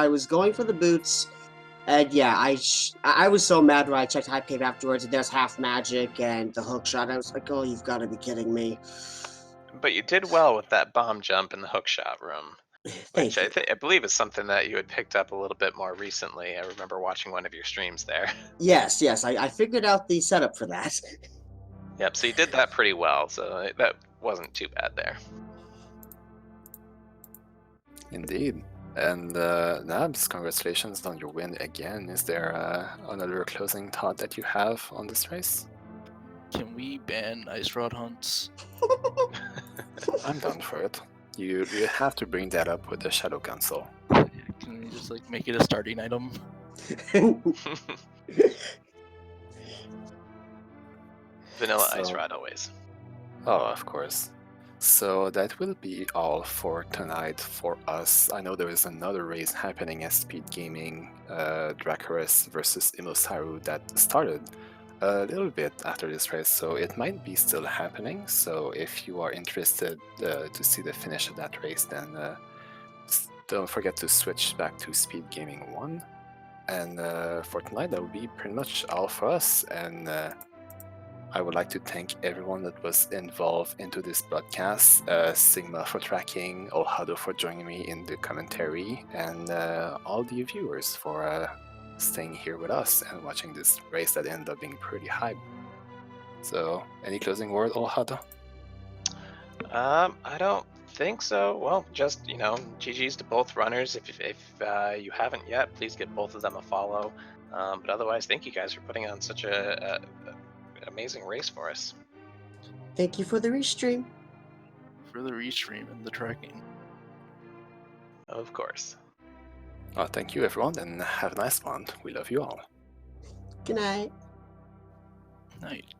And yeah, I was so mad when I checked Hype Cave afterwards, and there's half magic and the hook shot. I was like, oh, you've got to be kidding me. But you did well with that bomb jump in the hookshot room, Thank which you. I believe is something that you had picked up a little bit more recently. I remember watching one of your streams there. Yes, I figured out the setup for that. Yep, so you did that pretty well, so that wasn't too bad there. Indeed. And Nabs, congratulations on your win again. Is there another closing thought that you have on this race? Can we ban Ice Rod hunts? I'm down for it. You have to bring that up with the Shadow Council. Can we just make it a starting item? Vanilla Ice So- Rod always. Oh, of course. So that will be all for tonight for us. I know there is another race happening at Speed Gaming, Dracarys versus Imosaru, that started a little bit after this race, so it might be still happening. So if you are interested to see the finish of that race, then don't forget to switch back to Speed Gaming 1. And for tonight, that would be pretty much all for us. And I would like to thank everyone that was involved into this broadcast. Sigma for tracking, Olhado for joining me in the commentary, and all the viewers for staying here with us and watching this race that ended up being pretty hype. So, any closing word, Olhado? I don't think so. Well, just GG's to both runners. If you haven't yet, please give both of them a follow. But otherwise, thank you guys for putting on such a amazing race for us. Thank you for the restream. For the restream and the tracking. Of course. Thank you, everyone, and have a nice one. We love you all. Good night. Night.